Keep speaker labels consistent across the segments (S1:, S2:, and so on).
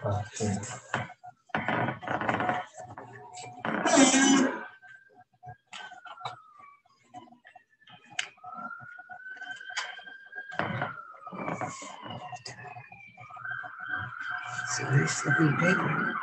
S1: Okay.
S2: It's a nice looking paper.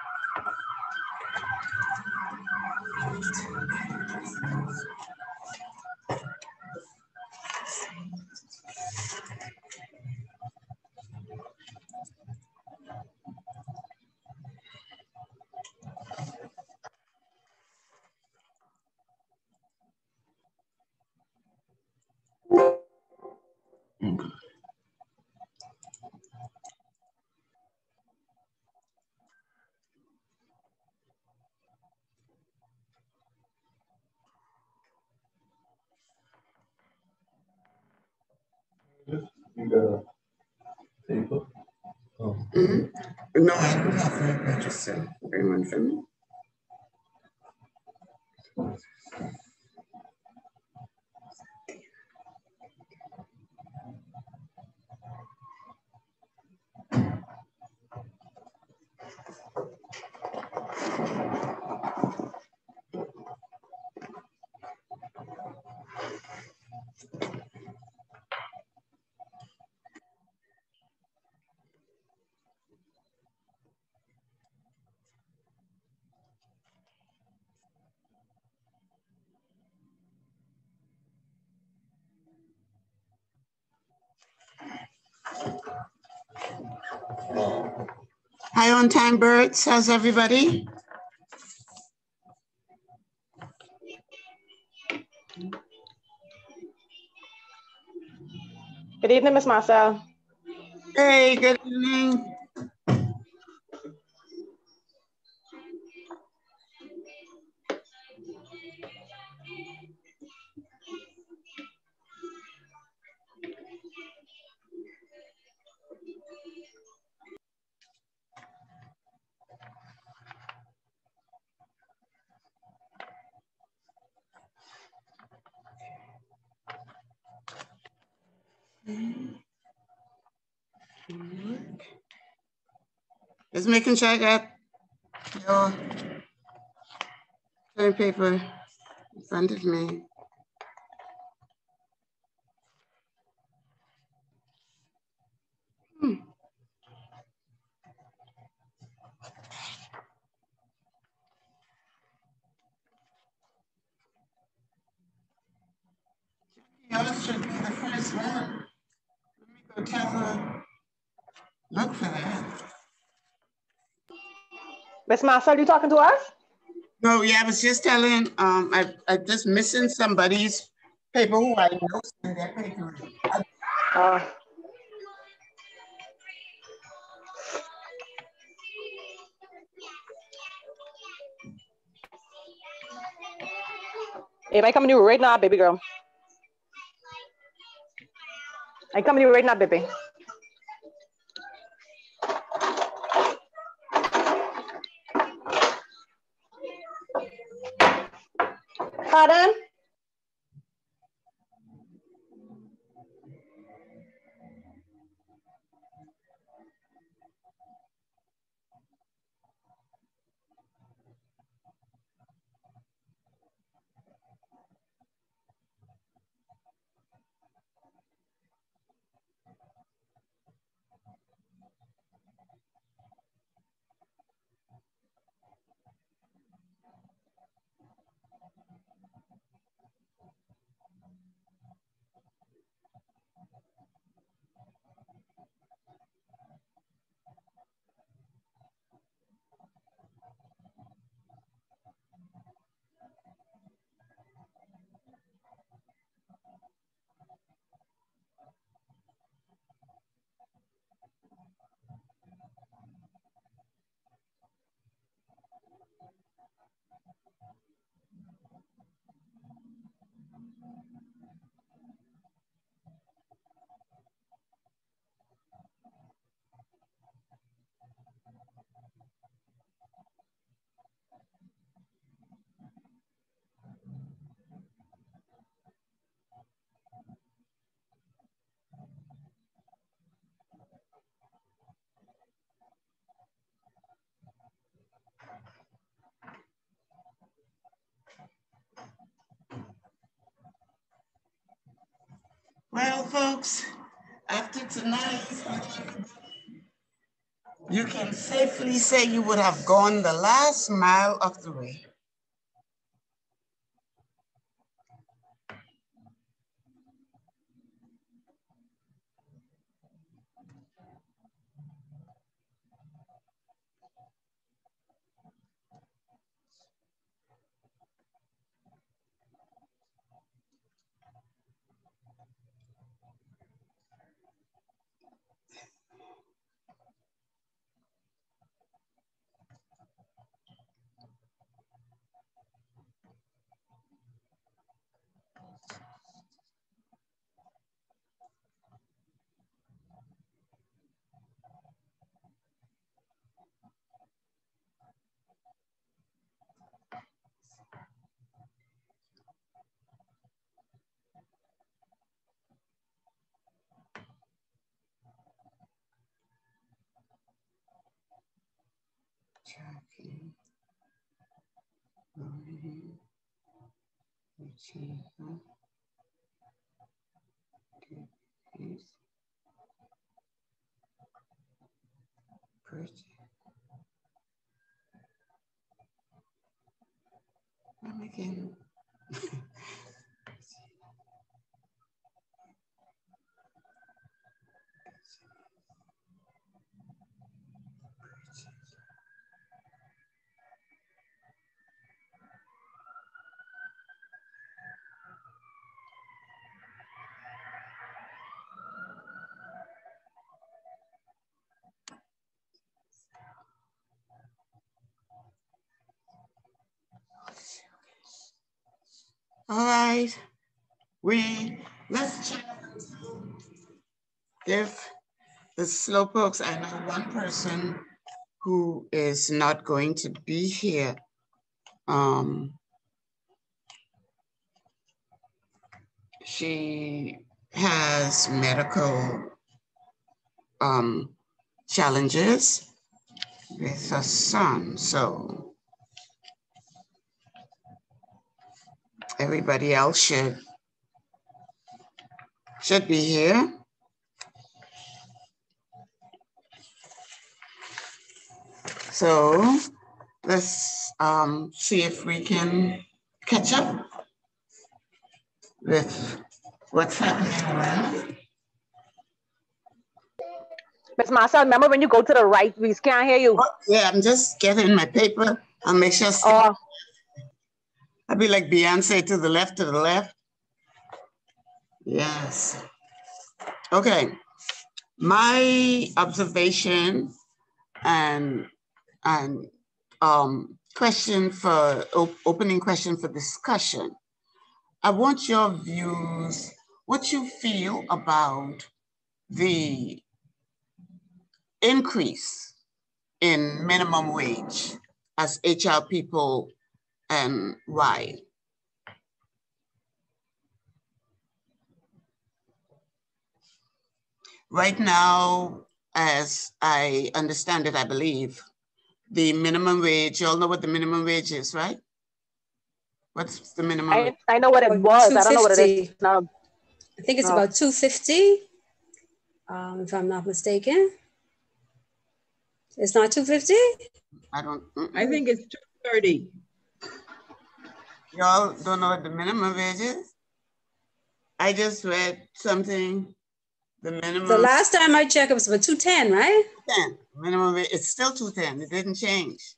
S2: Okay.
S1: You got a paper? Oh.
S2: No, I don't have that. I just bring one for me. Hi, on time birds. How's everybody?
S3: Good evening, Miss Marcel.
S2: Hey, good evening. Just making sure I got your term paper in front of me. Yours should be the first one. Let me go tell her. Look for that.
S3: Miss Marcel, you talking to us?
S2: No, yeah, I was just telling, I just missing somebody's paper who I know sent that paper.
S3: If I come to you right now, baby girl. I come to you right now, baby. Pardon?
S2: Well, folks, after tonight, you can safely say you would have gone the last mile of the way. Again. All right, let's check if the slowpokes. I know one person who is not going to be here. She has medical challenges with her son, so everybody else should be here. So let's see if we can catch up with what's happening around.
S3: Miss Marcel, remember when you go to the right, we can't hear you.
S2: Oh, yeah, I'm just getting my paper. I'll make sure.
S3: Oh.
S2: I'll be like Beyonce, to the left, to the left. Yes. Okay. My observation and question for opening question for discussion. I want your views, what you feel about the increase in minimum wage as HR people and why. Right now, as I understand it, I believe, the minimum wage, you all know what the minimum wage is, right? What's the minimum wage?
S3: I know what it was. I don't know what it is now.
S4: I think it's about $2.50, if I'm not mistaken. It's not $2.50?
S5: I think it's $2.30.
S2: Y'all don't know what the minimum wage is? I just read something. The minimum.
S4: The last time I checked, it was about $2.10, right?
S2: $2.10. Minimum wage. It's still $2.10. It didn't change.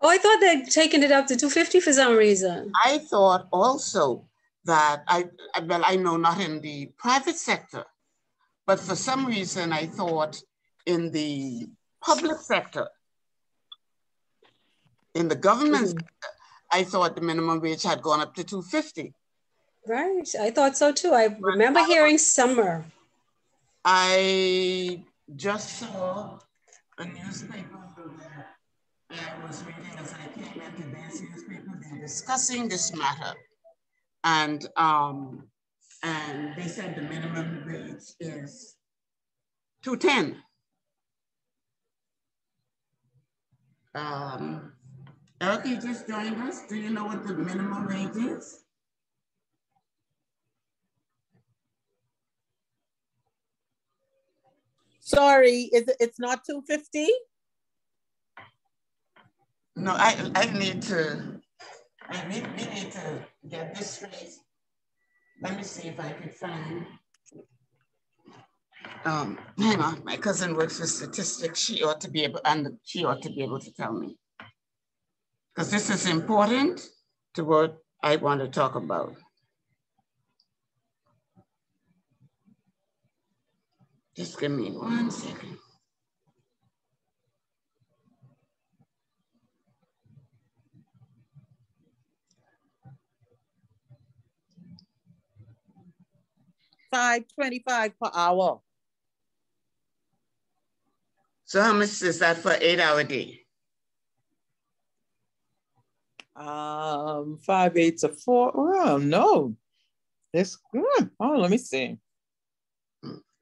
S4: Oh, I thought they'd taken it up to $2.50 for some reason.
S2: I thought also that I know not in the private sector, but for some reason I thought in the public sector, in the government sector, I thought the minimum wage had gone up to $2.50.
S4: Right, I thought so too. I remember hearing summer.
S2: I just saw a newspaper that I was reading as I came into today's newspaper. They're discussing this matter, and they said the minimum wage is $2.10. Eric, you just joined us. Do you know what the minimum wage is?
S6: Sorry, it's not 250?
S2: No, I need to, we need to get this straight. Let me see if I can find, hang on, my cousin works for statistics. She ought to be able to tell me. Because this is important to what I want to talk about. Just give me 1 second.
S6: $5.25 per hour.
S2: So how much is that for 8-hour day?
S6: 5 8 to 4. Oh no, it's good. Oh, let me see.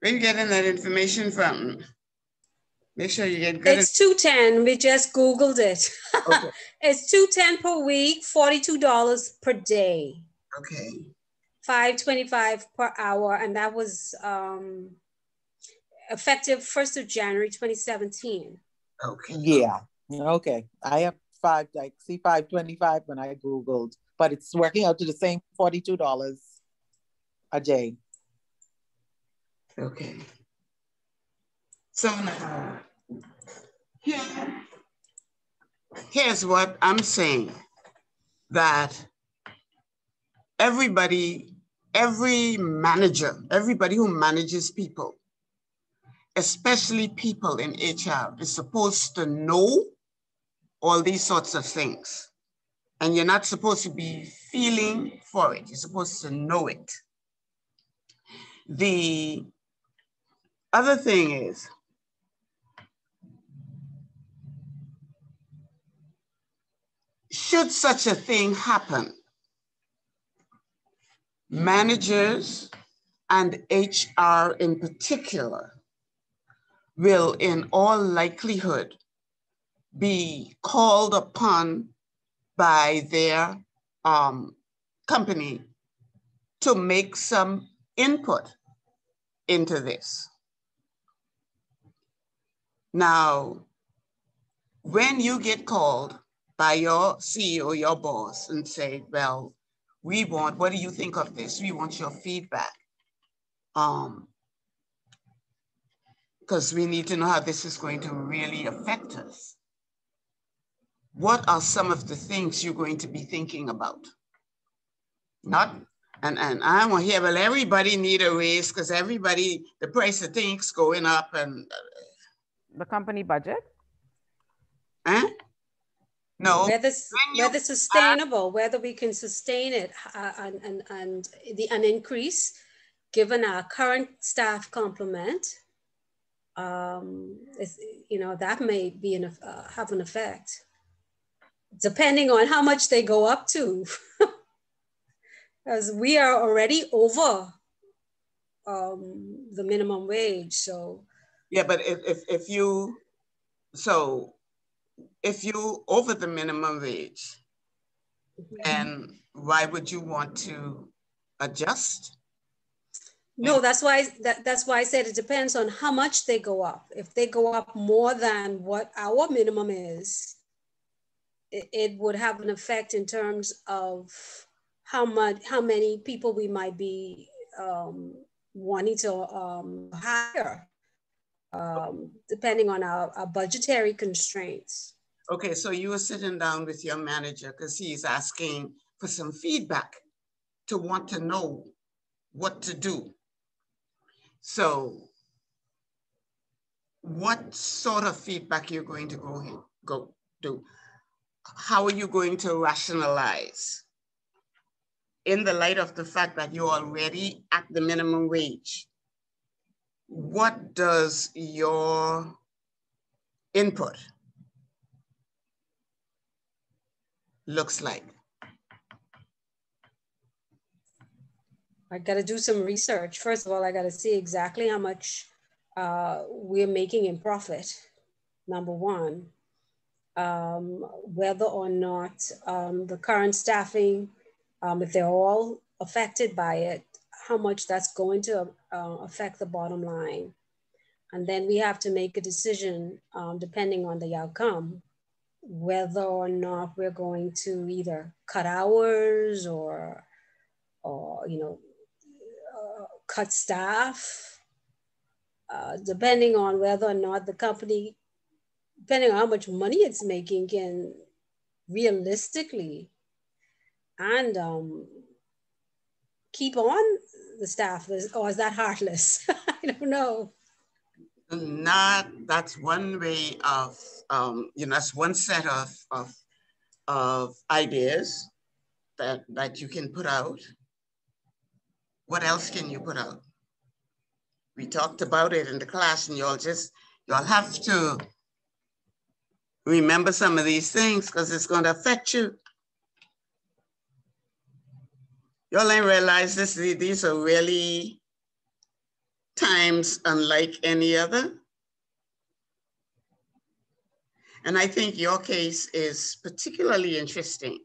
S2: Where you getting that information from? Make sure you get good.
S4: It's 210. We just Googled it.
S2: Okay.
S4: It's 210 per week, $42 per day.
S2: Okay.
S4: $5.25 per hour, and that was effective 1st of January 2017.
S2: Okay.
S6: Yeah. Okay. I have see 5.25 when I Googled, but it's working out to the same $42 a day.
S2: Okay. So now, here's what I'm saying, that every manager, everybody who manages people, especially people in HR, is supposed to know all these sorts of things. And you're not supposed to be feeling for it. You're supposed to know it. The other thing is, should such a thing happen, managers and HR in particular will in all likelihood be called upon by their company to make some input into this. Now, when you get called by your CEO, your boss, and say, well, what do you think of this? We want your feedback. Because we need to know how this is going to really affect us. What are some of the things you're going to be thinking about? And I want to hear, well, everybody need a raise because the price of things going up and.
S3: The company budget?
S2: Huh? No.
S4: Whether sustainable, whether we can sustain it and an increase given our current staff complement, that may be have an effect, depending on how much they go up to, because we are already over the minimum wage. So
S2: yeah, but if you over the minimum wage, then why would you want to adjust?
S4: No, that's why I said it depends on how much they go up. If they go up more than what our minimum is, it would have an effect in terms of how many people we might be wanting to hire, depending on our budgetary constraints.
S2: Okay, so you were sitting down with your manager because he's asking for some feedback to want to know what to do. So what sort of feedback you're going to go do? How are you going to rationalize in the light of the fact that you're already at the minimum wage? What does your input looks like?
S4: I got to do some research. First of all, I got to see exactly how much we're making in profit, number one. Whether or not the current staffing, if they're all affected by it, how much that's going to affect the bottom line. And then we have to make a decision depending on the outcome, whether or not we're going to either cut hours or cut staff, depending on whether or not the company, depending on how much money it's making, can realistically and keep on the staff, or is that heartless? I don't know.
S2: That's one way of, that's one set of ideas that you can put out. What else can you put out? We talked about it in the class, and y'all have to remember some of these things because it's going to affect you. Y'all ain't realize these are really times unlike any other. And I think your case is particularly interesting.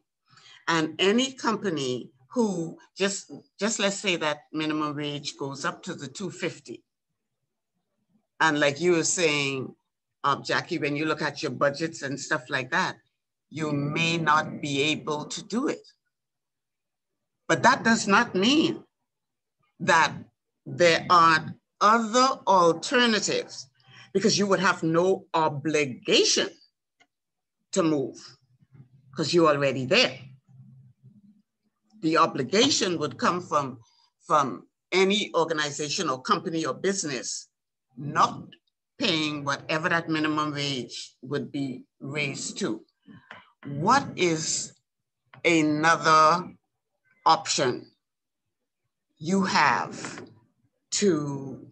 S2: And any company who just let's say that minimum wage goes up to the $2.50. And like you were saying, Jackie, when you look at your budgets and stuff like that, you may not be able to do it. But that does not mean that there aren't other alternatives, because you would have no obligation to move because you're already there. The obligation would come from any organization or company or business not paying whatever that minimum wage would be raised to. What is another option you have to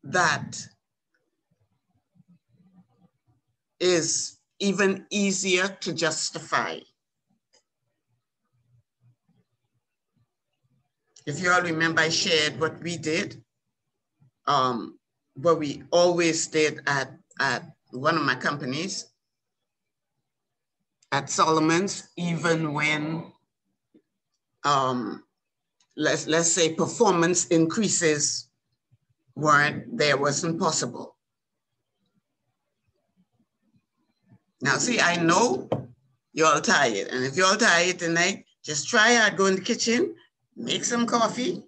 S2: that is even easier to justify? If you all remember, I shared what we did, what we always did at one of my companies, at Solomon's, even when, let's say performance increases wasn't possible. Now, see, I know you're all tired, and if you're all tired tonight, just try out, go in the kitchen, make some coffee,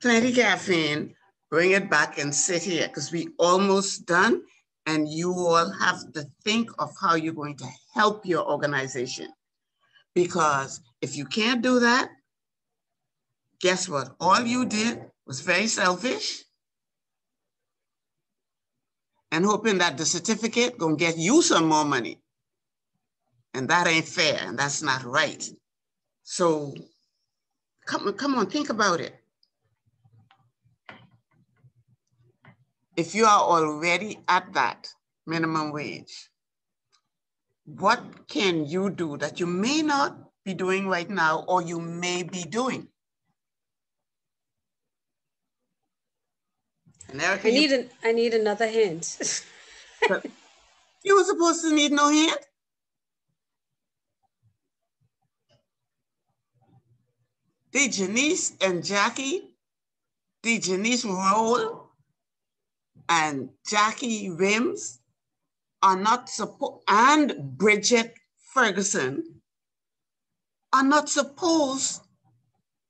S2: plenty caffeine, bring it back and sit here because we almost done, and you all have to think of how you're going to help your organization. Because if you can't do that, guess what? All you did was very selfish and hoping that the certificate gonna get you some more money. And that ain't fair, and that's not right. So come on, think about it. If you are already at that minimum wage, what can you do that you may not be doing right now, or you may be doing? And Erica,
S4: I need another hint.
S2: You were supposed to need no hint. The Janice and Jackie, the Janice Roll and Jackie Rims are not supposed, and Bridget Ferguson are not supposed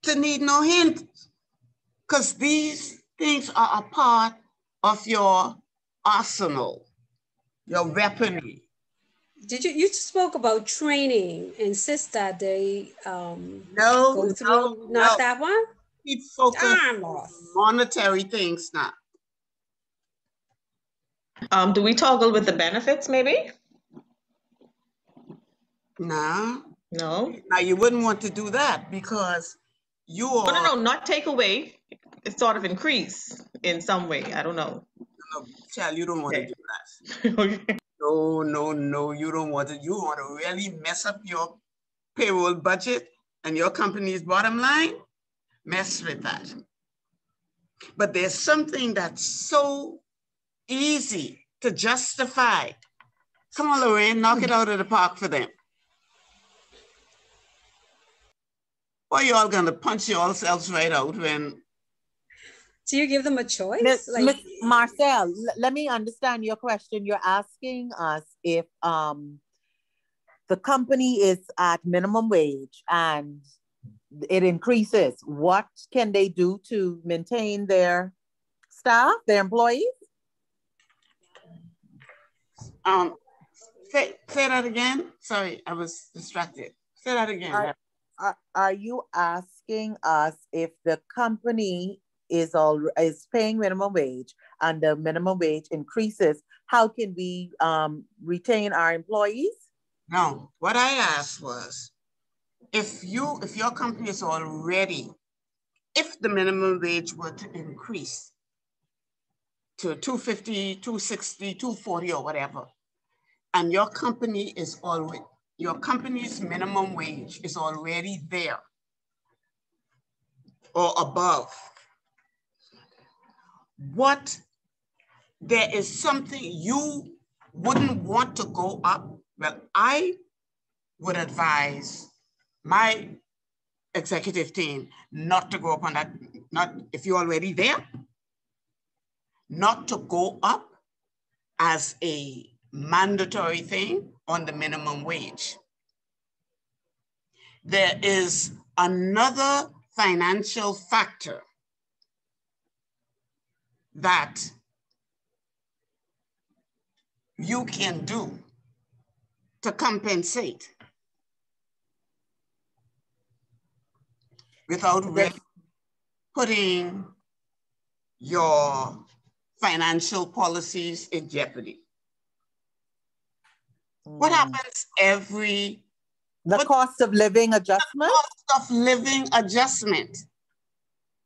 S2: to need no hint, because these things are a part of your arsenal, your weaponry.
S4: You spoke about training, insist that they
S2: go
S4: through, not that one?
S2: Keep focused on monetary things now.
S7: Do we toggle with the benefits maybe?
S2: No.
S7: No.
S2: Now you wouldn't want to do that because you are.
S7: No, not take away. It's sort of increase in some way. I don't know.
S2: No, child, you don't want to do that. Okay. No, you don't want to. You want to really mess up your payroll budget and your company's bottom line? Mess with that. But there's something that's so easy to justify. Come on, Lorraine, knock it out of the park for them. Or you all gonna punch yourselves right out when
S4: Do you give them a choice?
S6: Miss
S4: Like,
S6: Marcel, let me understand your question. You're asking us if the company is at minimum wage and it increases, what can they do to maintain their staff, their employees?
S2: Say that again. Sorry, I was distracted. Say that again.
S6: Are you asking us if the company is paying minimum wage and the minimum wage increases, how can we retain our employees?
S2: No, what I asked was, if your company is already, if the minimum wage were to increase to $2.50, $2.60, $2.40 or whatever, and your company's minimum wage is already there or above, there is something you wouldn't want to go up? Well, I would advise my executive team not to go up on that, not if you're already there, not to go up as a mandatory thing on the minimum wage. There is another financial factor that you can do to compensate without really putting your financial policies in jeopardy. What happens
S6: the cost of living adjustment?
S2: Cost of living adjustment.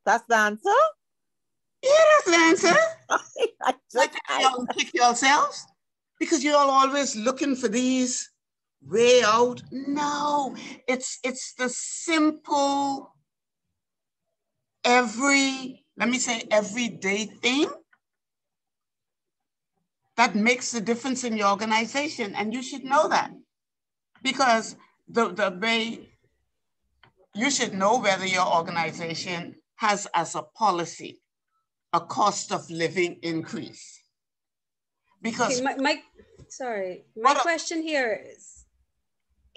S6: That's the answer?
S2: Yeah, that's the answer. Like y'all kick yourselves because you're always looking for these way out. No, it's the simple, everyday thing that makes the difference in your organization, and you should know that, because you should know whether your organization has as a policy a cost of living increase. Because
S4: okay, my question here is,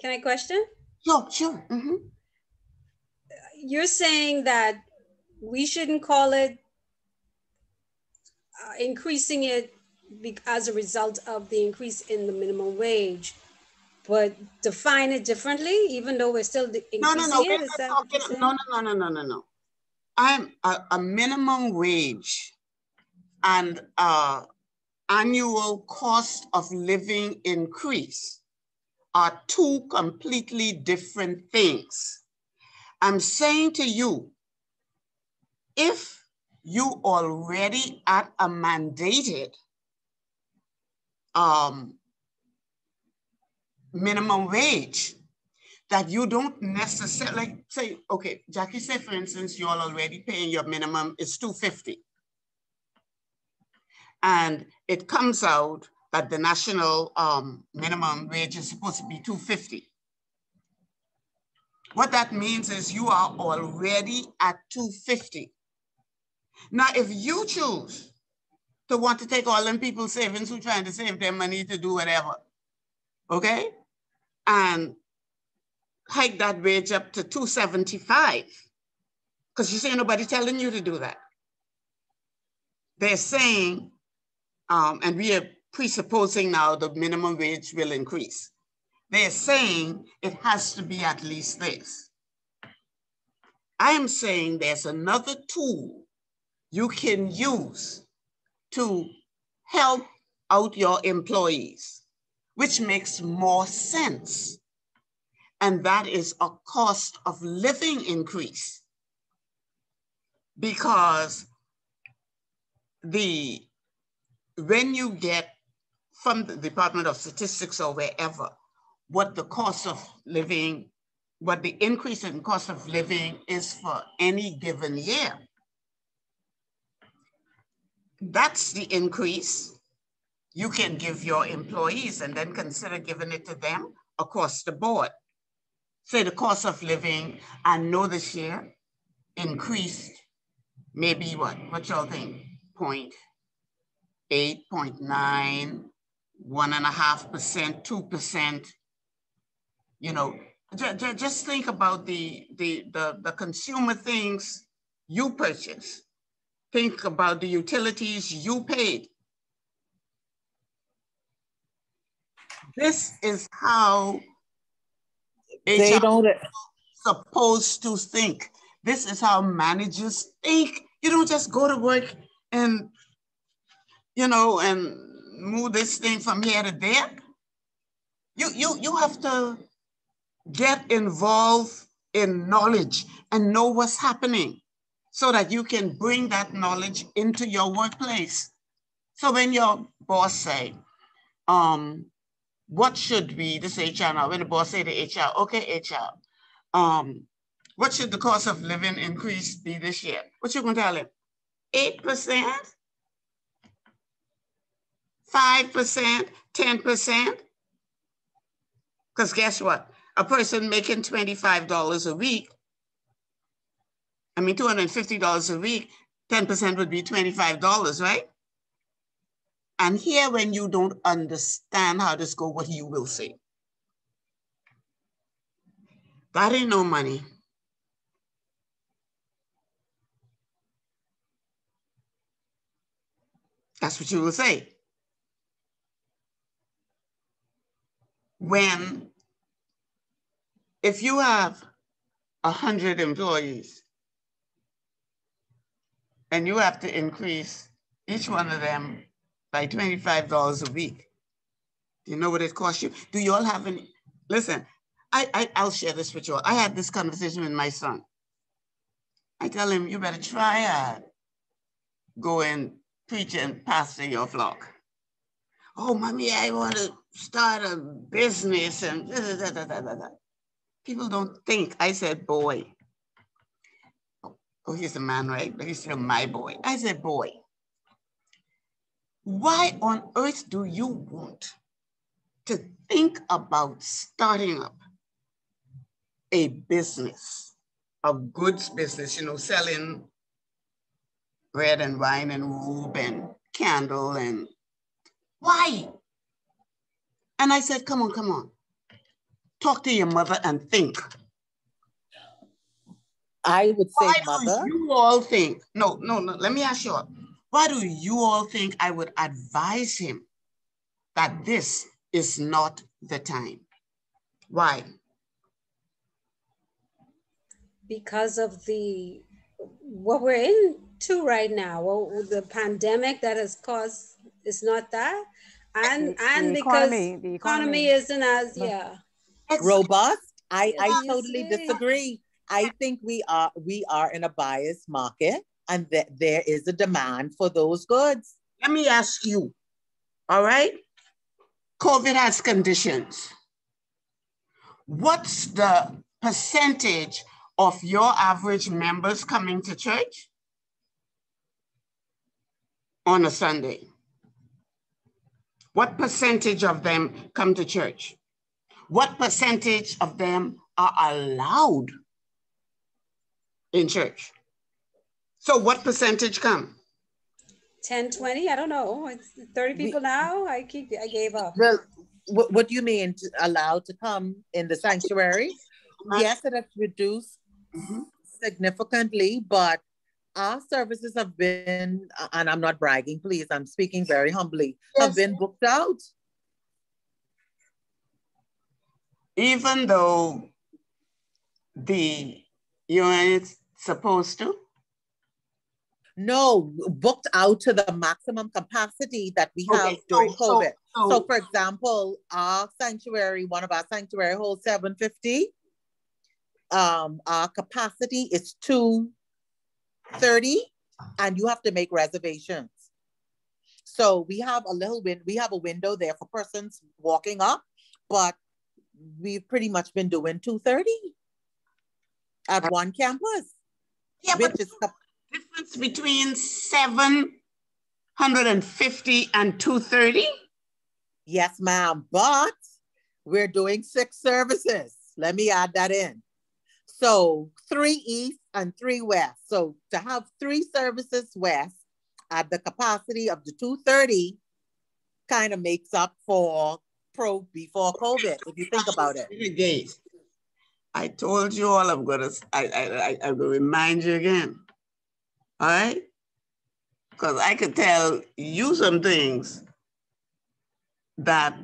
S4: can I question?
S2: Sure. Mm-hmm.
S4: You're saying that we shouldn't call it increasing it as a result of the increase in the minimum wage, but define it differently, even though we're still increasing it? Is that what you're saying?
S2: No. I'm a minimum wage and annual cost of living increase are two completely different things. I'm saying to you, if you already at a mandated minimum wage, that you don't necessarily, like say, okay, Jackie said, for instance, you're already paying your minimum is $2.50. And it comes out that the national minimum wage is supposed to be $2.50. What that means is you are already at $2.50. Now, if you choose to want to take all them people's savings who are trying to save their money to do whatever, okay, and hike that wage up to $2.75, because you say nobody telling you to do that. They're saying, and we are presupposing now the minimum wage will increase. They're saying it has to be at least this. I am saying there's another tool you can use to help out your employees, which makes more sense. And that is a cost of living increase. Because when you get from the Department of Statistics or wherever, what the cost of living, what the increase in cost of living is for any given year. That's the increase you can give your employees, and then consider giving it to them across the board. Say the cost of living, I know this year, increased maybe what y'all think? 0.8, 0.9, 1.5%, 2%. You know, just think about the consumer things you purchase. Think about the utilities you paid. This is how
S6: They
S2: HR
S6: don't.
S2: is supposed to think. This is how managers think. You don't just go to work and, you know, and move this thing from here to there. You have to get involved in knowledge and know what's happening so that you can bring that knowledge into your workplace. So when your boss say, what should be, this HR now, when the boss say to HR, okay, HR, what should the cost of living increase be this year? What you gonna tell him? 8%, 5%, 10%? Because guess what? A person making $25 a week, I mean, $250 a week, 10% would be $25, right? And here, when you don't understand how this goes, what you will say. That ain't no money. That's what you will say. When, if you have 100 employees and you have to increase each one of them by $25 a week, do you know what it costs you? Do you all have any, listen, I'll share this with you all. I had this conversation with my son. I tell him, you better try go and preach and pastor your flock. Oh, mommy, I want to start a business and da, da, da, da, da, da. People don't think. I said, boy. Oh, he's a man, right? But he's still my boy. I said, boy, why on earth do you want to think about starting up a business, a goods business, you know, selling bread and wine and robe and candle and why? And I said, come on. Talk to your mother and think.
S6: I would say,
S2: why
S6: mother.
S2: do you all think, no, let me ask you, why do you all think I would advise him that this is not the time? Why?
S4: Because of what we're into right now, the pandemic that has caused, it's not that, and because the economy isn't as
S6: robust. I totally
S4: say?
S6: disagree. I think we are in a biased market, and that there is a demand for those goods.
S2: Let me ask you, all right? COVID has conditions. What's the percentage of your average members coming to church on a Sunday? What percentage of them come to church? What percentage of them are allowed in church? So what percentage come?
S4: 10, 20, I don't know. It's 30 people now. I gave up.
S6: Well, what do you mean allowed to come in the sanctuary? Yes, it has reduced significantly, but our services have been, and I'm not bragging, please, I'm speaking very humbly, have been booked out.
S2: Even though the unit's supposed to?
S6: No, booked out to the maximum capacity that we have during COVID. So for example, our sanctuary, one of our sanctuary holds 750. Our capacity is 230, and you have to make reservations. So we have a window there for persons walking up, but we've pretty much been doing 230 at one campus.
S2: Yeah, which is the difference between 750 and 230?
S6: Yes, ma'am, but we're doing 6 services. Let me add that in. So 3 East and 3 West. So to have 3 services West at the capacity of the 230 kind of makes up for before COVID, if you think about it.
S2: Again, I told you all I'm gonna, I will remind you again, all right? Because I could tell you some things that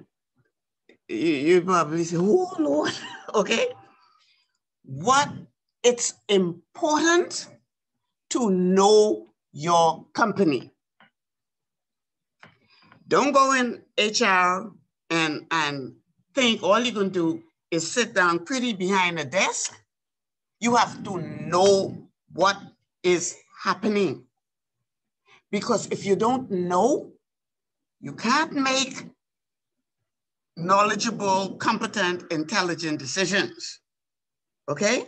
S2: you probably say, oh Lord, okay? It's important to know your company. Don't go in HR and think all you're gonna do is sit down pretty behind a desk. You have to know what is happening. Because if you don't know, you can't make knowledgeable, competent, intelligent decisions, okay?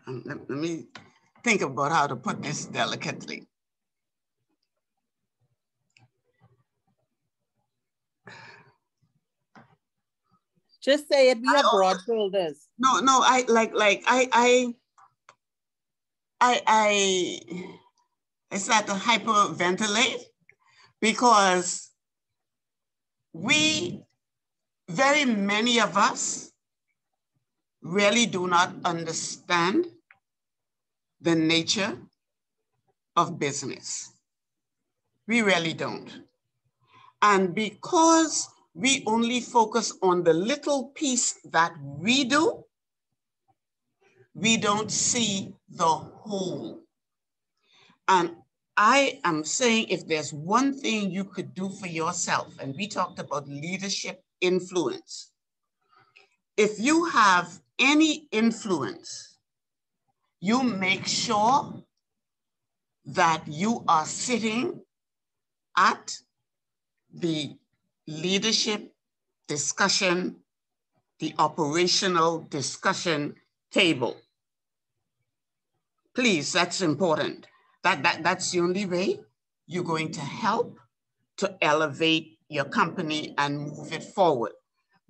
S2: Let me think about how to put this delicately.
S6: Just say it, we have broad shoulders.
S2: No, I start to hyperventilate because very many of us really do not understand the nature of business. We really don't. And because we only focus on the little piece that we do, we don't see the whole. And I am saying if there's one thing you could do for yourself, and we talked about leadership influence. If you have any influence, you make sure that you are sitting at the leadership discussion, the operational discussion table. Please, that's important. That's the only way you're going to help to elevate your company and move it forward.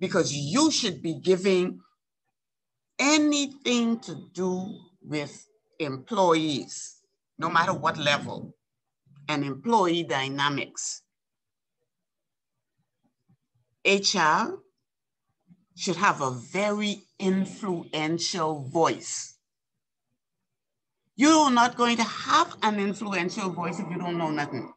S2: Because you should be giving anything to do with employees, no matter what level, and employee dynamics. HR should have a very influential voice. You're not going to have an influential voice if you don't know nothing.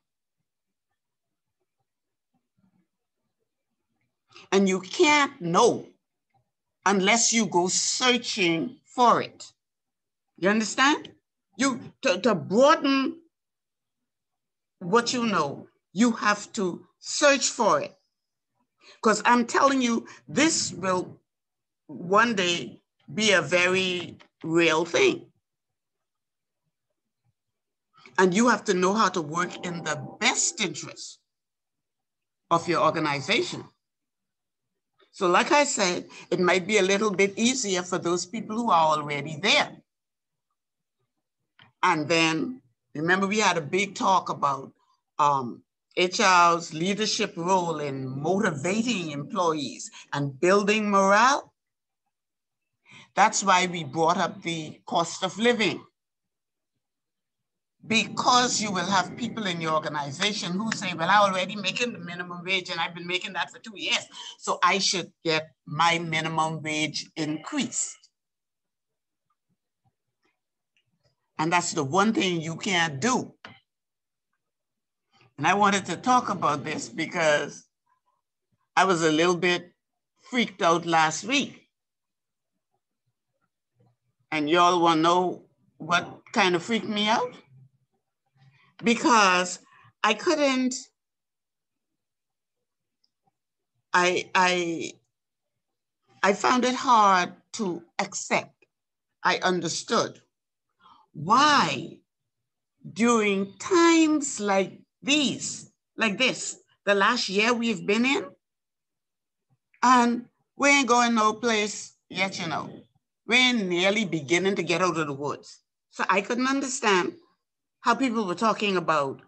S2: And you can't know unless you go searching for it. You understand? To broaden what you know, you have to search for it. Because I'm telling you, this will one day be a very real thing. And you have to know how to work in the best interest of your organization. So like I said, it might be a little bit easier for those people who are already there. And then, remember we had a big talk about HR's leadership role in motivating employees and building morale. That's why we brought up the cost of living. Because you will have people in your organization who say, well, I'm already making the minimum wage and I've been making that for 2 years, so I should get my minimum wage increased. And that's the one thing you can't do. And I wanted to talk about this because I was a little bit freaked out last week. And y'all want to know what kind of freaked me out? Because I couldn't, I found it hard to accept. I understood why during times like this, the last year we've been in, and we ain't going no place yet, you know. We're nearly beginning to get out of the woods. So I couldn't understand how people were talking about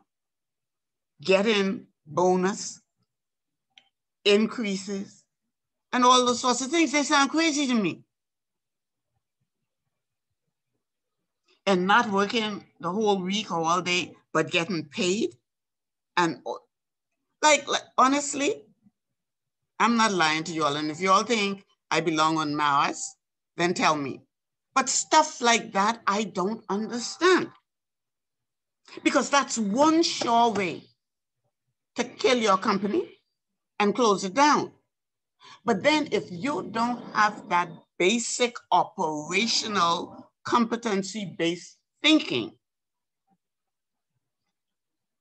S2: getting bonus, increases, and all those sorts of things. They sound crazy to me. And not working the whole week or all day, but getting paid. And like honestly, I'm not lying to y'all. And if y'all think I belong on Mars, then tell me. But stuff like that, I don't understand. Because that's one sure way to kill your company and close it down. But then if you don't have that basic operational competency-based thinking,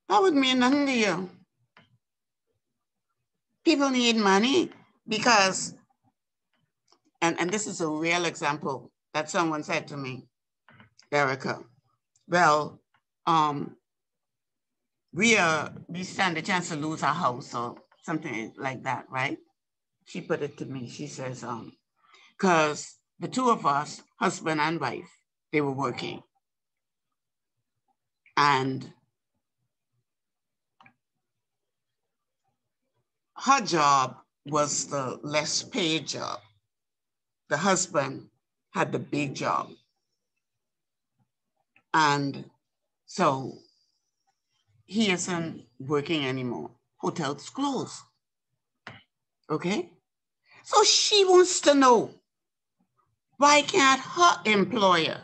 S2: that would mean nothing to you. People need money because, and this is a real example that someone said to me, Erica, well, we stand a chance to lose our house or something like that, right? She put it to me, she says, because the two of us, husband and wife, they were working. And her job was the less paid job. The husband had the big job. And so he isn't working anymore. Hotels closed. Okay? So she wants to know, why can't her employer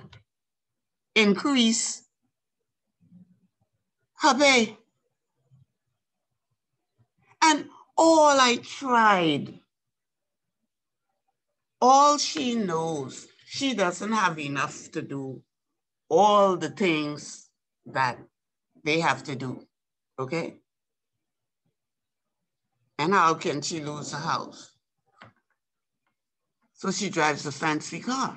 S2: increase her pay? And all I tried, all she knows, she doesn't have enough to do all the things that they have to do, okay? And how can she lose a house? So she drives a fancy car.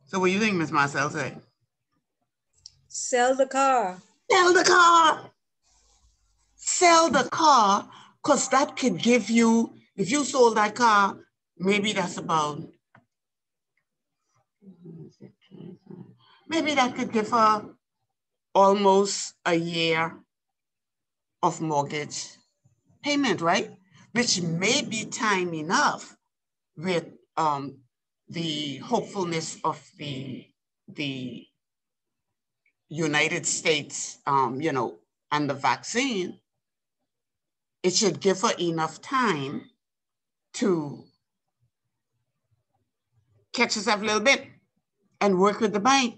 S2: So what do you think, Ms. Marcel said?
S4: Sell the car.
S2: Sell the car. Sell the car, because that could give you, if you sold that car, maybe that's about, maybe that could give her almost a year of mortgage payment, right? Which may be time enough with the hopefulness of the United States, and the vaccine. It should give her enough time to catch herself a little bit and work with the bank.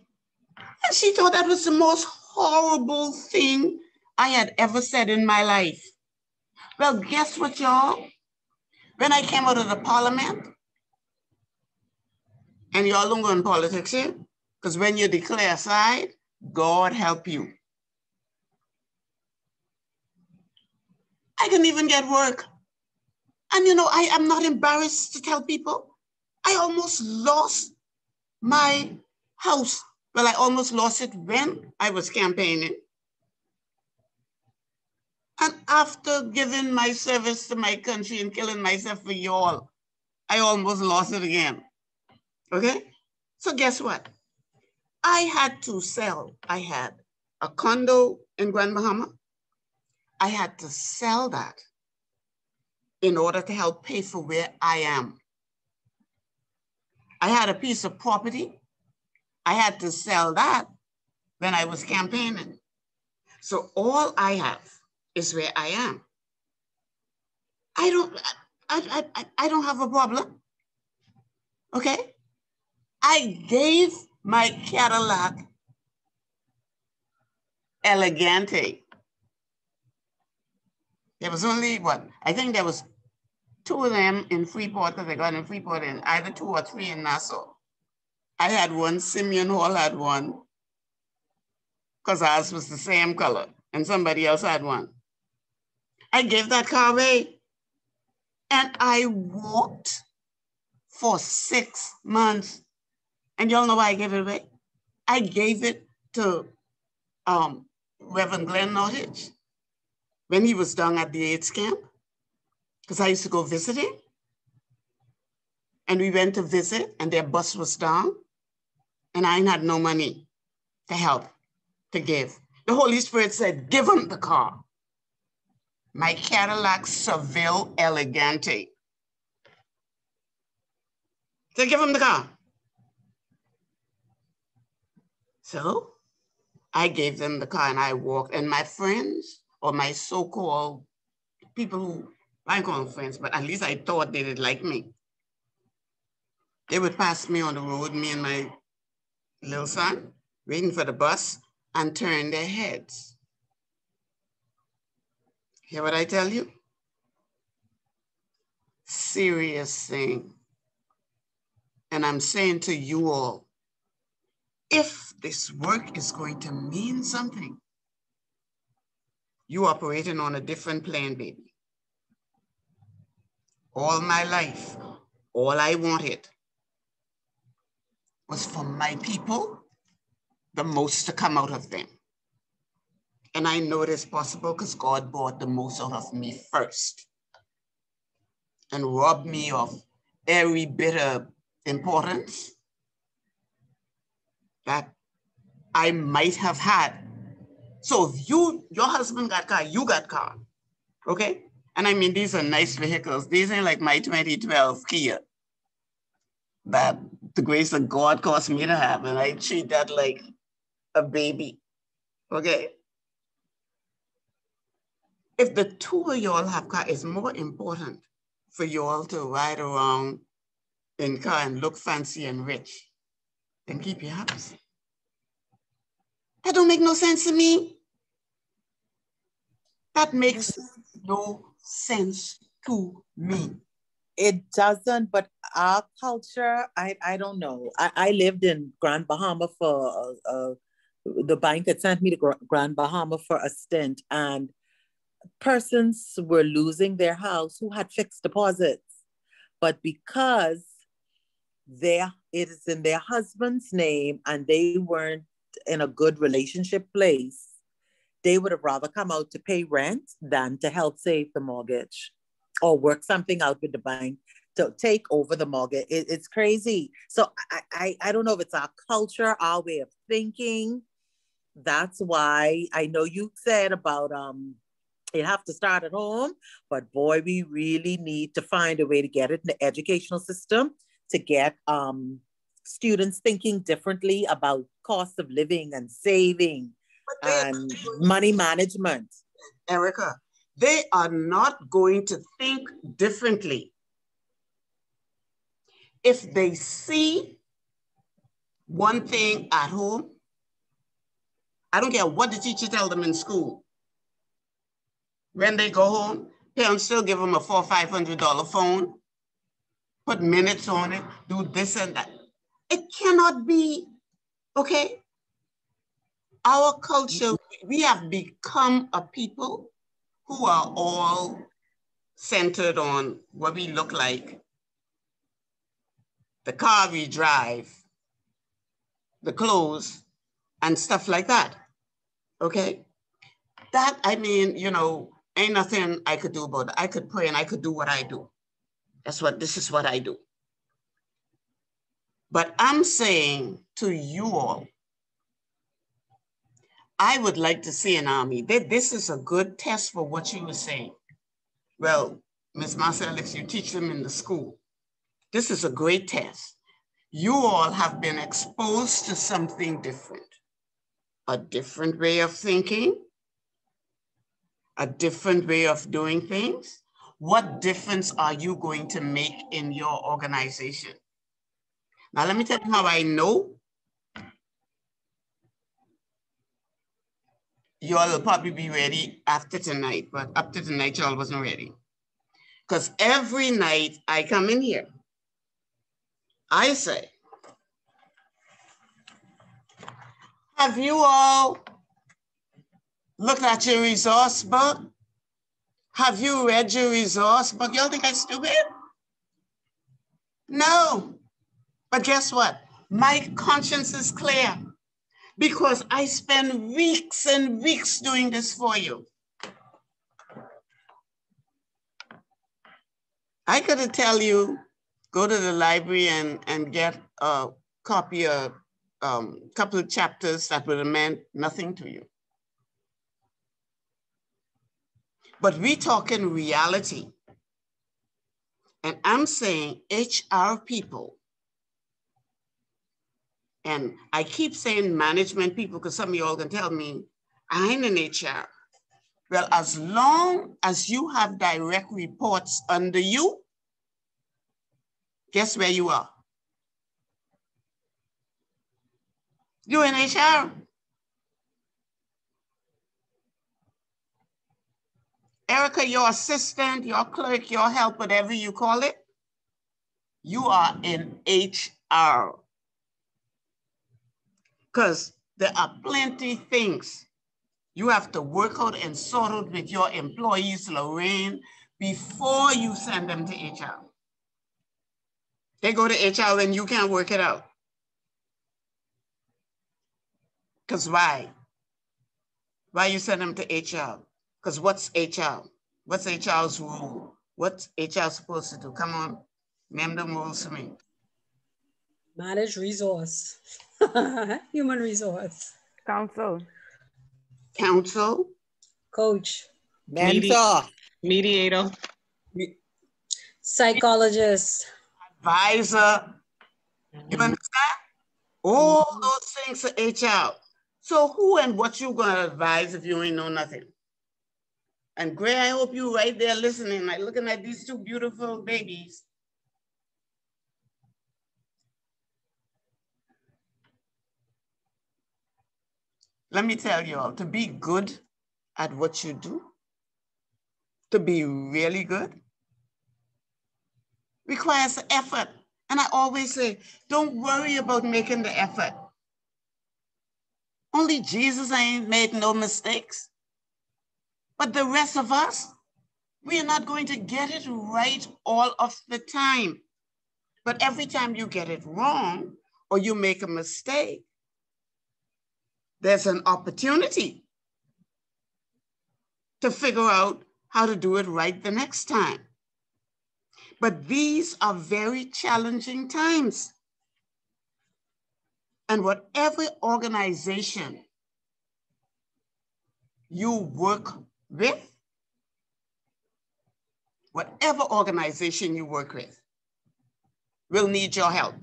S2: And she thought that was the most horrible thing I had ever said in my life. Well, guess what, y'all? When I came out of the parliament, and y'all don't go in politics here, because when you declare a side, God help you. I couldn't even get work. And I am not embarrassed to tell people, I almost lost my house. Well, I almost lost it when I was campaigning. And after giving my service to my country and killing myself for y'all, I almost lost it again. Okay? So guess what? I had to sell. I had a condo in Grand Bahama. I had to sell that in order to help pay for where I am. I had a piece of property. I had to sell that when I was campaigning. So all I have is where I am. I don't have a problem. Okay? I gave my Cadillac Elegante. There was only I think there was 2 of them in Freeport, because I got in Freeport, and either 2 or 3 in Nassau. I had one, Simeon Hall had one, because ours was the same color, and somebody else had one. I gave that car away, and I walked for 6 months. And y'all know why I gave it away? I gave it to Reverend Glenn Nottage when he was down at the AIDS camp, because I used to go visit him. And we went to visit, and their bus was down, and I had no money to help, to give. The Holy Spirit said, give him the car. My Cadillac Seville Elegante. So give him the car. So I gave them the car and I walked, and my friends, or my so-called people who, I call them friends, but at least I thought they did like me. They would pass me on the road, me and my little son, waiting for the bus, and turn their heads. Hear what I tell you? Serious thing. And I'm saying to you all, if this work is going to mean something, you operating on a different plane, baby. All my life, all I wanted was for my people, the most to come out of them. And I know it is possible because God brought the most out of me first and robbed me of every bit of importance that I might have had. So if your husband got car, you got car, okay? And I mean, these are nice vehicles. These ain't like my 2012 Kia that the grace of God caused me to have, and I treat that like a baby, okay? If the two of y'all have car, it's more important for y'all to ride around in car and look fancy and rich than keep your house. That don't make no sense to me. That makes no sense to me.
S6: It doesn't, but our culture, I don't know. I lived in Grand Bahama for, the bank had sent me to Grand Bahama for a stint, and persons were losing their house who had fixed deposits. But because it is in their husband's name and they weren't in a good relationship place, they would have rather come out to pay rent than to help save the mortgage or work something out with the bank to take over the mortgage. It's crazy. So I don't know if it's our culture, our way of thinking. That's why I know you said about you have to start at home, but boy, we really need to find a way to get it in the educational system to get students thinking differently about cost of living and saving and money management.
S2: Erica, they are not going to think differently if they see one thing at home. I don't care what the teacher tell them in school. When they go home, parents still give them a $400 or $500 phone, put minutes on it, do this and that. It cannot be, okay? Our culture, we have become a people who are all centered on what we look like, the car we drive, the clothes, and stuff like that, okay? That, I mean, you know, ain't nothing I could do about it. I could pray and I could do what I do. This is what I do. But I'm saying to you all, I would like to see an army. This is a good test for what you were saying. Well, Ms. Marcel, if you teach them in the school, this is a great test. You all have been exposed to something different, a different way of thinking, a different way of doing things. What difference are you going to make in your organization? Now, let me tell you how I know. You all will probably be ready after tonight, but up to tonight, y'all wasn't ready. Because every night I come in here, I say, have you all looked at your resource book? Have you read your resource book? Y'all think I'm stupid? No. But guess what? My conscience is clear because I spend weeks and weeks doing this for you. I could tell you, go to the library and get a copy of a couple of chapters that would have meant nothing to you. But we talk in reality. And I'm saying HR people, and I keep saying management people because some of y'all can tell me, I ain't in HR. Well, as long as you have direct reports under you, guess where you are? You're in HR. Erica, your assistant, your clerk, your help, whatever you call it, you are in HR. Because there are plenty things you have to work out and sort out with your employees, Lorraine, before you send them to HR. They go to HR when you can't work it out. Because why? Why you send them to HR? Because what's HR? What's HR's rule? What's HR supposed to do? Come on, name them rules to me.
S4: Manage resource. Human resource.
S3: Counsel.
S2: Counsel.
S4: Coach.
S6: Mentor.
S7: Mediator.
S4: Psychologist.
S2: Advisor. You understand? All those things are HR. So who and what you gonna advise if you ain't know nothing? And Gray, I hope you right there listening, like looking at these two beautiful babies. Let me tell you all, to be good at what you do, to be really good, requires effort. And I always say, don't worry about making the effort. Only Jesus ain't made no mistakes. But the rest of us, we are not going to get it right all of the time. But every time you get it wrong or you make a mistake, there's an opportunity to figure out how to do it right the next time. But these are very challenging times. And whatever organization you work with, whatever organization you work with will need your help.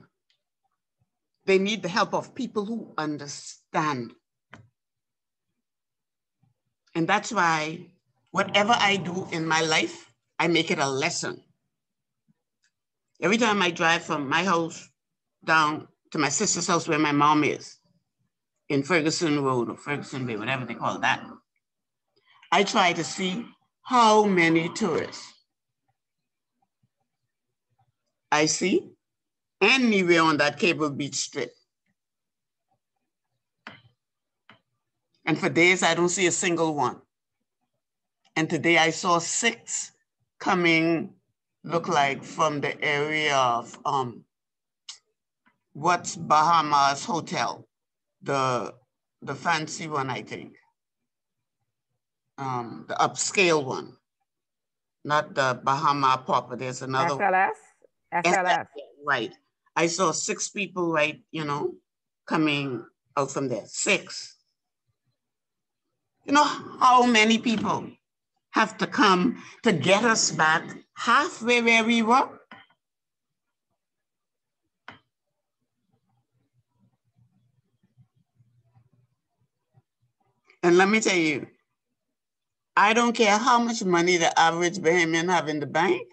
S2: They need the help of people who understand. And that's why whatever I do in my life, I make it a lesson. Every time I drive from my house down to my sister's house where my mom is, in Ferguson Road or Ferguson Way, whatever they call that, I try to see how many tourists I see anywhere on that Cable Beach Strip. And for days, I don't see a single one. And today I saw 6 coming, look like from the area of what's Bahamas Hotel, the fancy one, I think. The upscale one, not the Bahama proper. There's another
S3: SLS.
S2: Right. I saw 6 people, right, you know, coming out from there. 6. You know how many people have to come to get us back halfway where we were? And let me tell you, I don't care how much money the average Bahamian have in the bank.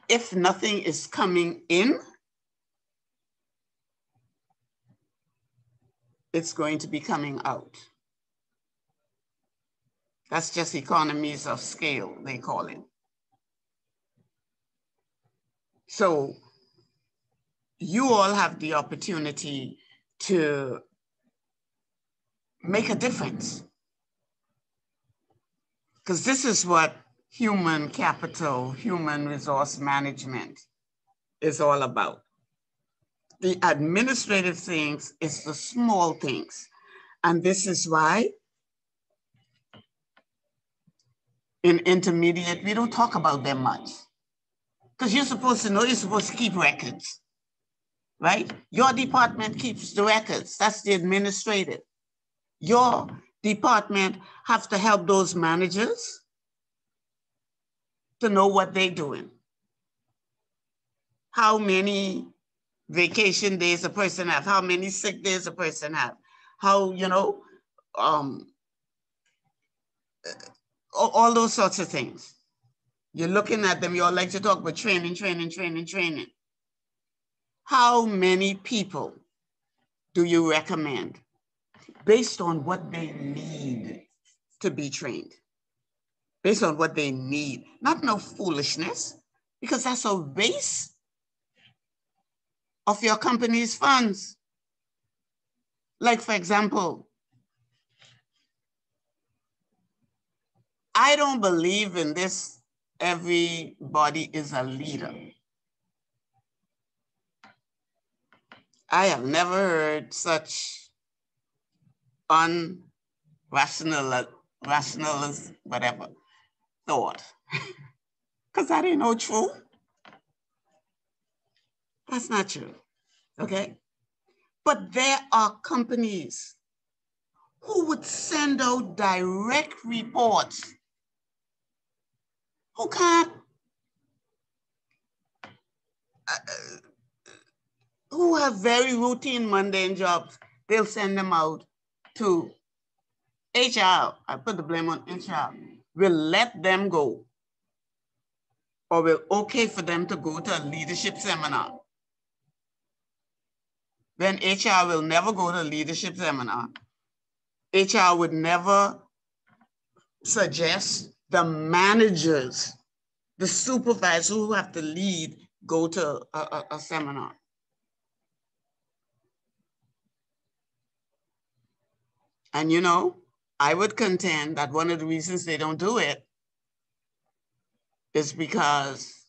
S2: If nothing is coming in, it's going to be coming out. That's just economies of scale, they call it. So you all have the opportunity to make a difference. Because this is what human capital, human resource management is all about. The administrative things is the small things. And this is why in intermediate, we don't talk about them much. Because you're supposed to know, you're supposed to keep records, right? Your department keeps the records. That's the administrative. Your department have to help those managers to know what they're doing. How many vacation days a person have, how many sick days a person have, how, you know, all those sorts of things. You're looking at them, you all like to talk about training, training, training, training. How many people do you recommend based on what they need to be trained? Based on what they need, not no foolishness, because that's a waste of your company's funds. Like, for example, I don't believe in this, everybody is a leader. I have never heard such rationalist, whatever, thought. Because that ain't no true. That's not true, okay? But there are companies who would send out direct reports, who can't, who have very routine, mundane jobs. They'll send them out to HR. I put the blame on HR. We'll let them go, or we're okay for them to go to a leadership seminar. Then HR will never go to a leadership seminar. HR would never suggest the managers, the supervisors who have to lead, go to a seminar. And you know, I would contend that one of the reasons they don't do it is because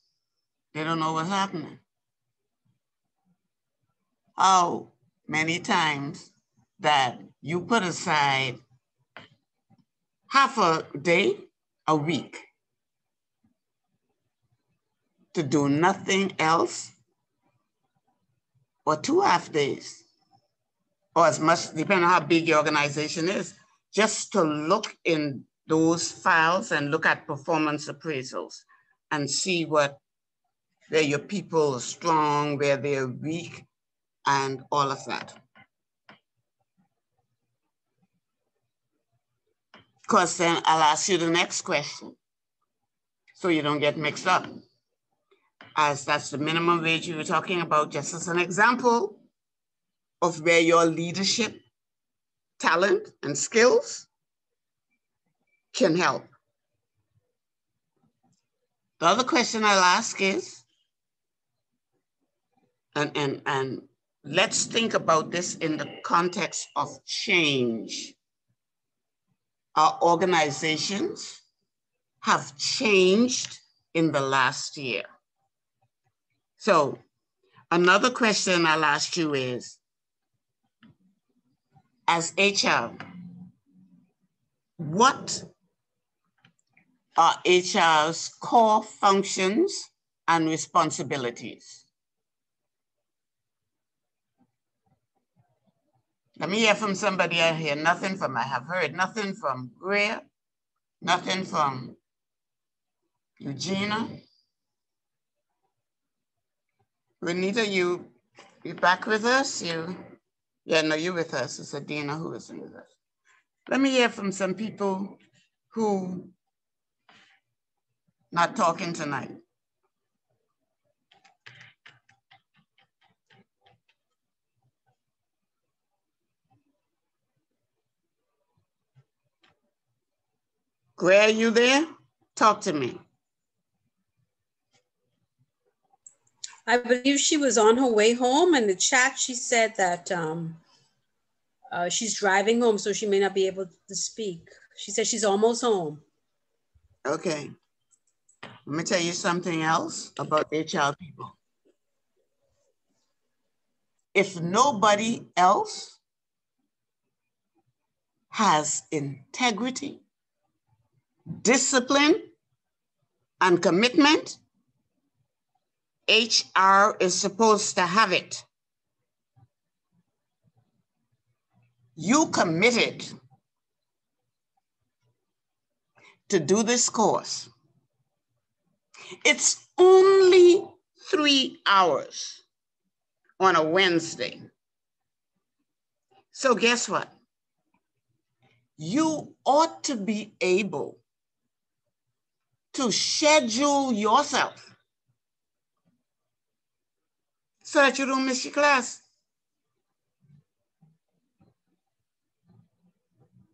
S2: they don't know what's happening. How many times that you put aside half a day a week to do nothing else, or 2 half days, or as much, depending on how big your organization is, just to look in those files and look at performance appraisals and see where your people are strong, where they're weak, and all of that. Because then I'll ask you the next question, so you don't get mixed up. As that's the minimum wage you were talking about, just as an example of where your leadership talent and skills can help. The other question I'll ask is, and let's think about this in the context of change. Our organizations have changed in the last year. So another question I'll ask you is, as HR, what are HR's core functions and responsibilities? Let me hear from somebody. I hear nothing from, I have heard nothing from Greer, nothing from Eugenia. Renita, you back with us? Yeah, no, you with us. It's Adina who is with us. Let me hear from some people who not talking tonight. Greer, you there? Talk to me.
S4: I believe she was on her way home. In the chat, she said that she's driving home, so she may not be able to speak. She said she's almost home.
S2: Okay. Let me tell you something else about HR people. If nobody else has integrity, discipline, and commitment, HR is supposed to have it. You committed to do this course. It's only 3 hours on a Wednesday. So guess what? You ought to be able to schedule yourself so that you don't miss your class.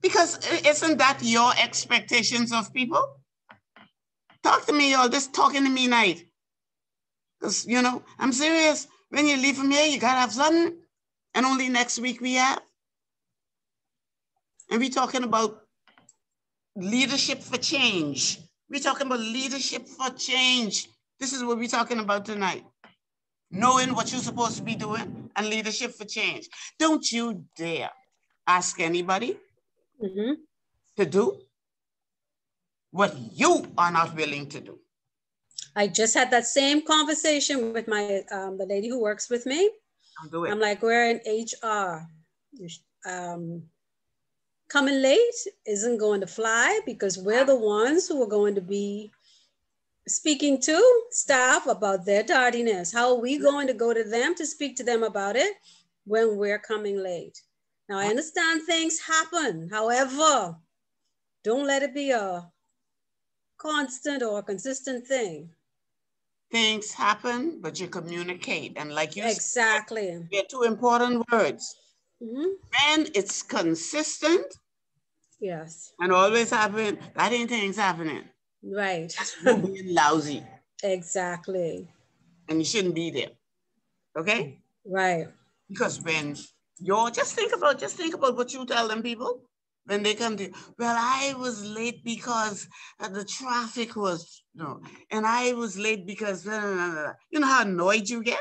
S2: Because isn't that your expectations of people? Talk to me, y'all, just talking to me night. Because, you know, I'm serious. When you leave from here, you gotta have something. And only next week we have. And we're talking about leadership for change. We're talking about leadership for change. This is what we're talking about tonight. Knowing what you're supposed to be doing and leadership for change. Don't you dare ask anybody to do what you are not willing to do.
S4: I just had that same conversation with my the lady who works with me. I'm like, we're in HR. Coming late isn't going to fly because we're the ones who are going to be speaking to staff about their tardiness. How are we going to go to them to speak to them about it when we're coming late? Now, I understand things happen. However, don't let it be a constant or a consistent thing.
S2: Things happen, but you communicate. And like you
S4: exactly
S2: said, they're two important words. When it's consistent,
S4: yes,
S2: and always happen, that ain't things happening.
S4: Right.
S2: You're being lousy.
S4: Exactly.
S2: And you shouldn't be there. Okay?
S4: Right.
S2: Because when you're just think about what you tell them people when they come to you. Well, I was late because the traffic was, and I was late because, you know how annoyed you get?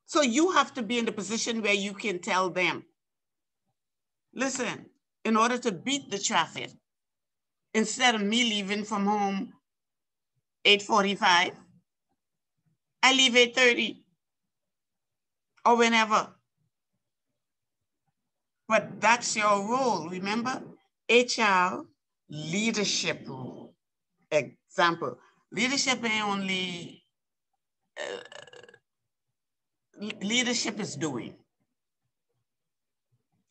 S2: So you have to be in the position where you can tell them, listen, in order to beat the traffic, instead of me leaving from home 8:45, I leave 8:30 or whenever. But that's your role, remember? HR leadership role. Example, leadership ain't only, leadership is doing.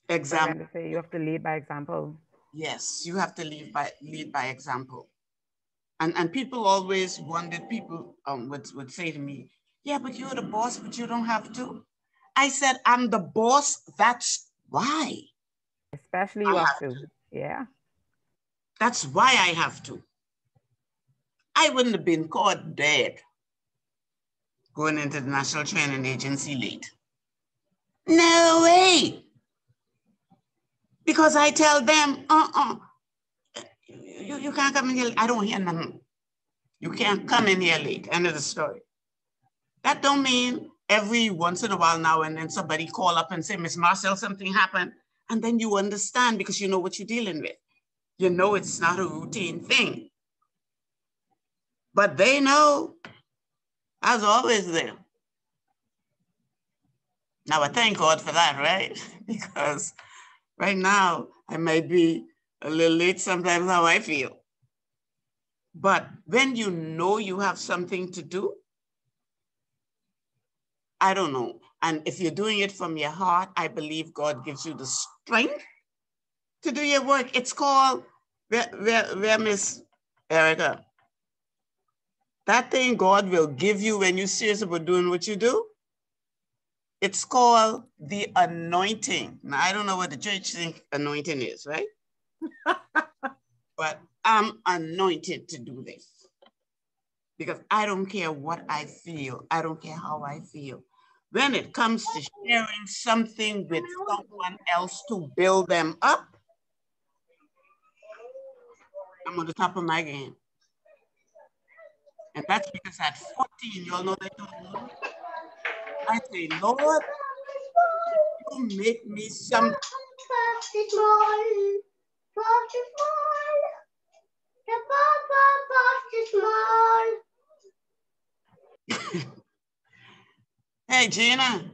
S2: Example.
S8: You have to lead by example.
S2: Yes, you have to lead by example. And people always wondered, people would say to me, yeah, but you're the boss, but you don't have to. I said, I'm the boss, that's why.
S8: Especially you have to. Yeah.
S2: That's why I have to. I wouldn't have been caught dead going into the National Training Agency late. No way. Because I tell them, you can't come in here. I don't hear nothing. You can't come in here late. End of the story. That don't mean every once in a while now and then somebody call up and say, Miss Marcel, something happened. And then you understand because you know what you're dealing with. You know it's not a routine thing. But they know I was always there. Now I thank God for that, right? Because right now I might be a little late sometimes how I feel. But when you know you have something to do, I don't know. And if you're doing it from your heart, I believe God gives you the strength to do your work. It's called, where Miss Erica? That thing God will give you when you're serious about doing what you do, it's called the anointing. Now, I don't know what the church think anointing is, right? But I'm anointed to do this. Because I don't care what I feel. I don't care how I feel. When it comes to sharing something with someone else to build them up, I'm on the top of my game. And that's because at 14, y'all know that I say, Lord, you make me some. Hey, Gina.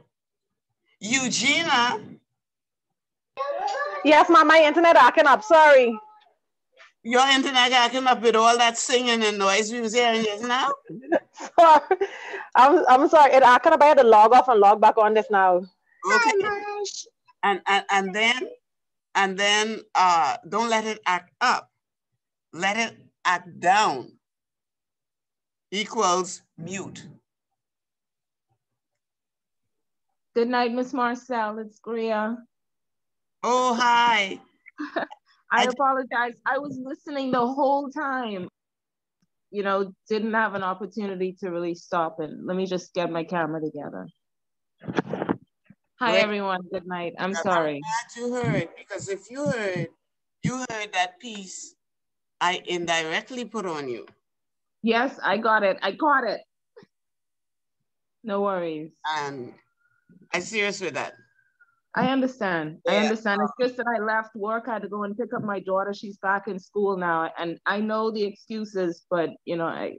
S2: Eugenia.
S3: Yes, Mom, my internet acting up. Sorry.
S2: Your internet got come up with all that singing and noise we was hearing just now?
S3: Sorry. I'm sorry. I kind of had to log off and log back on this now.
S2: Okay. And then don't let it act up. Let it act down. Equals mute.
S9: Good night, Miss Marcel. It's Greer.
S2: Oh, hi.
S9: I apologize. I was listening the whole time. You know, didn't have an opportunity to really stop and let me just get my camera together. Hi,
S2: Great.
S9: everyone. Good night. I'm sorry.
S2: I'm glad you heard, because if you heard that piece I indirectly put on you.
S9: Yes, I got it. I caught it. No worries.
S2: And I'm serious with that.
S9: I understand.
S2: Yeah.
S9: I understand. It's just that I left work. I had to go and pick up my daughter. She's back in school now. And I know the excuses, but you know, I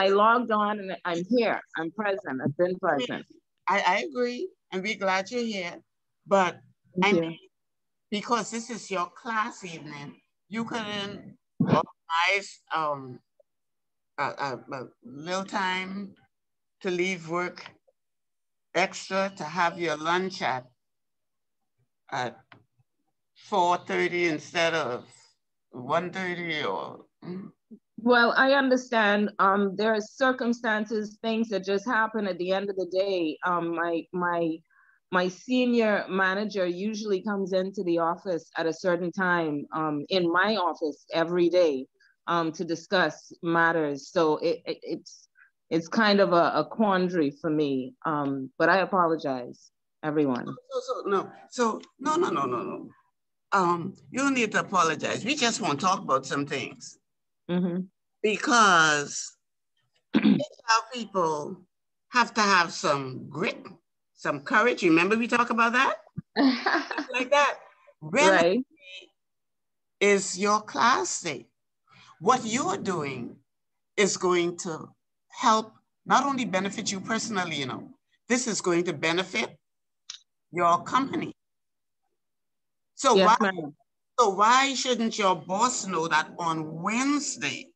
S9: logged on and I'm here. I'm present. I've been present.
S2: I agree. And we're glad you're here. But because this is your class evening, you couldn't organize a little time to leave work extra to have your lunch at 4:30 instead of 1:30 or.
S9: Well, I understand. There are circumstances, things that just happen at the end of the day. My senior manager usually comes into the office at a certain time in my office every day to discuss matters. So it's kind of a quandary for me. But I apologize, everyone.
S2: No. You don't need to apologize. We just want to talk about some things.
S9: Mm-hmm.
S2: Because our people have to have some grit, some courage. Remember we talk about that? Like that. Right. Is your class day. What you're doing is going to help not only benefit you personally, you know, this is going to benefit your company. So, yes, why shouldn't your boss know that on Wednesday,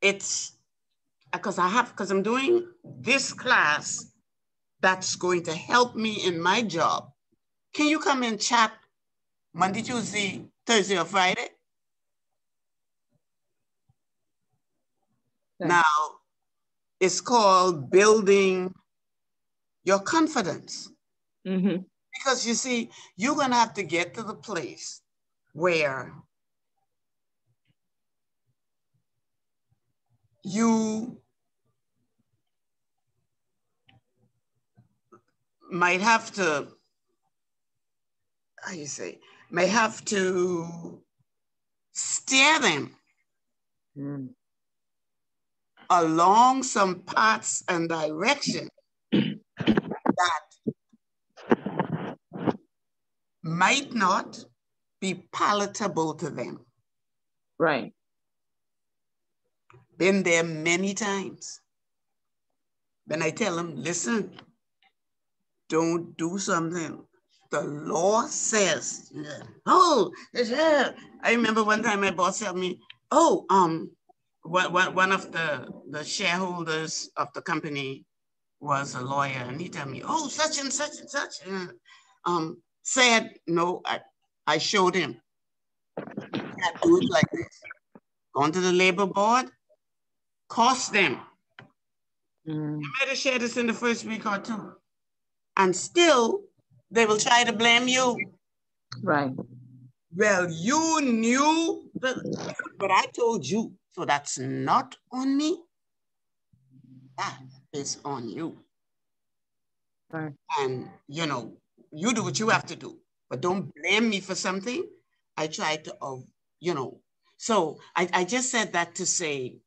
S2: it's because I'm doing this class that's going to help me in my job. Can you come and chat Monday, Tuesday, Thursday, or Friday? Okay. Now, it's called building your confidence. Mm-hmm. Because you see, you're going to have to get to the place where you might have to, may have to steer them along some paths and direction that might not be palatable to them. Right. Been there many times. When I tell them, listen, don't do something the law says. Oh, yeah. I remember one time my boss told me, oh, one of the shareholders of the company was a lawyer, and he told me, oh, such and such and such. Said, no, I showed him. You can't do it like this. Gone to the labor board, cost them. You might have shared this in the first week or two. And still, they will try to blame you. Right. Well, you knew, but I told you. So that's not on me. That is on you. Right. And, you know, you do what you have to do, but don't blame me for something. I try to, you know. So I just said that to say,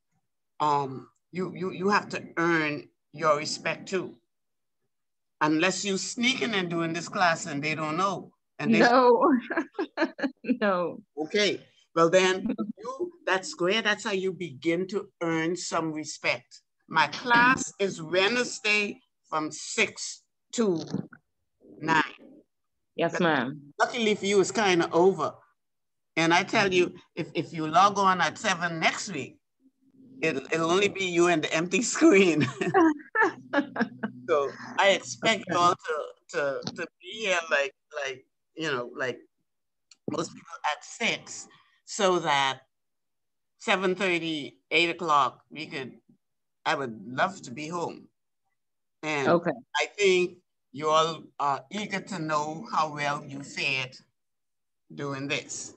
S2: you have to earn your respect too. Unless you sneaking and doing this class and they don't know. And no. No. Okay. Well then, that's great. That's how you begin to earn some respect. My class is Wednesday from 6 to 9.
S9: Yes, ma'am.
S2: Luckily for you, it's kind of over. And I tell you, if you log on at 7 next week, it'll only be you and the empty screen. So I expect you all to be here like like most people at 6, so that 7:30, 8 o'clock, I would love to be home. And
S9: okay.
S2: I think you all are eager to know how well you fared doing this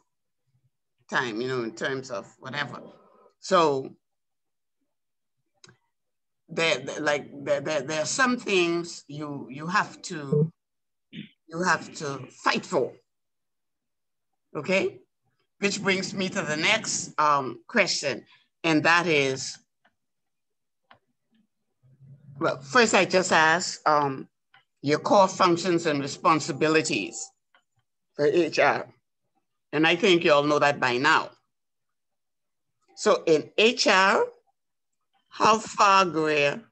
S2: time, in terms of whatever. So there are some things you have to fight for. Okay? Which brings me to the next question, and that is, well, first I just asked your core functions and responsibilities for HR. And I think you all know that by now. So in HR, how far, Greer,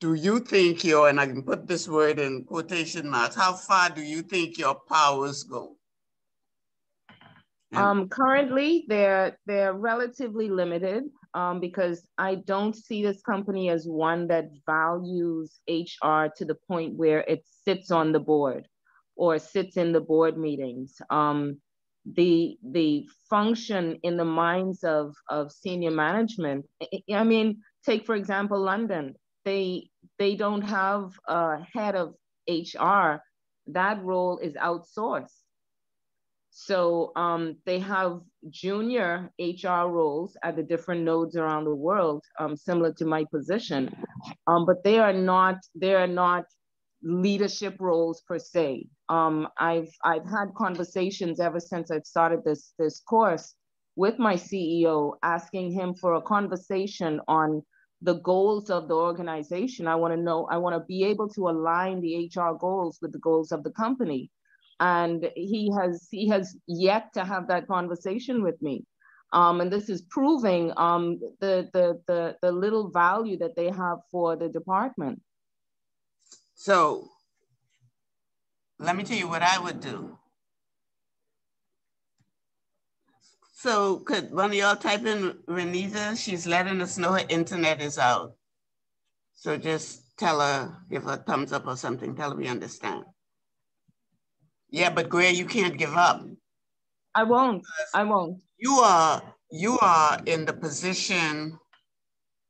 S2: do you think and I can put this word in quotation marks, how far do you think your powers go?
S9: Currently, they're relatively limited because I don't see this company as one that values HR to the point where it sits on the board or sits in the board meetings. The function in the minds of senior management, I mean, take for example, London, they don't have a head of HR. That role is outsourced. So they have junior HR roles at the different nodes around the world, similar to my position, but they are not leadership roles per se. I've had conversations ever since I started this course with my CEO, asking him for a conversation on the goals of the organization. I want to be able to align the HR goals with the goals of the company. And he has yet to have that conversation with me. And this is proving the little value that they have for the department.
S2: So let me tell you what I would do. So could one of y'all type in Renita? She's letting us know her internet is out. So just tell her, give her a thumbs up or something, tell her we understand. Yeah, but Greer, you can't give up.
S9: I won't.
S2: You are in the position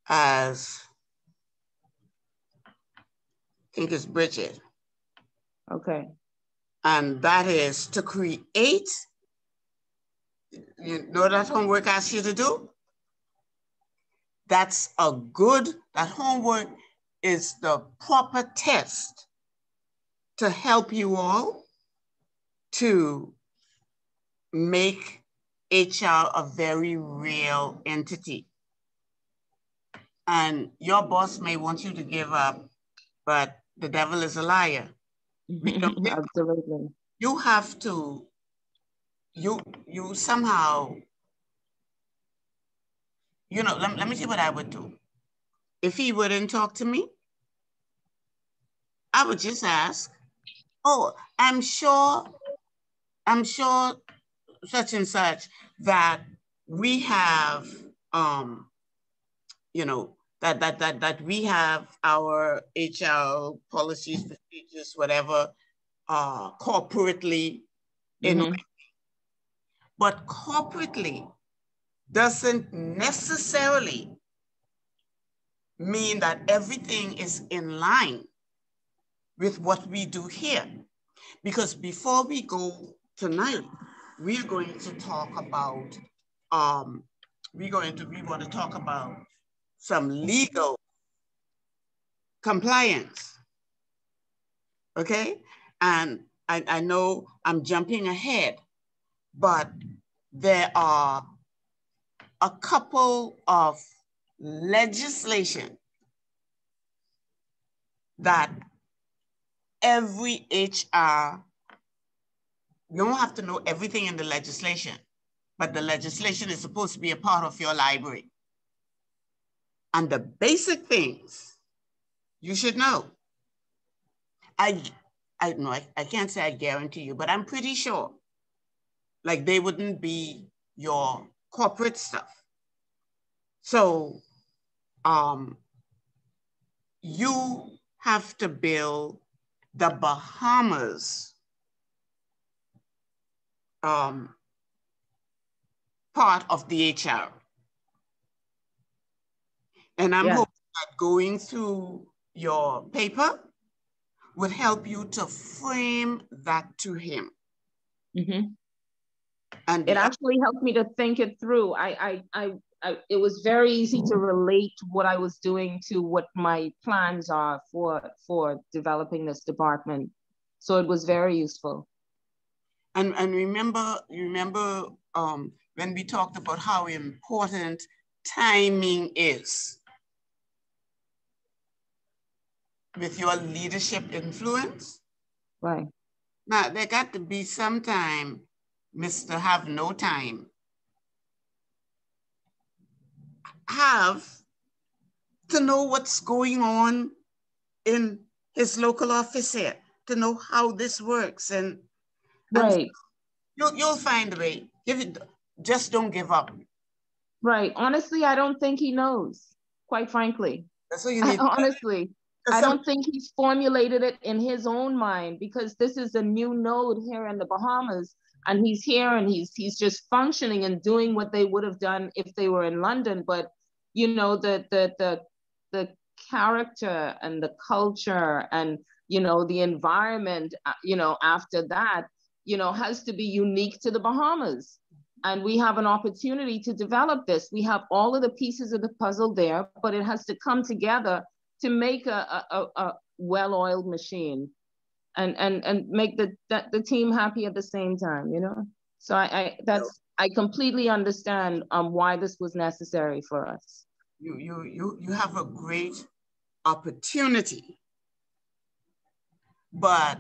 S2: as, I think it's Bridget.
S9: Okay.
S2: And that is to create, you know that homework I asked you to do? That homework is the proper test to help you all to make HR a very real entity. And your boss may want you to give up, but the devil is a liar.
S9: Absolutely.
S2: You have to, you somehow, let me see what I would do. If he wouldn't talk to me, I would just ask, oh, I'm sure such and such that we have, that we have our HR policies, procedures, whatever, corporately in. But corporately doesn't necessarily mean that everything is in line with what we do here. Because before we go tonight, we are going to talk about, we want to talk about some legal compliance, okay? And I know I'm jumping ahead, but there are a couple of legislation that every HR, you don't have to know everything in the legislation, but the legislation is supposed to be a part of your library. And the basic things you should know. I know I can't say I guarantee you, but I'm pretty sure like they wouldn't be your corporate stuff. So you have to build the Bahamas part of the HR. And I'm hoping that going through your paper would help you to frame that to him.
S9: Mm-hmm.
S2: And
S9: it actually helped me to think it through. It was very easy to relate what I was doing to what my plans are for developing this department. So it was very useful.
S2: And remember when we talked about how important timing is with your leadership influence?
S9: Right.
S2: Now, there got to be some time, Mr. Have No Time. Have to know what's going on in his local office here, to know how this works. And
S9: right.
S2: You'll find a way. Just don't give up.
S9: Right. Honestly, I don't think he knows, quite frankly.
S2: That's what you need.
S9: Honestly, I don't think he's formulated it in his own mind, because this is a new node here in the Bahamas, and he's here and he's just functioning and doing what they would have done if they were in London. But you know, the character and the culture and, you know, the environment, you know, after that, you know, has to be unique to the Bahamas. And we have an opportunity to develop this. We have all of the pieces of the puzzle there, but it has to come together to make a well-oiled machine and make the team happy at the same time, you know? So I completely understand why this was necessary for us.
S2: You have a great opportunity, but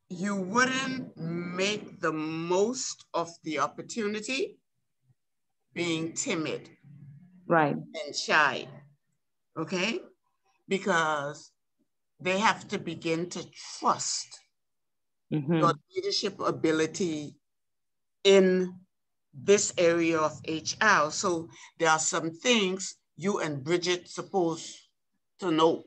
S2: you wouldn't make the most of the opportunity being timid,
S9: right,
S2: and shy, okay? Because they have to begin to trust your leadership ability in this area of HR. So there are some things you and Bridget supposed to know.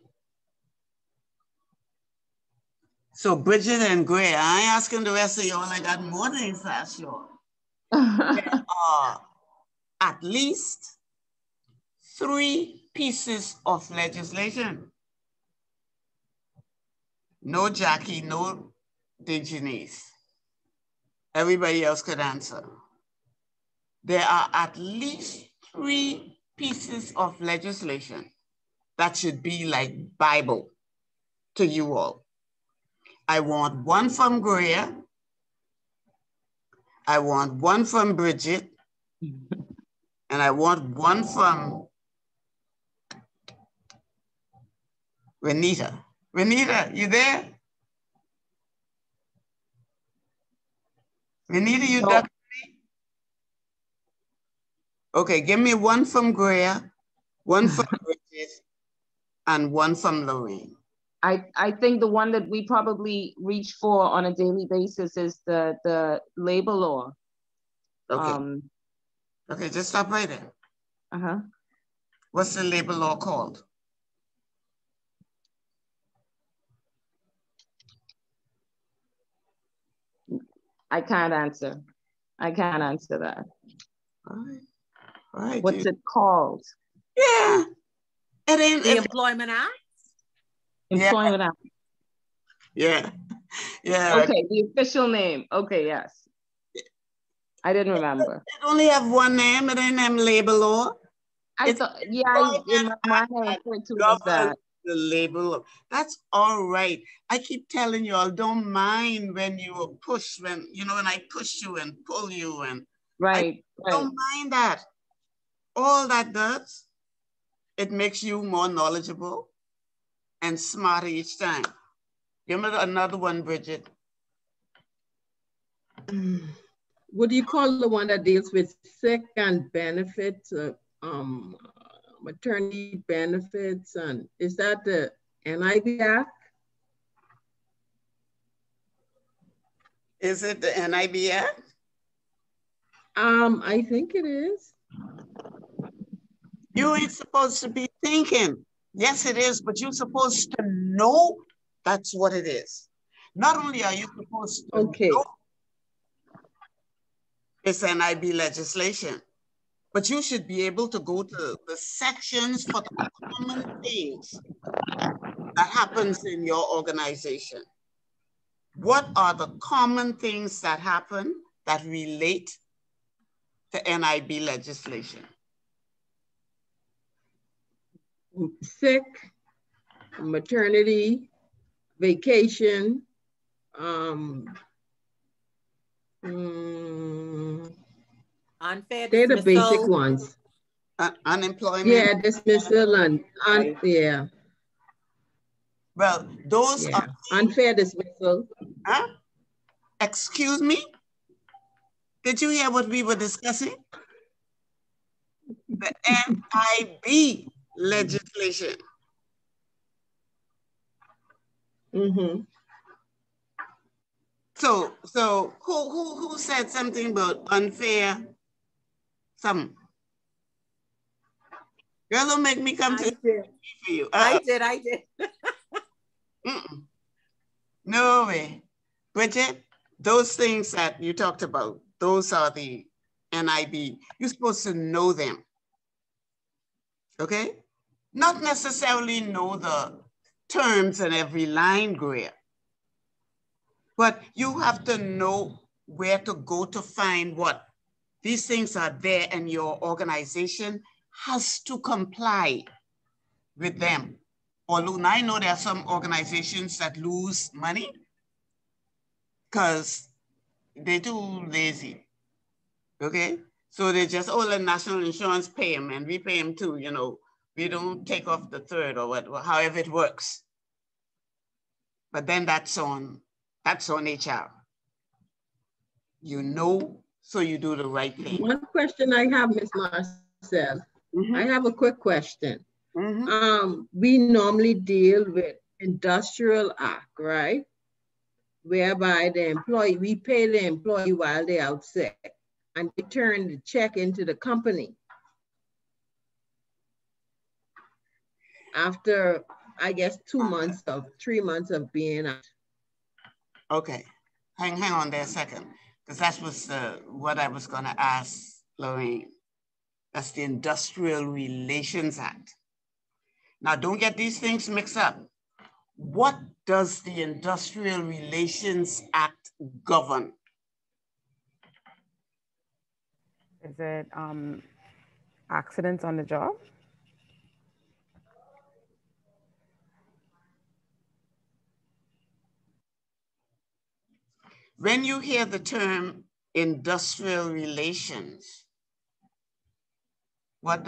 S2: So Bridget and Gray, I ain't asking the rest of y'all, I got more things to ask y'all. There are at least 3 pieces of legislation. No Jackie, no Denise. Everybody else could answer. There are at least 3 pieces of legislation that should be like Bible to you all. I want one from Greer. I want one from Bridget. And I want one from Renita. Renita, you there? Renita, you duck me? Okay, give me one from Greer, one from Bridget, and one from Lorraine.
S9: I think the one that we probably reach for on a daily basis is the labor law.
S2: Okay. Okay, just stop right there.
S9: Uh-huh.
S2: What's the labor law called?
S9: I can't answer. I can't answer that.
S2: All right. All right.
S9: What's it called?
S2: Yeah. It ain't
S6: the Employment Act?
S9: Employment Act.
S2: Yeah. Yeah.
S9: Okay, the official name. Okay, yes. I didn't remember.
S2: It only have one name. It ain't named labor law.
S9: I thought, yeah, in my mind I referred to it as that.
S2: The labor law. That's all right. I keep telling you all, don't mind when you were pushed, when, you know, when I push you and pull you and
S9: right.
S2: Don't mind that. All that does, it makes you more knowledgeable and smarter each time. Give me another one, Bridget.
S5: What do you call the one that deals with sick and benefits, maternity benefits, and is that the NIB Act?
S2: Is it the NIB Act?
S5: I think it is.
S2: You ain't supposed to be thinking. Yes, it is, but you're supposed to know that's what it is. Not only are you supposed to know it's NIB legislation, but you should be able to go to the sections for the common things that happens in your organization. What are the common things that happen that relate to NIB legislation?
S5: Sick, maternity, vacation,
S6: unfair
S5: they're the basic
S6: dismissal.
S5: ones.
S2: Unemployment.
S5: Yeah, dismissal and yeah.
S2: Well, those are
S5: unfair dismissal.
S2: Huh? Excuse me? Did you hear what we were discussing? The NIB legislation.
S5: Mm-hmm.
S2: So who said something about unfair? Some girl, don't make me come to for you.
S6: I did.
S2: No way. Bridget, those things that you talked about, those are the NIB. You're supposed to know them. Okay? Not necessarily know the terms in every line, Greer, but you have to know where to go to find what. These things are there and your organization has to comply with them. Although I know there are some organizations that lose money because they're too lazy, okay? So they just, oh, let national insurance pay them and we pay them too, you know. We don't take off the third or what, however it works. But then that's on HR. You know, so you do the right thing.
S5: One question I have, Ms. Marcel, I have a quick question. We normally deal with industrial act, right? Whereby the employee, we pay the employee while they're out sick and they turn the check into the company. After, I guess, 3 months of being out.
S2: Okay, hang on there a second, because that was what I was gonna ask Lorraine. That's the Industrial Relations Act. Now, don't get these things mixed up. What does the Industrial Relations Act govern?
S8: Is it accidents on the job?
S2: When you hear the term industrial relations, what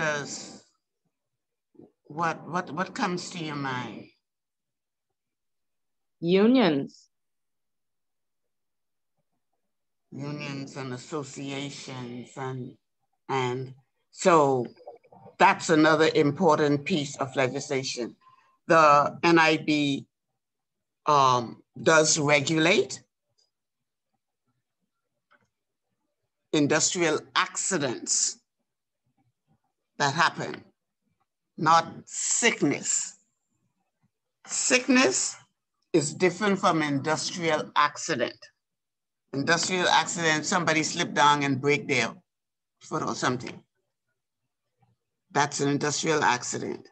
S2: comes to your mind?
S9: Unions.
S2: Unions and associations and so that's another important piece of legislation. The NIB does regulate industrial accidents that happen, not sickness. Sickness is different from industrial accident. Industrial accident, somebody slipped down and break their foot or something. That's an industrial accident.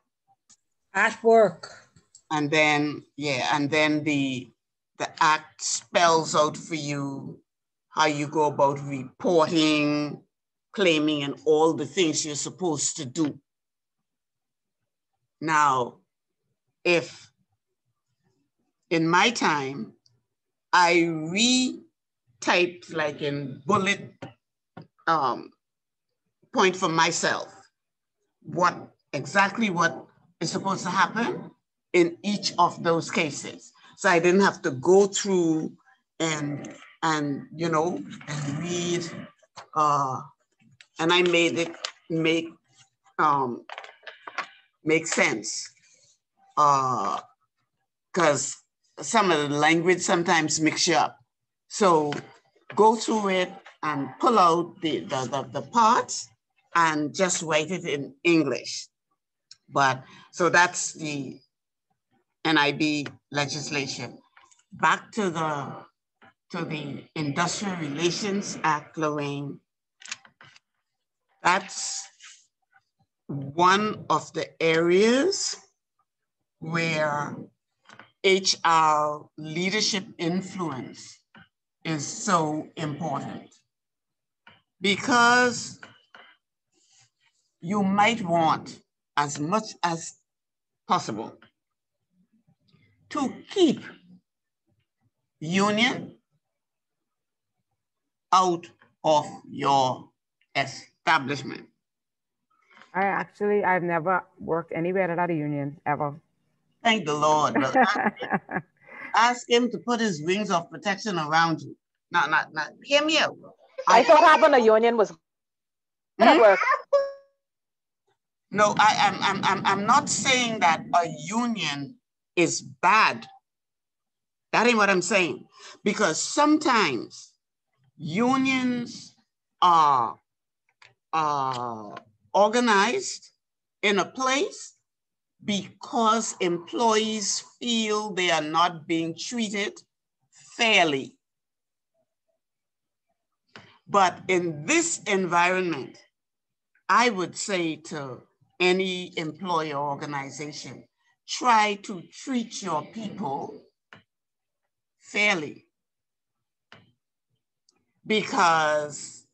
S4: At work.
S2: And then, yeah, and then the act spells out for you how you go about reporting, claiming, and all the things you're supposed to do. Now, if in my time, I retyped like in bullet point for myself, exactly what is supposed to happen in each of those cases. So I didn't have to go through and you know, and read, and I made it make sense. because some of the language sometimes mix you up. So go through it and pull out the parts and just write it in English. But so that's the NIB legislation. Back to the Industrial Relations Act, Lorraine. That's one of the areas where HR leadership influence is so important, because you might want as much as possible to keep union out of your establishment.
S8: I've never worked anywhere that had a union, ever.
S2: Thank the Lord. Well, ask him to put his wings of protection around you. Not, hear me out.
S3: I thought having a union was good at work.
S2: No, I'm not saying that a union is bad. That ain't what I'm saying. Because sometimes unions are organized in a place because employees feel they are not being treated fairly. But in this environment, I would say to any employer organization, try to treat your people fairly. Because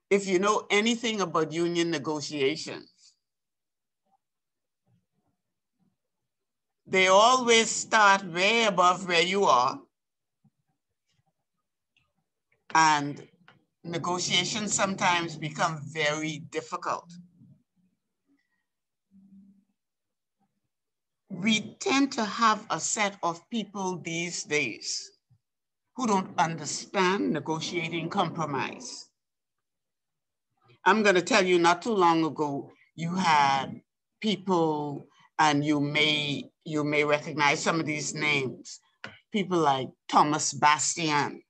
S2: if you know anything about union negotiations, they always start way above where you are, and negotiations sometimes become very difficult. We tend to have a set of people these days who don't understand negotiating compromise. I'm going to tell you, not too long ago, you had people, and you may recognize some of these names, people like Thomas Bastian,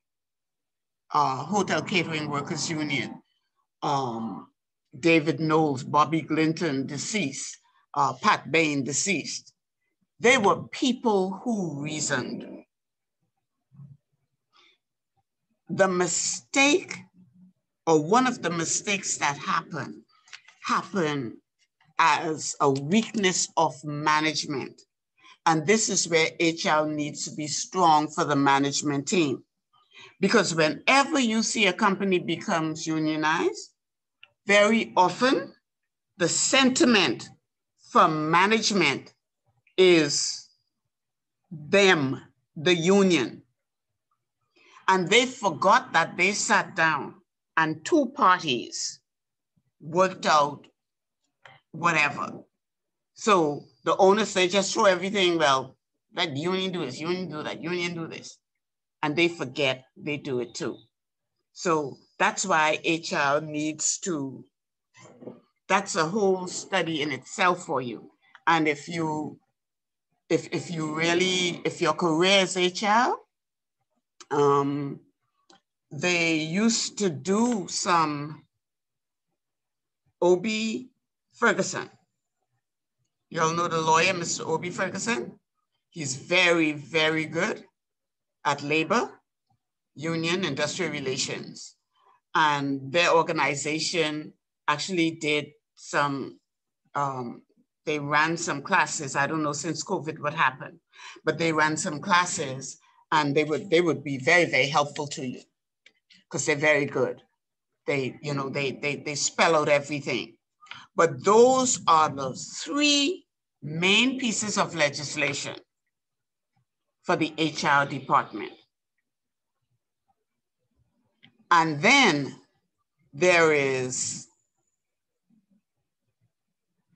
S2: Hotel Catering Workers Union, David Knowles, Bobby Glinton, deceased, Pat Bain, deceased. They were people who reasoned. The mistake, or one of the mistakes that happened as a weakness of management. And this is where HR needs to be strong for the management team. Because whenever you see a company becomes unionized, very often the sentiment from management is them, the union. And they forgot that they sat down and two parties worked out whatever. So the owners, they just throw everything, well, let the union do this, union do that, union do this. And they forget they do it too. So that's why HR needs to, that's a whole study in itself for you. And if your career is HR, they used to do some O.B. Ferguson. You all know the lawyer, Mr. O.B. Ferguson? He's very, very good at labor, union, industrial relations. And their organization actually did some, they ran some classes. I don't know since COVID what happened, but they ran some classes, and they would be very, very helpful to you because they're very good. They spell out everything. But those are the three main pieces of legislation for the HR department. And then there is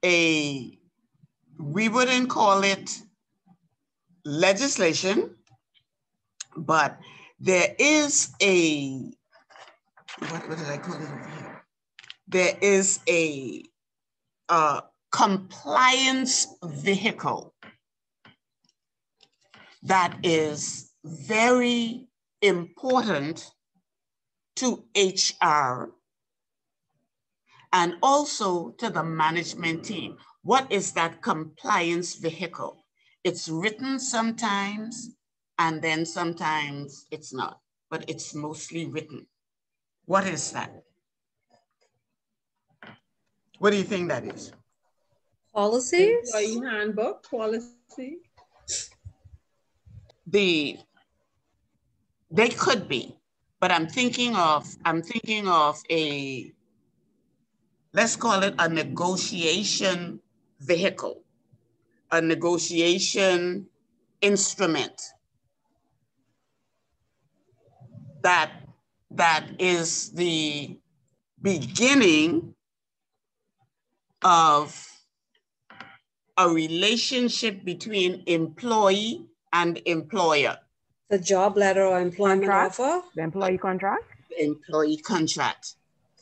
S2: we wouldn't call it legislation, but there is what did I call it over here? There is a compliance vehicle that is very important to HR and also to the management team. What is that compliance vehicle? It's written sometimes, and then sometimes it's not, but it's mostly written. What is that? What do you think that is?
S4: Policies?
S5: Employee handbook policy.
S2: They could be, but I'm thinking of a, let's call it a negotiation vehicle, a negotiation instrument that is the beginning of a relationship between employee and employer.
S4: The job letter or employment
S8: Contract?
S4: offer?
S8: The employee contract?
S2: The employee contract,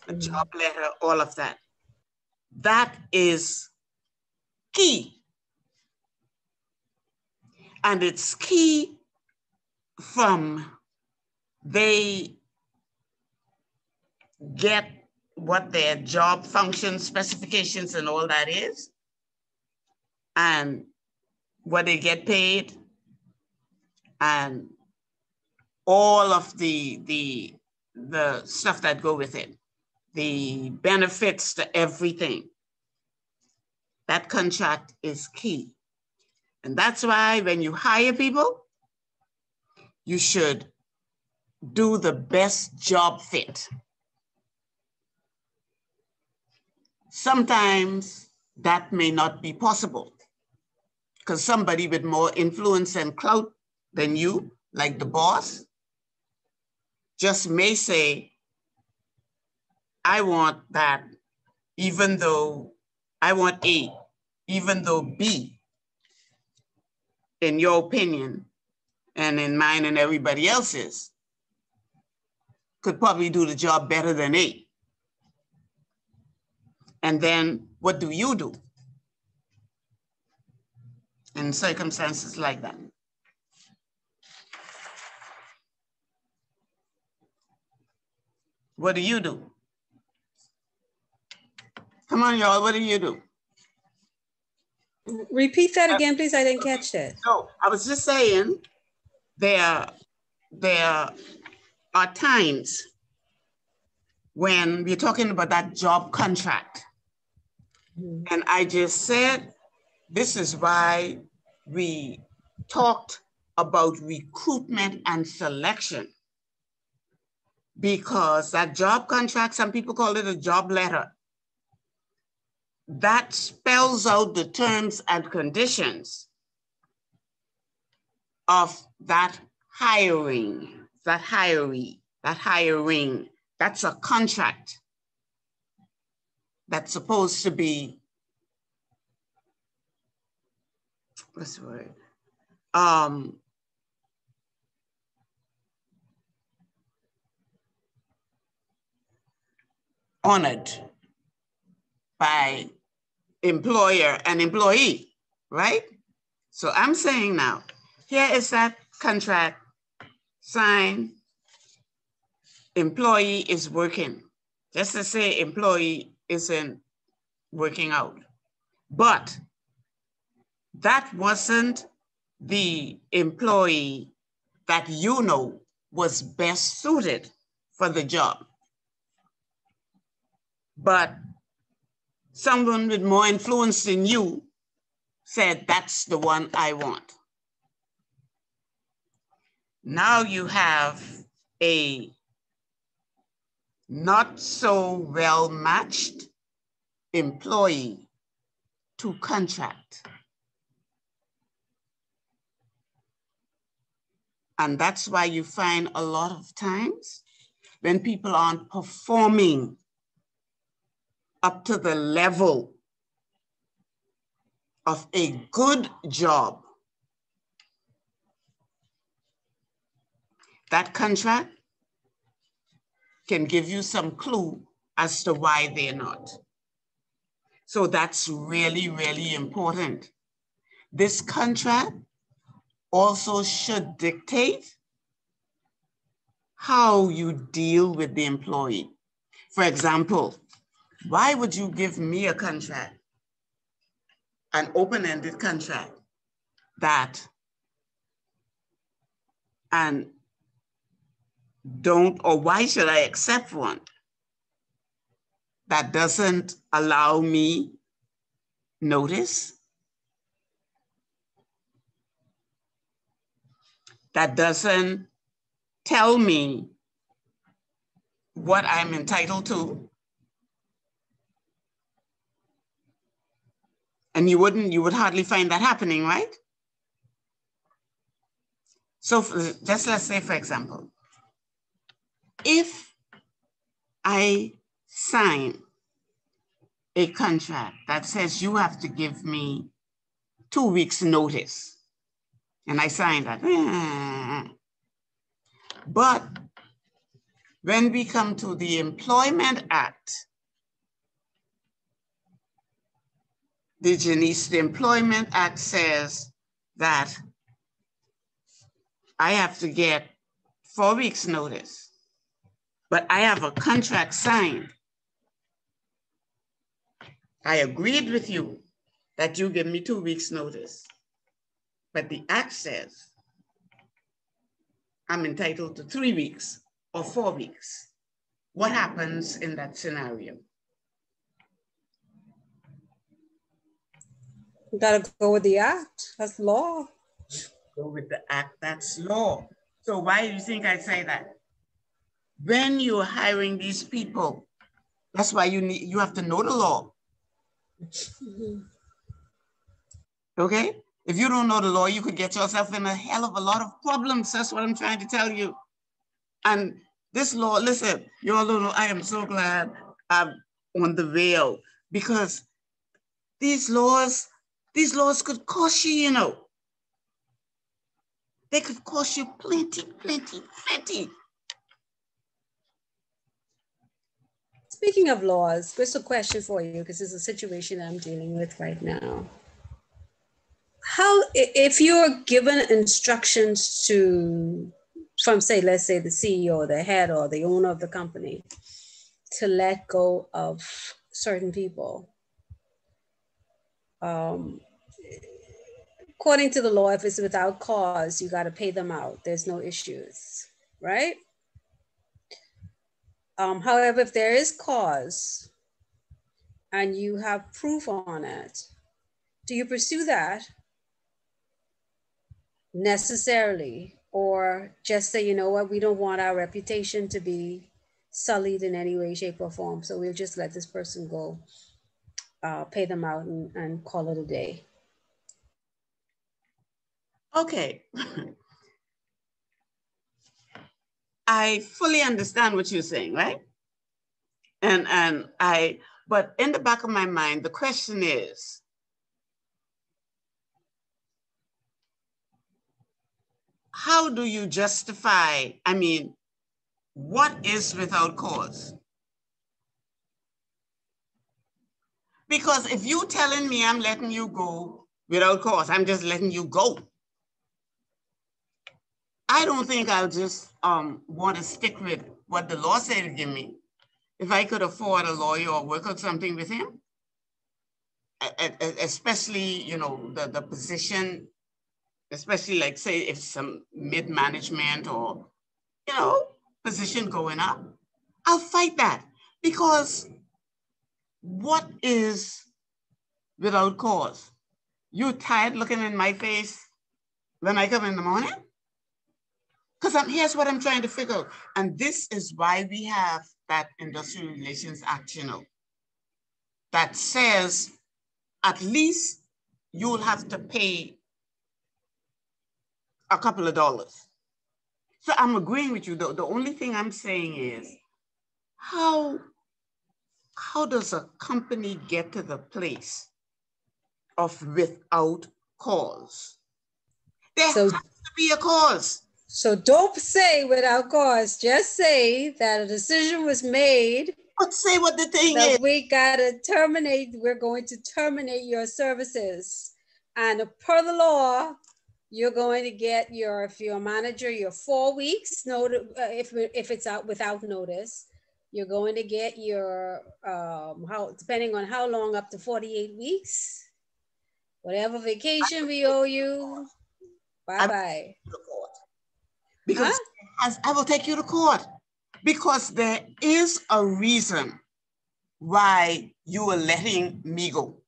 S2: a job letter, all of that. That is key. And it's key from they get what their job function specifications and all that is, and what they get paid, and all of the stuff that go with it, the benefits to everything. That contract is key. And that's why when you hire people, you should do the best job fit. Sometimes that may not be possible because somebody with more influence and clout than you, like the boss, just may say, I want that, even though I want A, even though B, in your opinion, and in mine and everybody else's, could probably do the job better than A. And then what do you do in circumstances like that? What do you do? Come on, y'all, what do you do?
S4: Repeat that again, please. I didn't catch that.
S2: No, I was just saying there are times when we're talking about that job contract. And I just said, this is why we talked about recruitment and selection. Because that job contract, some people call it a job letter, that spells out the terms and conditions of that hiring, that hiring. That's a contract that's supposed to be, what's the word? Honored by employer and employee, right? So I'm saying now, here is that contract signed, employee is working. Just to say employee isn't working out. But that wasn't the employee that you know was best suited for the job. But someone with more influence than you said, that's the one I want. Now you have a not so well matched employee to contract. And that's why you find a lot of times when people aren't performing up to the level of a good job, that contract can give you some clue as to why they're not. So that's really, really important. This contract also should dictate how you deal with the employee. For example, why would you give me a contract, an open-ended contract that and don't, or why should I accept one that doesn't allow me notice, that doesn't tell me what I'm entitled to? And you would hardly find that happening, right? So just let's say, for example, if I sign a contract that says you have to give me 2 weeks notice, and I sign that, but when we come to the Employment Act, the Employment Act says that I have to get 4 weeks notice, but I have a contract signed. I agreed with you that you give me 2 weeks notice, but the act says I'm entitled to 3 weeks or 4 weeks. What happens in that scenario?
S4: You gotta go with the act, that's law.
S2: Go with the act, that's law. So why do you think I say that? When you're hiring these people, that's why you have to know the law. Okay? If you don't know the law, you could get yourself in a hell of a lot of problems. That's what I'm trying to tell you. And this law, listen, you all don't know, I am so glad I'm on the veil, because these laws could cost you, you know. They could cost you plenty, plenty, plenty.
S4: Speaking of laws, here's a question for you, because it's a situation I'm dealing with right now. How, if you're given instructions from say, let's say the CEO, the head, or the owner of the company, to let go of certain people, according to the law, if it's without cause, you got to pay them out. There's no issues, right? However, if there is cause and you have proof on it, do you pursue that necessarily, or just say, you know what, we don't want our reputation to be sullied in any way, shape, or form, so we'll just let this person go, pay them out, and call it a day?
S2: Okay. I fully understand what you're saying, right? But in the back of my mind, the question is, how do you justify, I mean, what is without cause? Because if you telling me I'm letting you go without cause, I'm just letting you go, I don't think I'll just want to stick with what the law said to give me. If I could afford a lawyer or work out something with him, especially, you know, the position, especially like say if some mid-management or, you know, position going up, I'll fight that. Because what is without cause? You tired looking in my face when I come in the morning? Because here's what I'm trying to figure out. And this is why we have that Industrial Relations Act, you know, that says at least you'll have to pay a couple of dollars. So I'm agreeing with you. The only thing I'm saying is, how does a company get to the place of without cause? There has to be a cause.
S4: So don't say without cause, just say that a decision was made.
S2: But say what the thing
S4: that
S2: is.
S4: We gotta terminate, we're going to terminate your services. And per the law, You're going to get your, if you're a manager, your 4 weeks notice, if it's out without notice. You're going to get your, depending on how long, up to 48 weeks. Whatever vacation we owe you, bye-bye.
S2: Because I will take you to court. Because there is a reason why you are letting me go.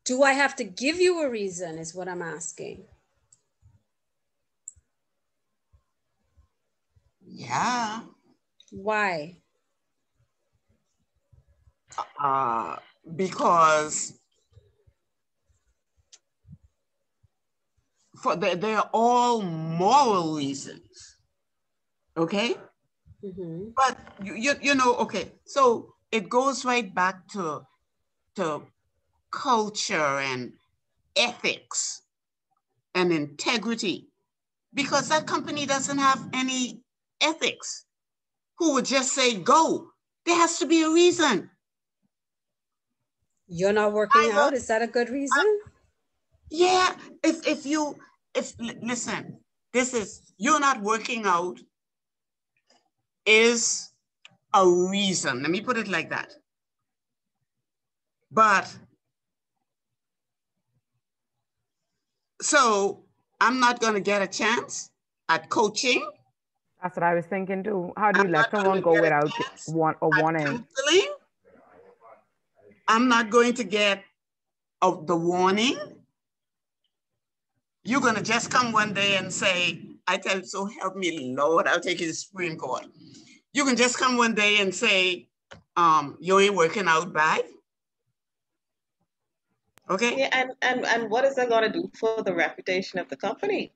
S4: Do I have to give you a reason is what I'm asking.
S2: Yeah.
S4: Why?
S2: Because they're all moral reasons, okay?
S4: Mm-hmm.
S2: But you know, okay, so it goes right back to culture and ethics and integrity, because that company doesn't have any ethics. Who would just say go? There has to be a reason.
S4: You're not working out? Is that a good reason?
S2: Yeah, listen, this is, you're not working out is a reason. Let me put it like that. But, so I'm not gonna get a chance at coaching.
S8: That's what I was thinking too. How do you let someone go without a warning?
S2: Counseling. I'm not going to get the warning. You're gonna just come one day and say, I tell you, so help me, Lord, I'll take you to Supreme Court. You can just come one day and say, you ain't working out, bye. Okay.
S7: Yeah, and what is that gonna do for the reputation of the company?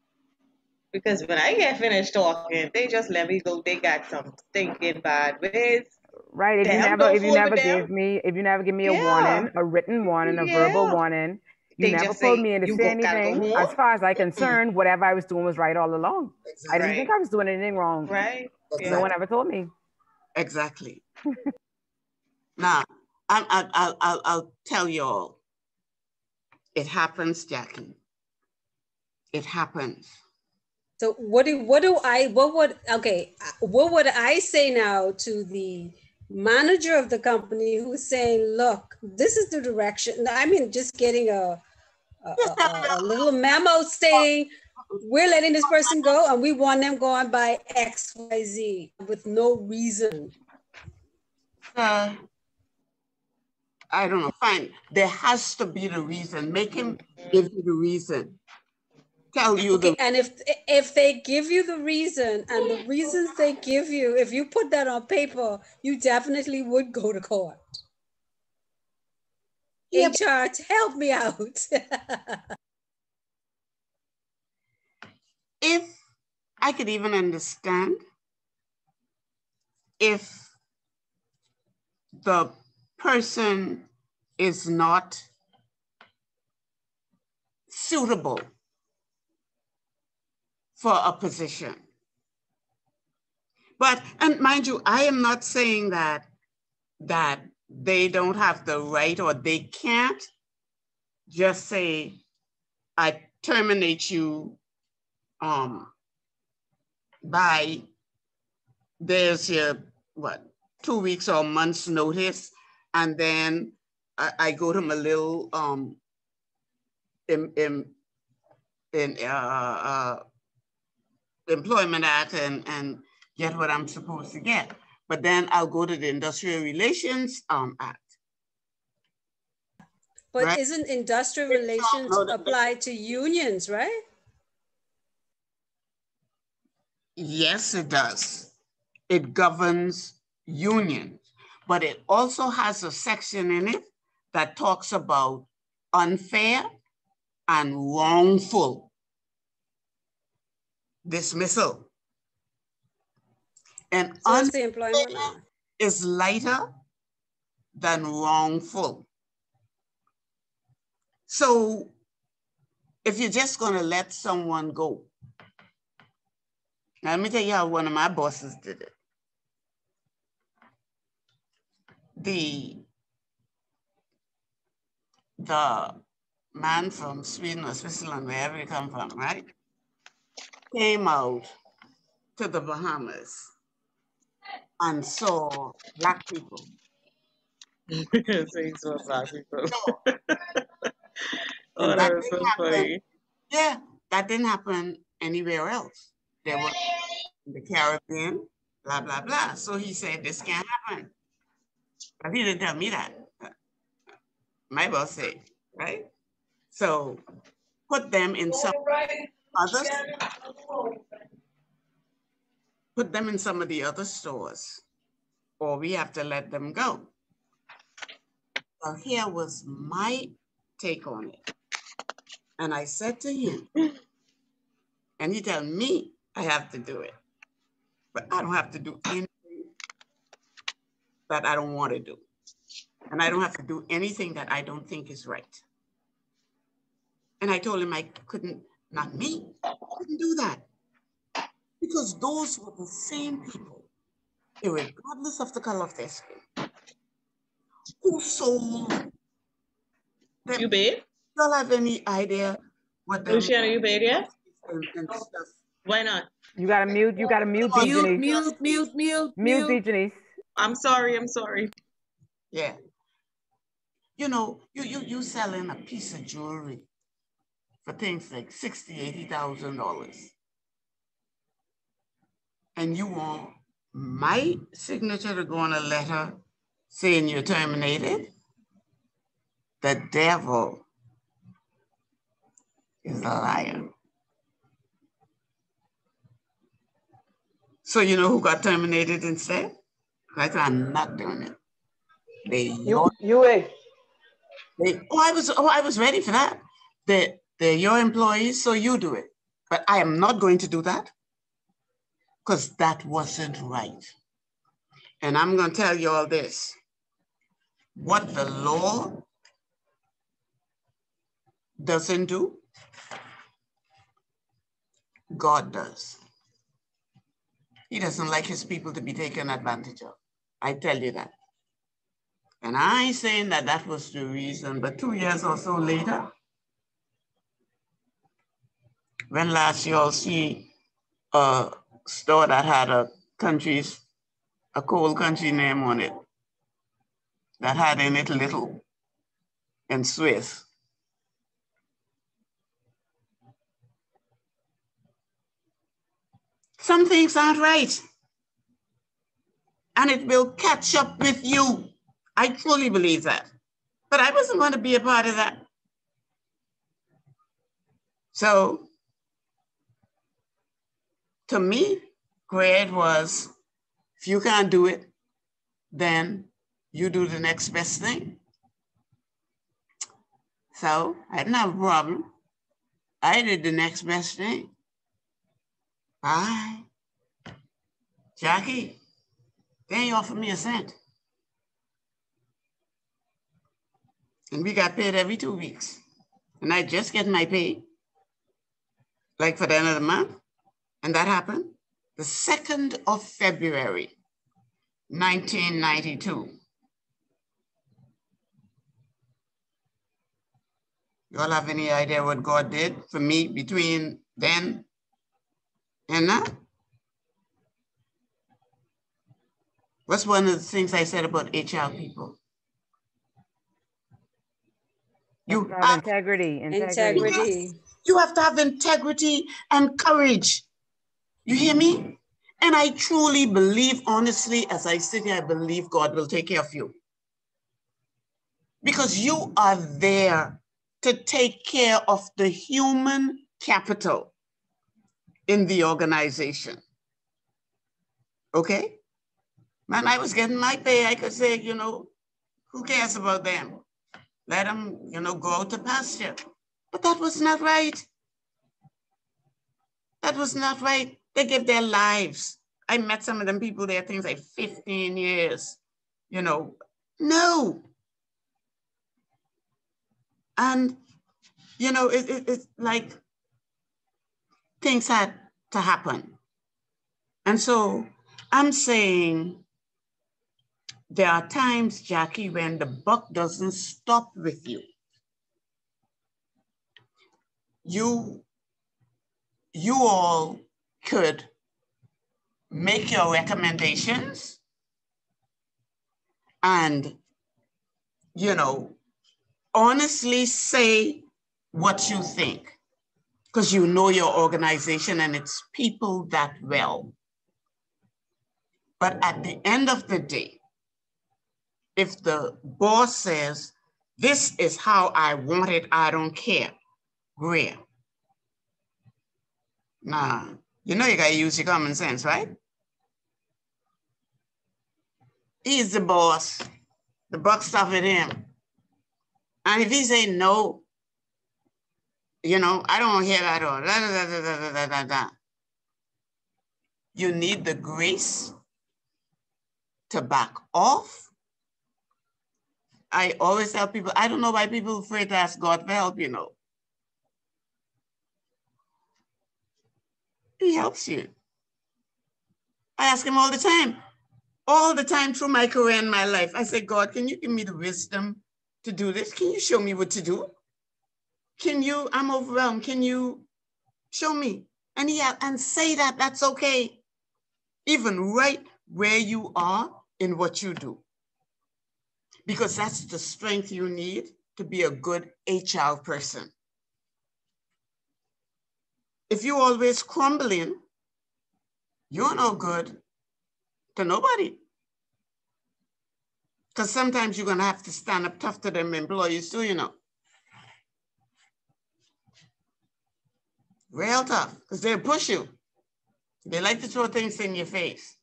S7: Because when I get finished talking, they just let me go. They got some stinking bad ways.
S8: Right. If you never give me a warning, a written warning, a verbal warning, you
S7: they
S8: never
S7: just
S8: pulled
S7: say,
S8: me in to
S7: you
S8: say
S7: gotta go
S8: anything.
S7: home?
S8: As far as I'm concerned, whatever I was doing was right all along.
S2: Exactly.
S8: I didn't think I was doing anything wrong.
S7: Right.
S2: Exactly.
S8: No one ever told me.
S2: Exactly. Now, I'll tell you all. It happens, Jackie. It happens.
S4: So what would I say now to the manager of the company who's saying, look, this is the direction. I mean, just getting a little memo stating we're letting this person go and we want them gone by XYZ with no reason.
S2: I don't know, fine. There has to be the reason. Make him give you the reason. Tell you
S4: and if they give you the reason and the reasons they give you, if you put that on paper, you definitely would go to court. Yeah, HR, help me out.
S2: If I could even understand if the person is not suitable for a position. But, and mind you, I am not saying that they don't have the right or they can't just say, I terminate you by, there's your, 2 weeks or months notice, and then I go to my little Employment Act and get what I'm supposed to get. But then I'll go to the Industrial Relations Act.
S4: But right? Isn't industrial relations applied to unions, right?
S2: Yes, it does. It governs unions, but it also has a section in it that talks about unfair and wrongful dismissal. And
S4: so it's the employment law
S2: is lighter than wrongful. So if you're just going to let someone go, now let me tell you how one of my bosses did it. The man from Sweden or Switzerland, wherever he come from, right? came out to the Bahamas and saw Black people.
S7: So he saw Black people.
S2: No.
S7: Oh, that was so funny.
S2: Yeah, that didn't happen anywhere else. There was in the Caribbean, blah, blah, blah. So he said, this can't happen. But he didn't tell me that. My boss said, right? So put them in some others. Put them in some of the other stores, or we have to let them go. So here was my take on it. And I said to him, and he told me I have to do it, but I don't have to do anything that I don't want to do. And I don't have to do anything that I don't think is right. And I told him I couldn't, not me, couldn't do that. Because those were the same people, regardless of the color of their skin, who sold them.
S7: You babe?
S2: Y'all have any idea what them
S7: Luciana, you babe yet?
S2: And stuff?
S7: Why not?
S8: You gotta mute D, Janice. Mute D, Janice.
S7: I'm sorry.
S2: Yeah. You know, you selling a piece of jewelry for things like $60,000, $80,000. And you want my signature to go on a letter saying you're terminated? The devil is a liar. So you know who got terminated instead? Right? I'm not doing it. I was ready for that. They're your employees, so you do it. But I am not going to do that because that wasn't right. And I'm going to tell you all this. What the law doesn't do, God does. He doesn't like his people to be taken advantage of. I tell you that. And I ain't saying that that was the reason, but 2 years or so later, when last you all see a store that had a cold country name on it, that had in it little in Swiss. Some things aren't right. And it will catch up with you. I truly believe that. But I wasn't going to be a part of that. So, to me, grade was, if you can't do it, then you do the next best thing. So, I didn't have a problem. I did the next best thing. Bye. Jackie, they ain't offered me a cent. And we got paid every 2 weeks. And I just get my pay, like for the end of the month. And that happened the 2nd of February, 1992. You all have any idea what God did for me between then and now? What's one of the things I said about HR people?
S8: You have integrity.
S2: You have to have integrity and courage. You hear me? And I truly believe, honestly, as I sit here, I believe God will take care of you. Because you are there to take care of the human capital in the organization. Okay? Man, I was getting my pay. I could say, you know, who cares about them? Let them, you know, go out to pasture. But that was not right. That was not right. They give their lives. I met some of them people there, things like 15 years, you know. No. And, you know, it's like things had to happen. And so I'm saying there are times, Jackie, when the buck doesn't stop with you. You you all could make your recommendations and, you know, honestly say what you think, because you know your organization and its people that well. But at the end of the day, if the boss says, this is how I want it, I don't care, great. Nah, you know you gotta use your common sense, right? He's the boss. The buck stops with him. And if he say no, you know, I don't hear that or da, da, da, da, da, da, da. You need the grace to back off. I always tell people, I don't know why people are afraid to ask God for help, you know. He helps you. I ask him all the time through my career and my life. I say, God, can you give me the wisdom to do this? Can you show me what to do? Can you, I'm overwhelmed. Can you show me? And say that, that's okay. Even right where you are in what you do. Because that's the strength you need to be a good HR person. If you're always crumbling, you're no good to nobody. Because sometimes you're gonna have to stand up tough to them employees too, you know. Real tough, because they'll push you. They like to throw things in your face.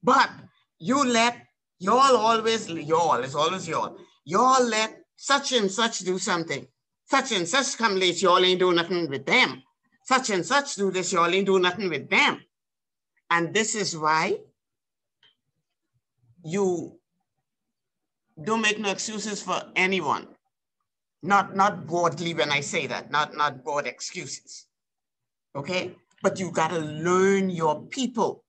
S2: But you let y'all always, y'all, it's always y'all. Y'all let such and such do something. Such and such come late, y'all ain't do nothing with them. Such and such do this, y'all ain't do nothing with them. And this is why you don't make no excuses for anyone. Not broadly when I say that, not broad excuses, okay? But you gotta learn your people.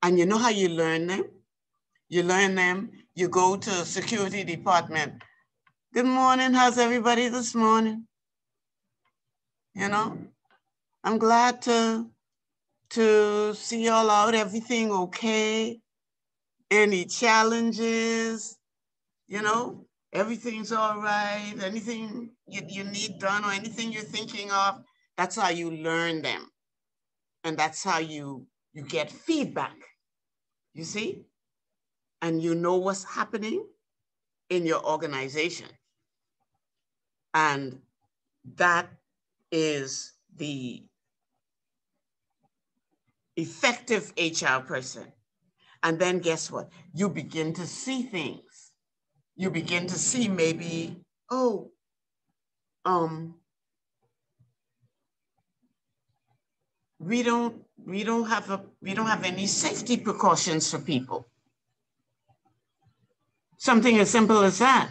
S2: And you know how you learn them? You learn them, you go to security department. Good morning, how's everybody this morning? You know, I'm glad to see y'all out, everything okay? Any challenges? You know, everything's all right, anything you need done or anything you're thinking of, that's how you learn them. And that's how you get feedback, you see? And you know what's happening in your organization. And that is the effective HR person. And then guess what? You begin to see things. You begin to see maybe, oh, we don't have any safety precautions for people. Something as simple as that.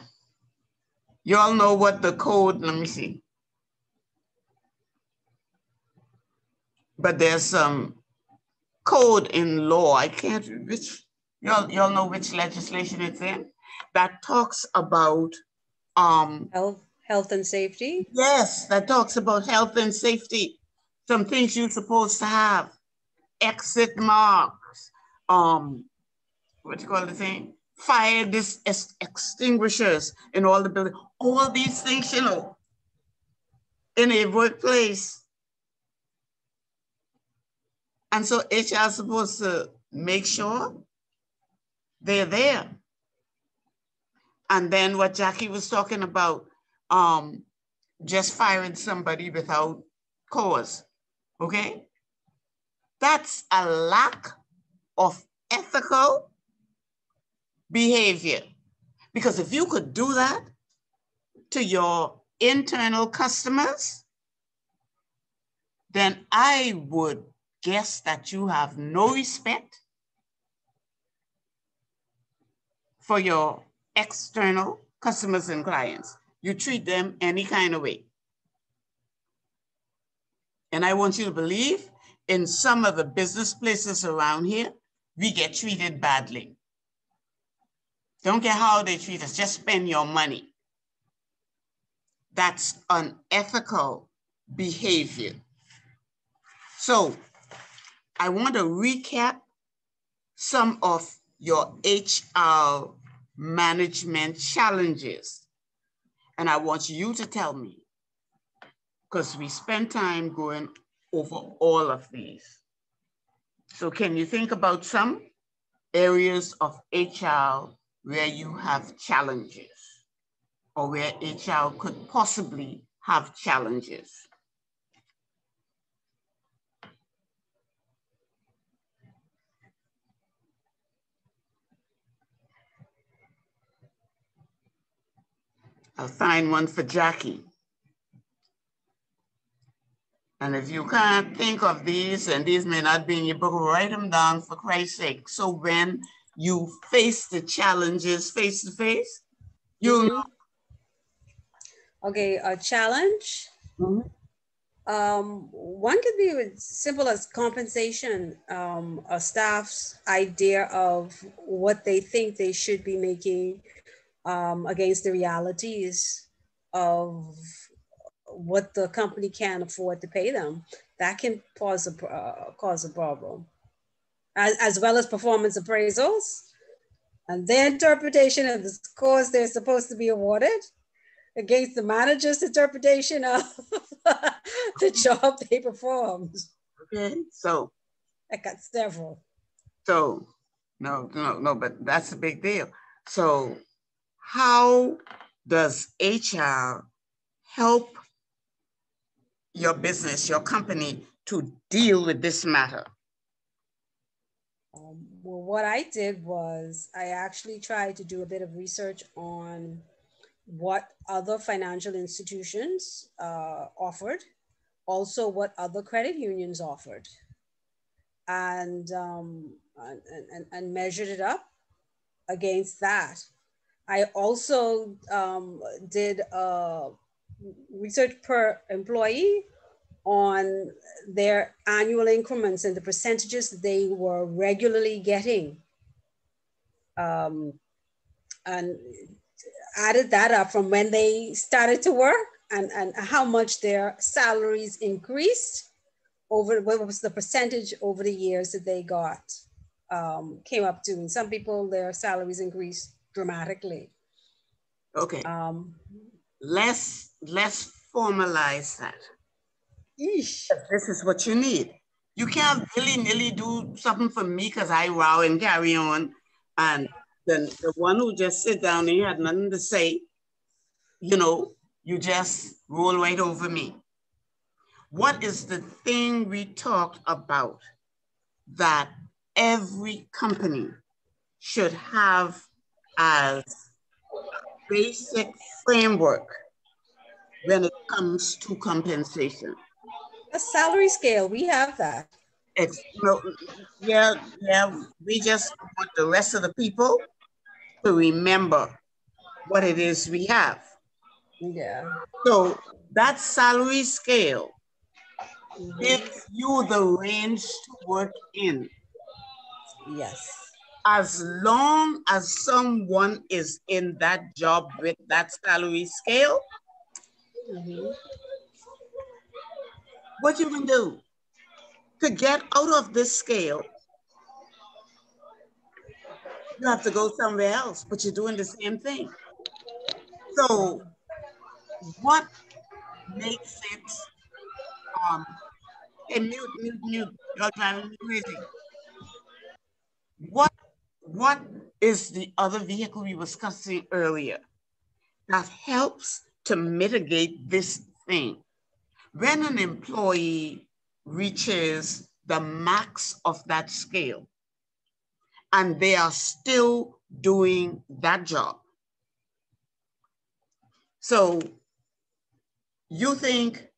S2: You all know what the code, let me see. But there's some code in law, I can't, which, y'all know which legislation it's in, that talks about
S4: health and safety?
S2: Yes, that talks about health and safety. Some things you're supposed to have. Exit marks, what you call the thing? Fire extinguishers in all the buildings. All these things, you know, in a workplace. And so HR is supposed to make sure they're there. And then what Jackie was talking about, just firing somebody without cause, okay? That's a lack of ethical behavior. Because if you could do that to your internal customers, then I would guess that you have no respect for your external customers and clients. You treat them any kind of way. And I want you to believe in some of the business places around here, we get treated badly. Don't care how they treat us, just spend your money. That's unethical behavior. So I want to recap some of your HR management challenges. And I want you to tell me, because we spent time going over all of these. So can you think about some areas of HR where you have challenges or where HR could possibly have challenges? I'll find one for Jackie. And if you can't think of these, and these may not be in your book, write them down for Christ's sake. So when you face the challenges face to face, you'll know.
S4: Okay, a challenge. One could be as simple as compensation, a staff's idea of what they think they should be making against the realities of what the company can afford to pay them. That can cause a problem, as well as performance appraisals and their interpretation of the scores they're supposed to be awarded against the manager's interpretation of the job they performed.
S2: Okay, so.
S4: I got several.
S2: So, no, but that's a big deal. So how does HR help your business, your company, to deal with this matter?
S4: Well, what I did was I actually tried to do a bit of research on what other financial institutions offered, also what other credit unions offered, and measured it up against that. I also did research per employee on their annual increments and the percentages that they were regularly getting, and added that up from when they started to work and how much their salaries increased over, what was the percentage over the years that they got, came up to. And some people, their salaries increased dramatically.
S2: Okay. Let's formalize that.
S4: Eesh.
S2: This is what you need. You can't willy-nilly do something for me because I row and carry on. And then the one who just sit down and you had nothing to say, you know, you just roll right over me. What is the thing we talked about that every company should have as basic framework when it comes to compensation?
S4: A salary scale, we have that.
S2: It's, yeah, we just want the rest of the people to remember what it is we have.
S4: Yeah.
S2: So that salary scale gives you the range to work in.
S4: Yes.
S2: As long as someone is in that job with that salary scale, what you can do to get out of this scale, you have to go somewhere else, but you're doing the same thing. So what makes it, hey, mute, you're driving me crazy. What is the other vehicle we were discussing earlier that helps to mitigate this thing? When an employee reaches the max of that scale and they are still doing that job. So you think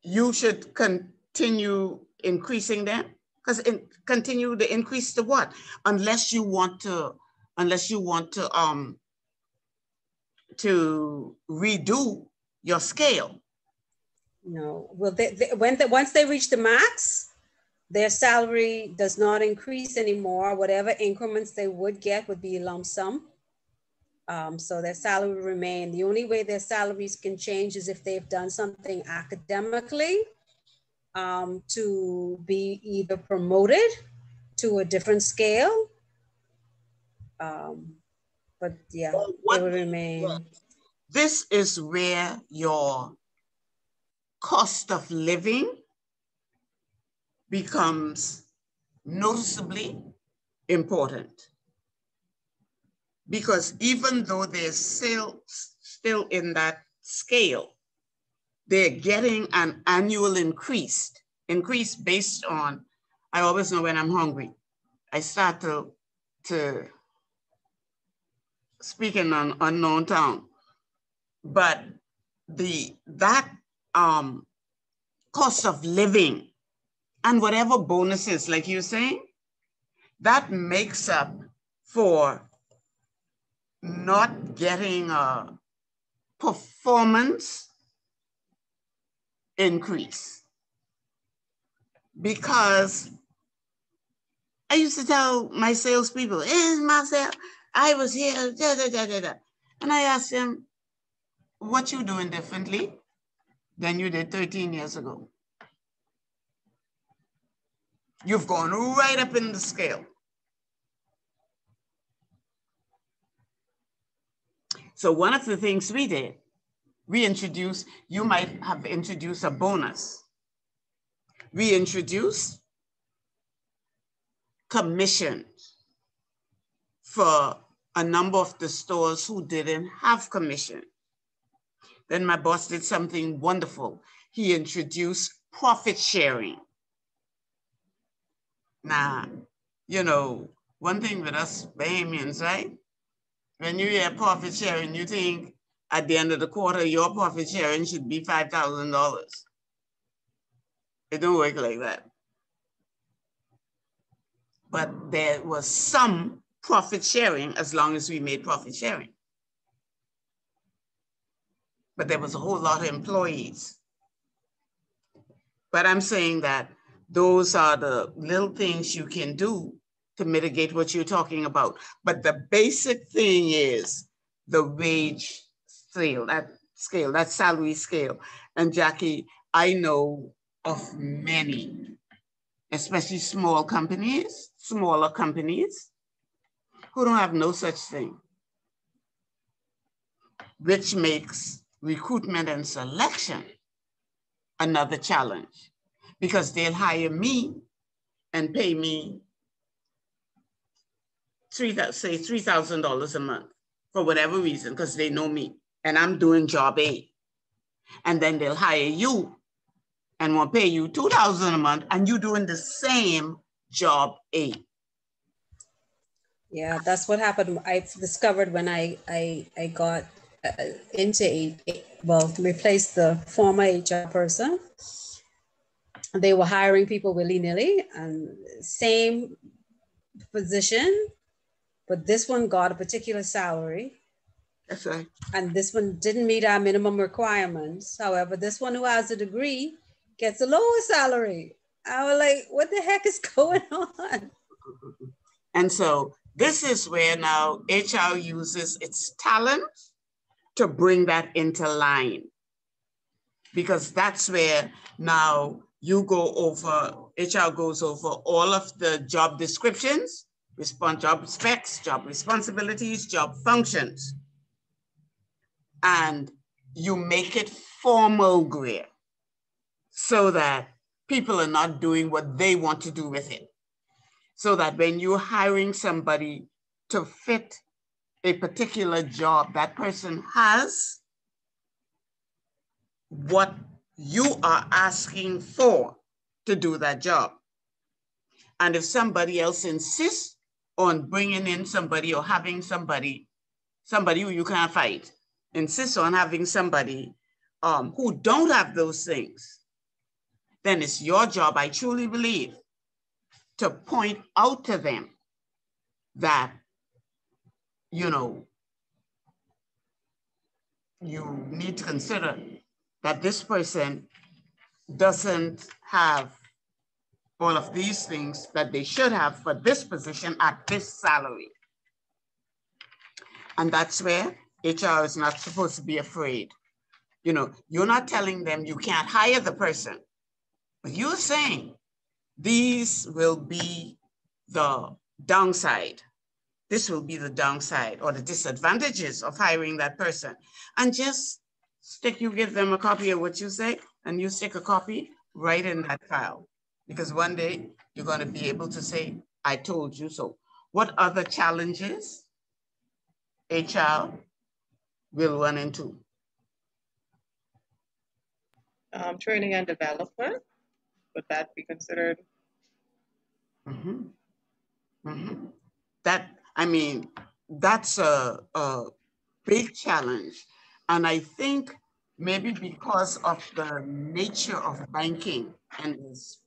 S2: you should continue increasing them? Because continue to increase to what? Unless you want to redo your scale.
S4: No, well, once they reach the max, their salary does not increase anymore. Whatever increments they would get would be a lump sum. So their salary will remain. The only way their salaries can change is if they've done something academically to be either promoted to a different scale. But yeah, they will remain.
S2: This is where your cost of living becomes noticeably important. Because even though they're still in that scale, they're getting an annual increase based on, I always know when I'm hungry, I start to speak in an unknown tongue. But that cost of living and whatever bonuses, like you're saying, that makes up for not getting a performance increase. Because I used to tell my salespeople, Marcel, I was here, da, da, da, da, da. And I asked them, what you doing differently than you did 13 years ago? You've gone right up in the scale. So one of the things we did, we introduced, you might have introduced a bonus. We introduced commissions for a number of the stores who didn't have commission. Then my boss did something wonderful. He introduced profit sharing. Now, you know, one thing with us Bahamians, right? When you hear profit sharing, you think at the end of the quarter, your profit sharing should be $5,000. It don't work like that. But there was some profit sharing as long as we made profit sharing. But there was a whole lot of employees. But I'm saying that those are the little things you can do to mitigate what you're talking about. But the basic thing is the wage scale, that salary scale. And Jackie, I know of many, especially smaller companies, who don't have no such thing, which makes recruitment and selection another challenge, because they'll hire me and pay me say $3,000 a month for whatever reason, because they know me and I'm doing job A. And then they'll hire you and will pay you $2,000 a month and you doing the same job A.
S4: Yeah, that's what happened. I discovered when I got into replaced the former HR person. They were hiring people willy-nilly and same position, but this one got a particular salary.
S2: That's right.
S4: And this one didn't meet our minimum requirements. However, this one who has a degree gets a lower salary. I was like, what the heck is going on?
S2: And so this is where now HR uses its talent to bring that into line. Because that's where now you go over, HR goes over all of the job descriptions, job specs, job responsibilities, job functions. And you make it formal grade so that people are not doing what they want to do with it. So that when you're hiring somebody to fit a particular job, that person has what you are asking for to do that job. And if somebody else insists on bringing in somebody or having somebody who you can't fight, insists on having somebody who don't have those things, then it's your job, I truly believe, to point out to them that, you know, you need to consider that this person doesn't have all of these things that they should have for this position at this salary. And that's where HR is not supposed to be afraid. You know, you're not telling them you can't hire the person, But you're saying these will be the downside. This will be the downside or the disadvantages of hiring that person. And just you give them a copy of what you say, and you stick a copy right in that file. Because one day you're going to be able to say, I told you so. What other challenges HR will run into?
S7: Training and development, would that be considered?
S2: Mm-hmm. Mm-hmm. I mean, that's a big challenge. And I think maybe because of the nature of banking and this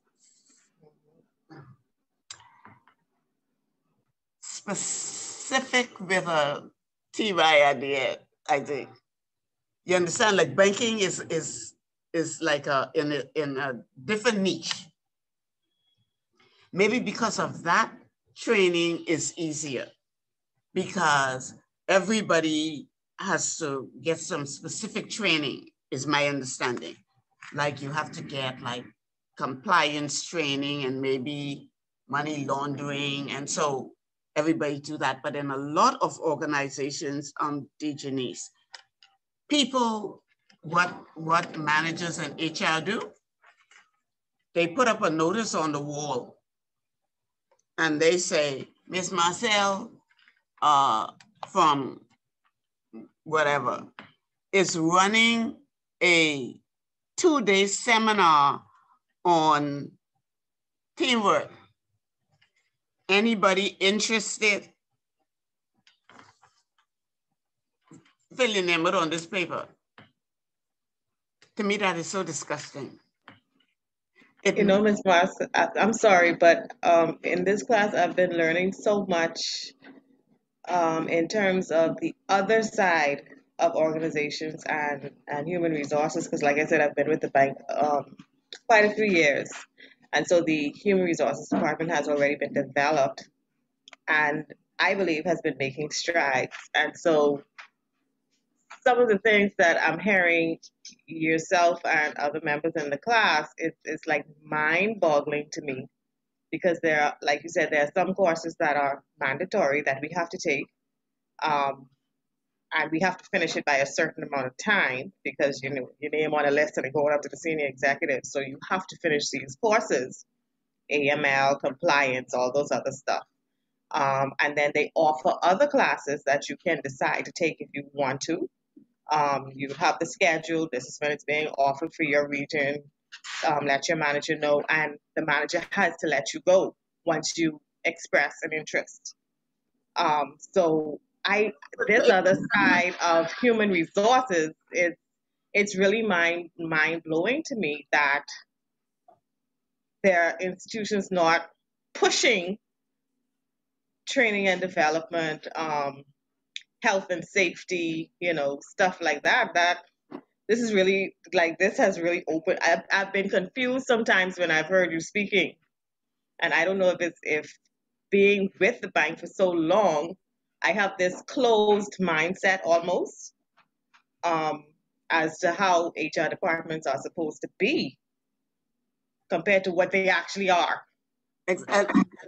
S2: specific with a TY idea, I think. You understand, like banking is like in a different niche. Maybe because of that, training is easier because everybody has to get some specific training, is my understanding. Like you have to get like compliance training and maybe money laundering. And so everybody do that. But in a lot of organizations, Denise, people, what managers and HR do, they put up a notice on the wall and they say, Miss Marcel, from whatever, is running a 2-day seminar on teamwork. Anybody interested? Fill your name on this paper. To me, that is so disgusting.
S7: You know, Ms. Moss, I'm sorry, but in this class, I've been learning so much in terms of the other side of organizations and human resources, because like I said, I've been with the bank quite a few years. And so the human resources department has already been developed and I believe has been making strides. And so some of the things that I'm hearing yourself and other members in the class, it's like mind-boggling to me, because there are, like you said, there are some courses that are mandatory that we have to take, and we have to finish it by a certain amount of time because you know your name on a list and going up to the senior executive. So you have to finish these courses, AML, compliance, all those other stuff. And then they offer other classes that you can decide to take if you want to. You have the schedule. This is when it's being offered for your region. Let your manager know, and the manager has to let you go once you express an interest. So this other side of human resources it's really mind blowing to me that there are institutions not pushing training and development, health and safety, you know, stuff like that. That this is really like this has really opened. I've been confused sometimes when I've heard you speaking, and I don't know if being with the bank for so long, I have this closed mindset almost as to how HR departments are supposed to be compared to what they actually are.
S2: And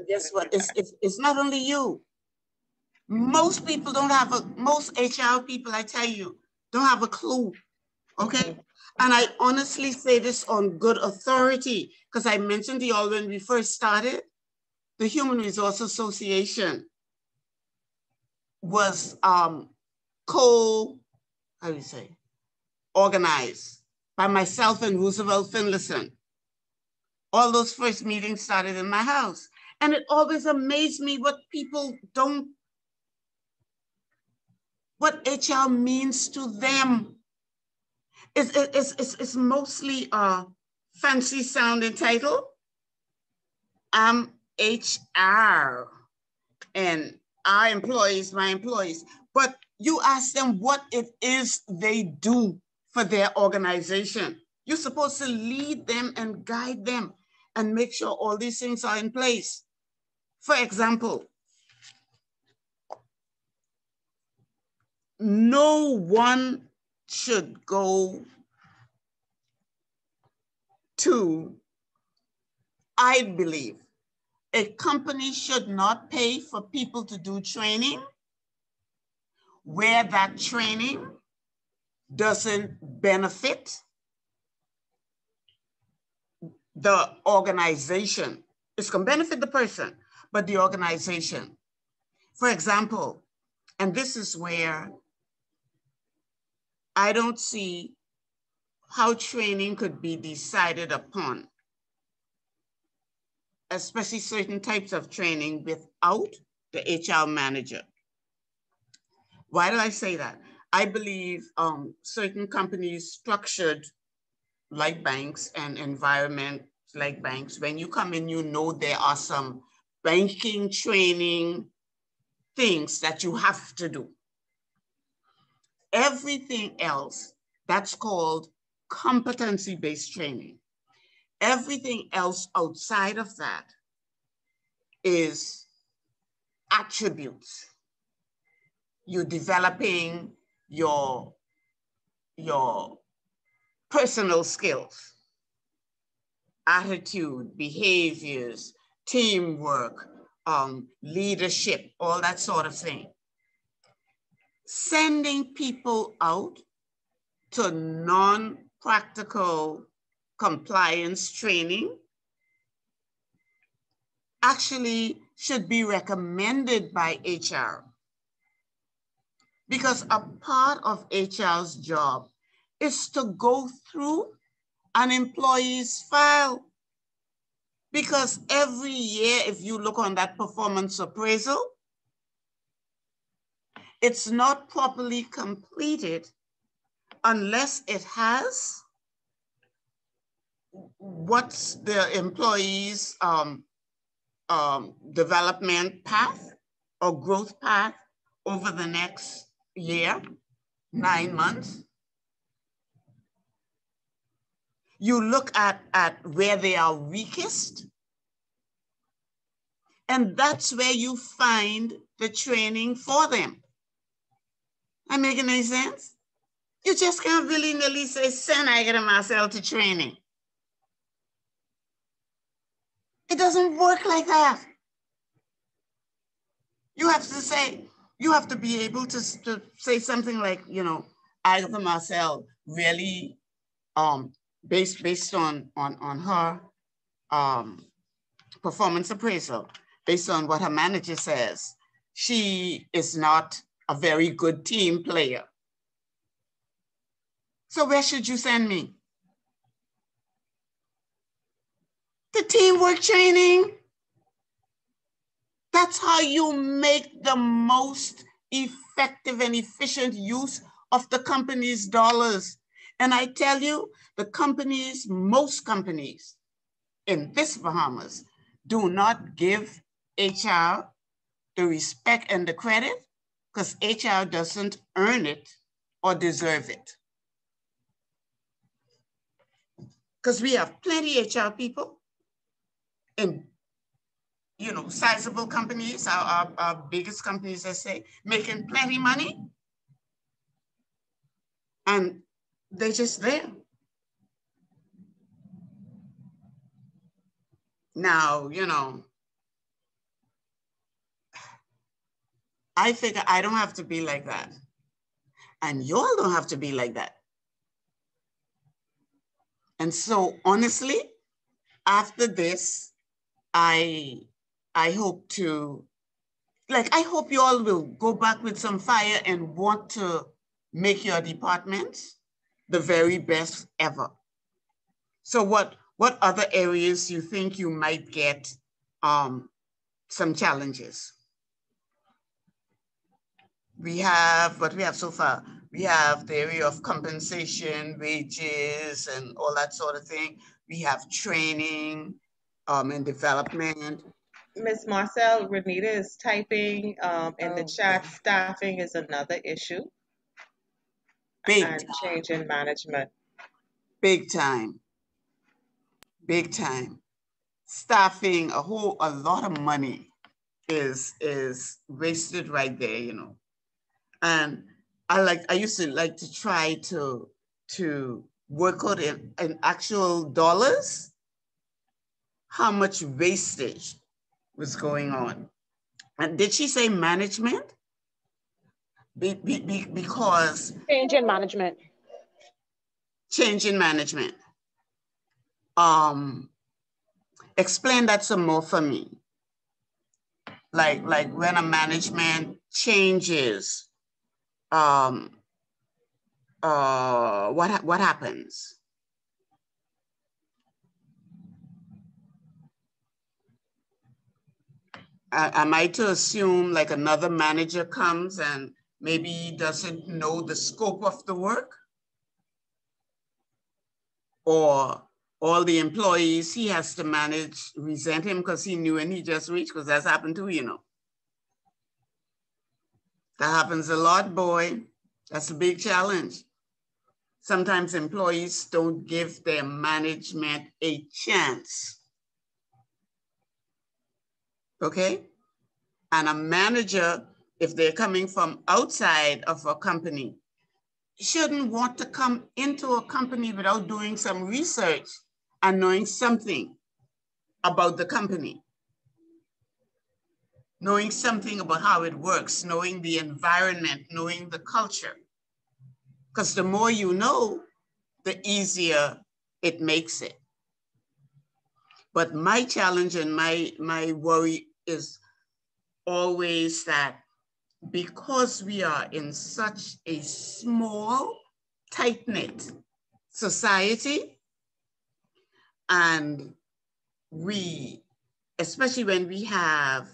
S2: guess what? It's not only you. Most people don't have most HR people, I tell you, don't have a clue, okay? And I honestly say this on good authority, because I mentioned to y'all when we first started, the Human Resource Association was organized by myself and Roosevelt Finlayson. All those first meetings started in my house. And it always amazed me what what HR means to them. It's mostly a fancy sounding title. I'm HR and our employees, my employees. But you ask them what it is they do for their organization. You're supposed to lead them and guide them and make sure all these things are in place. For example, no one should go to I believe a company should not pay for people to do training where that training doesn't benefit the organization. It's going to benefit the person, but the organization. For example, and this is where I don't see how training could be decided upon, especially certain types of training, without the HR manager. Why do I say that? I believe certain companies structured like banks and environment like banks, when you come in, you know there are some banking training things that you have to do. Everything else, that's called competency-based training. Everything else outside of that is attributes. You're developing your personal skills, attitude, behaviors, teamwork, leadership, all that sort of thing. Sending people out to non-practical compliance training actually should be recommended by HR, because a part of HR's job is to go through an employee's file. Because every year, if you look on that performance appraisal, it's not properly completed unless it has what's the employee's development path or growth path over the next year, 9 months. You look at where they are weakest, and that's where you find the training for them. Am I making any sense? You just can't willy-nilly say, send Agatha Marcel to training. It doesn't work like that. You have to say, you have to be able to say something like, you know, Agatha Marcel really, based on her performance appraisal, based on what her manager says, she is not a very good team player. So where should you send me? The teamwork training. That's how you make the most effective and efficient use of the company's dollars. And I tell you, the companies, most companies in this Bahamas do not give HR the respect and the credit because HR doesn't earn it or deserve it. Because we have plenty of HR people in, you know, sizable companies, our biggest companies, let's say, making plenty money. And they're just there. Now, you know, I figure I don't have to be like that. And y'all don't have to be like that. And so honestly, after this, I hope to, I hope you all will go back with some fire and want to make your departments the very best ever. So what other areas you think you might get some challenges? We have what we have so far. We have the area of compensation, wages, and all that sort of thing. We have training and development.
S7: Ms. Marcel, Renita is typing in the chat. Staffing is another issue. And change in management.
S2: Big time. Big time. Staffing, a lot of money is wasted right there, you know. And I used to like to try to work out in actual dollars how much wastage was going on. And did she say management? Because
S3: change in management.
S2: Change in management. Explain that some more for me. Like when a management changes, what happens? Am I to assume like another manager comes and maybe doesn't know the scope of the work? Or all the employees he has to manage resent him because he knew and he just reached, because that's happened too, you know. That happens a lot, boy. That's a big challenge. Sometimes employees don't give their management a chance. Okay? And a manager, if they're coming from outside of a company, shouldn't want to come into a company without doing some research and knowing something about the company. Knowing something about how it works, knowing the environment, knowing the culture. Because the more you know, the easier it makes it. But my challenge and my worry is always that because we are in such a small, tight-knit society, and we, especially when we have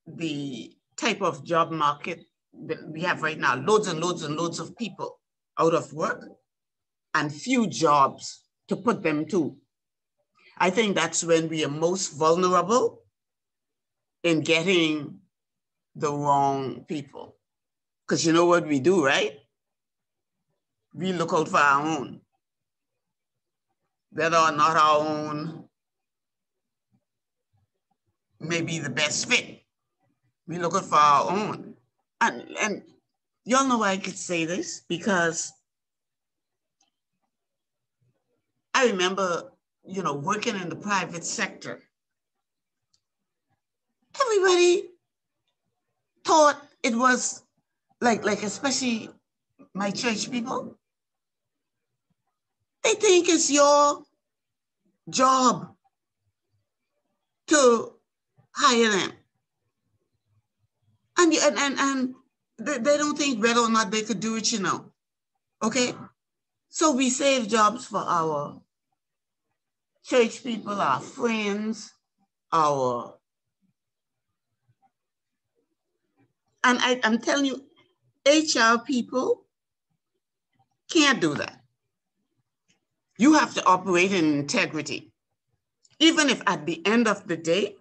S2: the type of job market that we have right now, loads and loads and loads of people out of work and few jobs to put them to. I think that's when we are most vulnerable in getting the wrong people. Because you know what we do, right? We look out for our own. Whether or not our own may be the best fit. We look out for our own. And y'all know why I could say this? Because I remember, you know, working in the private sector. Everybody thought it was like especially my church people, they think it's your job to hire them. And they don't think whether or not they could do it, you know. Okay? So we save jobs for our church people, our friends, and I'm telling you, HR people can't do that. You have to operate in integrity. Even if at the end of the day,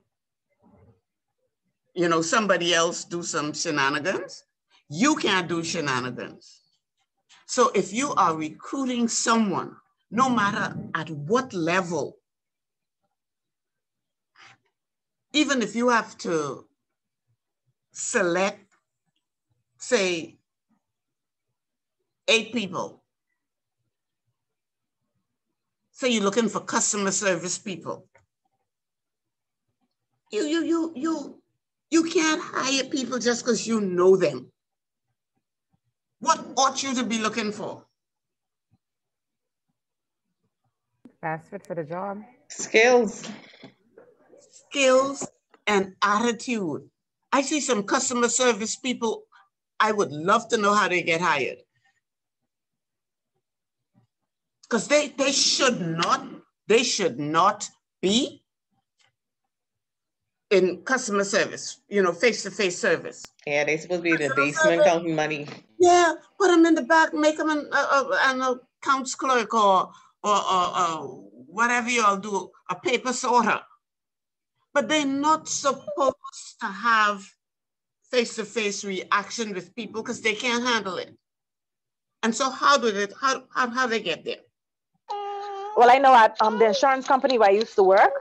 S2: you know, somebody else do some shenanigans, you can't do shenanigans. So if you are recruiting someone, no matter at what level, even if you have to select, say, 8 people, say you're looking for customer service people, you can't hire people just because you know them. What ought you to be looking for?
S8: Best fit for the job.
S7: Skills.
S2: Skills and attitude. I see some customer service people, I would love to know how they get hired. Because they should not be in customer service, you know, face-to-face service.
S7: Yeah, they supposed to be in the basement counting money.
S2: Yeah, put them in the back, make them an accounts clerk or whatever y'all do, a paper sorter. But they're not supposed to have face-to-face reaction with people because they can't handle it. And so how do they get there?
S3: Well, I know at the insurance company where I used to work,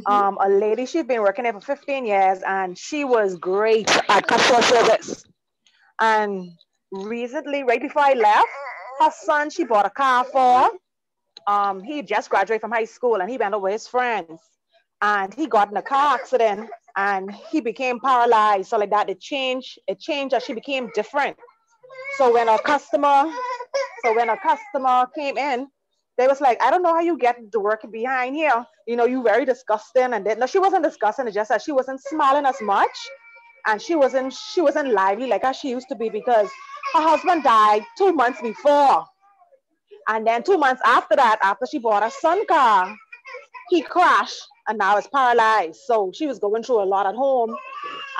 S3: a lady, she'd been working there for 15 years and she was great at customer service. And recently, right before I left, her son, she bought a car for, he just graduated from high school and he went over his friends and he got in a car accident and he became paralyzed. So like that, it changed as she became different. So when a customer came in, they was like, I don't know how you get to work behind here. You know, you very disgusting. And then, no, she wasn't disgusting. It's just that she wasn't smiling as much. And she wasn't lively like how she used to be because her husband died 2 months before. And then 2 months after that, after she bought a son car, he crashed and now is paralyzed. So she was going through a lot at home.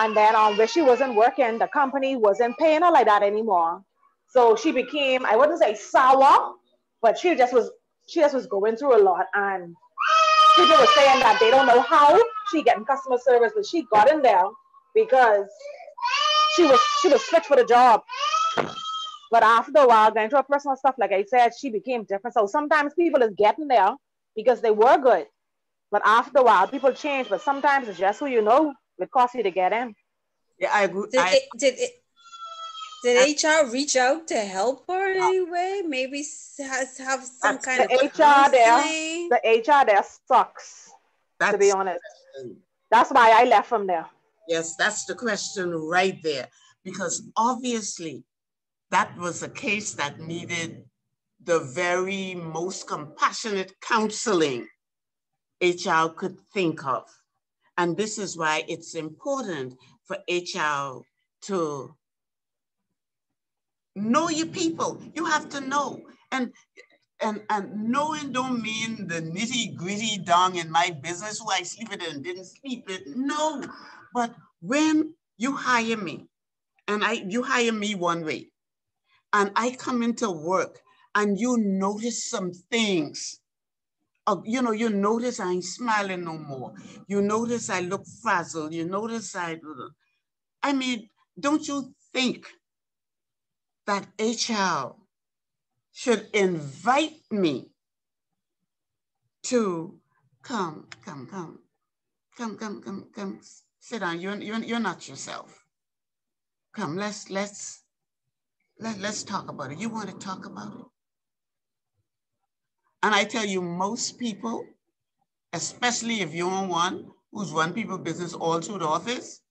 S3: And then when she wasn't working, the company wasn't paying her like that anymore. So she became, I wouldn't say sour, but she just was going through a lot. And people were saying that they don't know how she getting customer service, but she got in there because she was fit for the job. But after a while, going through her personal stuff, like I said, she became different. So sometimes people is getting there because they were good. But after a while, people change. But sometimes it's just who you know. It costs you to get in.
S2: Yeah, I agree.
S4: Did HR reach out to help her in any way? Maybe have some kind of counseling?
S3: The HR there sucks, to be honest. That's why I left from there.
S2: Yes, that's the question right there. Because obviously, that was a case that needed the very most compassionate counseling HR could think of. And this is why it's important for HR to know your people. You have to know. And knowing don't mean the nitty gritty down in my business who I sleep it and didn't sleep it. No, but when you hire me and you hire me one way and I come into work and you notice some things, you know, you notice I ain't smiling no more. You notice I look frazzled. You notice I mean, don't you think that HR should invite me to come, sit down. You're not yourself. Come, let's talk about it. You want to talk about it? And I tell you, most people, especially if you're one who's run people business all through the office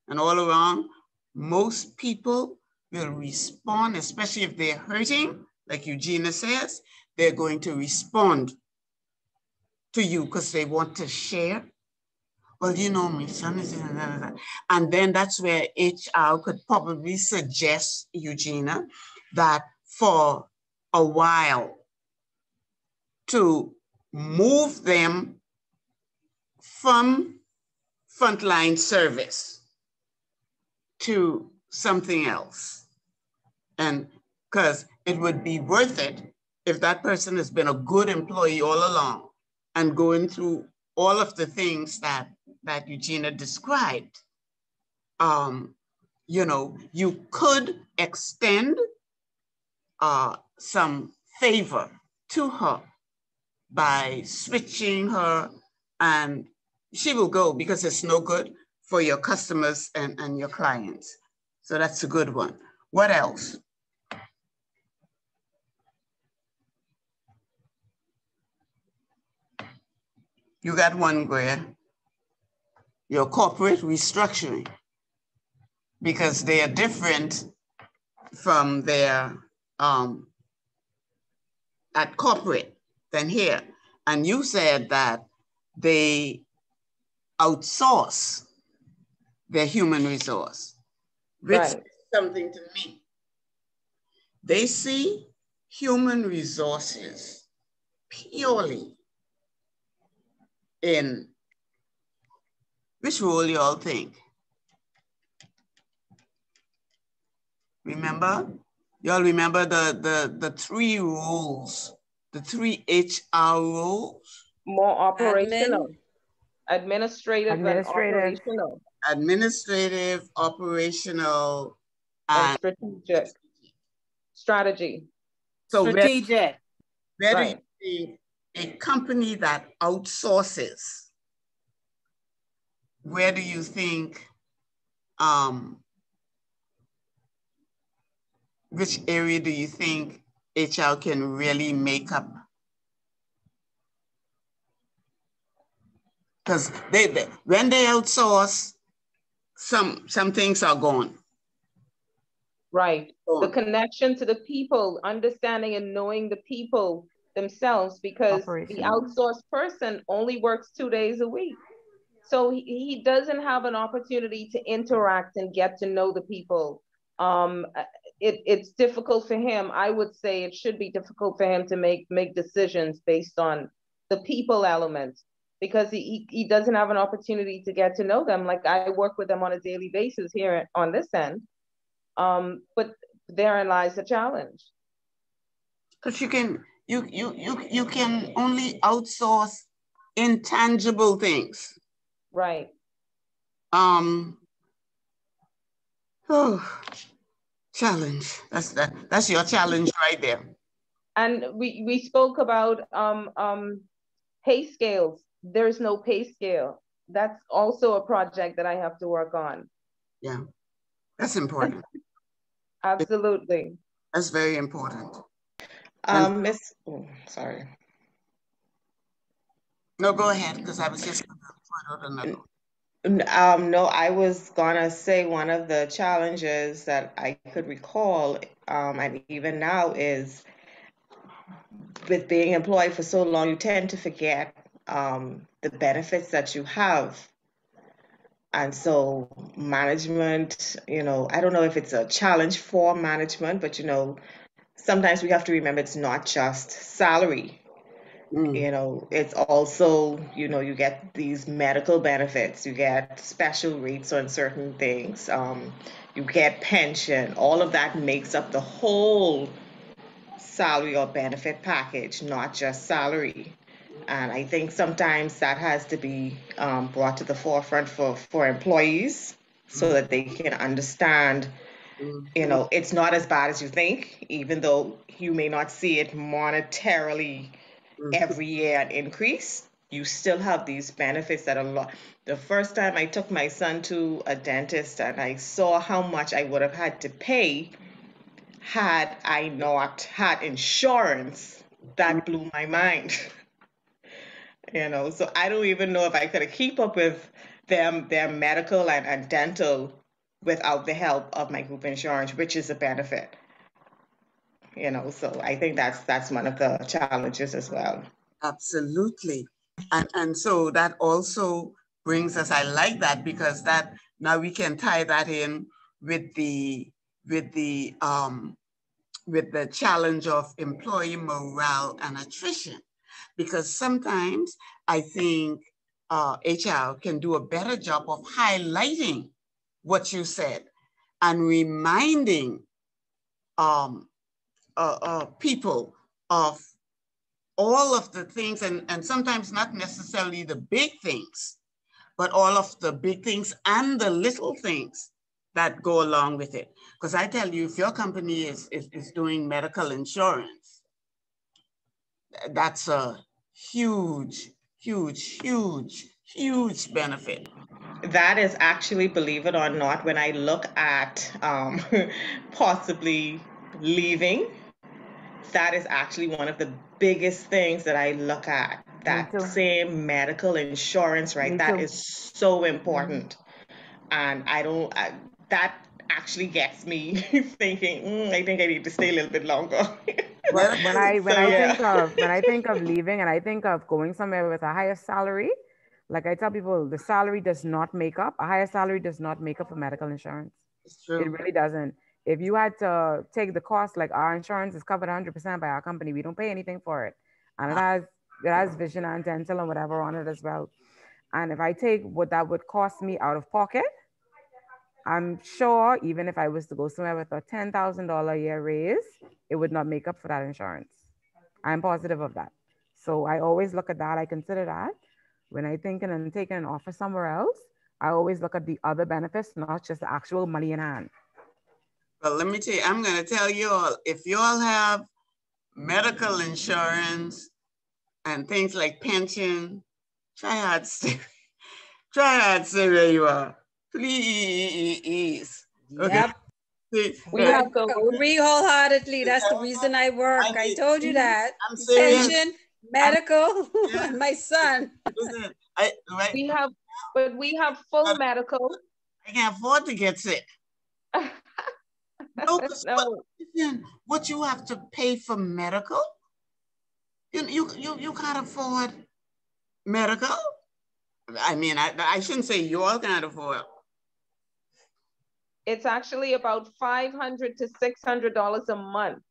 S2: and all around, most people will respond, especially if they're hurting, like Eugenia says, they're going to respond to you because they want to share. Well, you know me, and then that's where HR could probably suggest, Eugenia, that for a while to move them from frontline service to something else. And because it would be worth it if that person has been a good employee all along and going through all of the things that Eugenia described. You know, you could extend some favor to her by switching her, and she will go because it's no good for your customers and your clients. So that's a good one. What else? You got one, Greer. Your corporate restructuring, because they are different from their at corporate than here. And you said that they outsource their human resource, which is something to me. They see human resources purely in, which role you all think? Remember? You all remember the three roles, the three HR roles?
S9: More operational. Administrative and operational.
S2: Administrative, operational, and
S9: strategic. Strategy.
S2: So
S6: strategic.
S2: Where do you think a company that outsources, where do you think, which area do you think HR can really make up Because when they outsource, some things are gone.
S9: Right. The connection to the people, understanding and knowing the people themselves, because the outsourced person only works 2 days a week. So he doesn't have an opportunity to interact and get to know the people. It's difficult for him. I would say it should be difficult for him to make decisions based on the people element, because he doesn't have an opportunity to get to know them. Like, I work with them on a daily basis here on this end. But therein lies the challenge.
S2: Because you can only outsource intangible things.
S9: Right.
S2: Challenge. That's your challenge right there.
S9: And we spoke about pay scales. There's no pay scale. That's also a project that I have to work on.
S2: Yeah, that's important.
S9: Absolutely.
S2: That's very important.
S7: Sorry.
S2: No, go ahead, because I was just another.
S7: No, I was gonna say one of the challenges that I could recall, and even now, is with being employed for so long, you tend to forget the benefits that you have. And so management, I don't know if it's a challenge for management, but sometimes we have to remember it's not just salary. It's also, you get these medical benefits, you get special rates on certain things, you get pension. All of that makes up the whole salary or benefit package, not just salary. And I think sometimes that has to be brought to the forefront for employees, so that they can understand, it's not as bad as you think, even though you may not see it monetarily every year an increase. You still have these benefits that are lot. The first time I took my son to a dentist and I saw how much I would have had to pay had I not had insurance, that blew my mind. So I don't even know if I could keep up with their medical and dental without the help of my group insurance, which is a benefit. So I think that's one of the challenges as well.
S2: Absolutely. And so that also brings us, I like that, because that now we can tie that in with the challenge of employee morale and attrition. Because sometimes I think HR can do a better job of highlighting what you said and reminding people of all of the things, and sometimes not necessarily the big things, but all of the big things and the little things that go along with it. Because I tell you, if your company is doing medical insurance, that's a huge, huge, huge, huge benefit.
S7: That is actually, believe it or not, when I look at possibly leaving, that is actually one of the biggest things that I look at. That same medical insurance, right? That is so important. And that actually gets me thinking, I think I need to stay a little bit longer.
S8: When I think of leaving and I think of going somewhere with a higher salary, like I tell people, the salary does not make up, a higher salary does not make up for medical insurance.
S2: It's true.
S8: It really doesn't. If you had to take the cost, like our insurance is covered 100% by our company, we don't pay anything for it. And it has vision and dental and whatever on it as well. And if I take what that would cost me out of pocket, I'm sure even if I was to go somewhere with a $10,000 a year raise, it would not make up for that insurance. I'm positive of that. So I always look at that. I consider that when I think and taking an offer somewhere else. I always look at the other benefits, not just the actual money in hand.
S2: Well, let me tell you, I'm going to tell you all, if you all have medical insurance and things like pension, try hard to stay where you are. Please. Okay.
S4: Yep. We agree wholeheartedly. That's the reason I work. I told you that.
S2: I'm serious.
S4: Pension, Medical, my son.
S2: Listen, right?
S9: We have, but we have full medical.
S2: I can't afford to get sick. No,
S9: No.
S2: what you have to pay for medical? You can't afford medical. I mean, I shouldn't say you all can't afford.
S9: It's actually about $500 to $600 a month.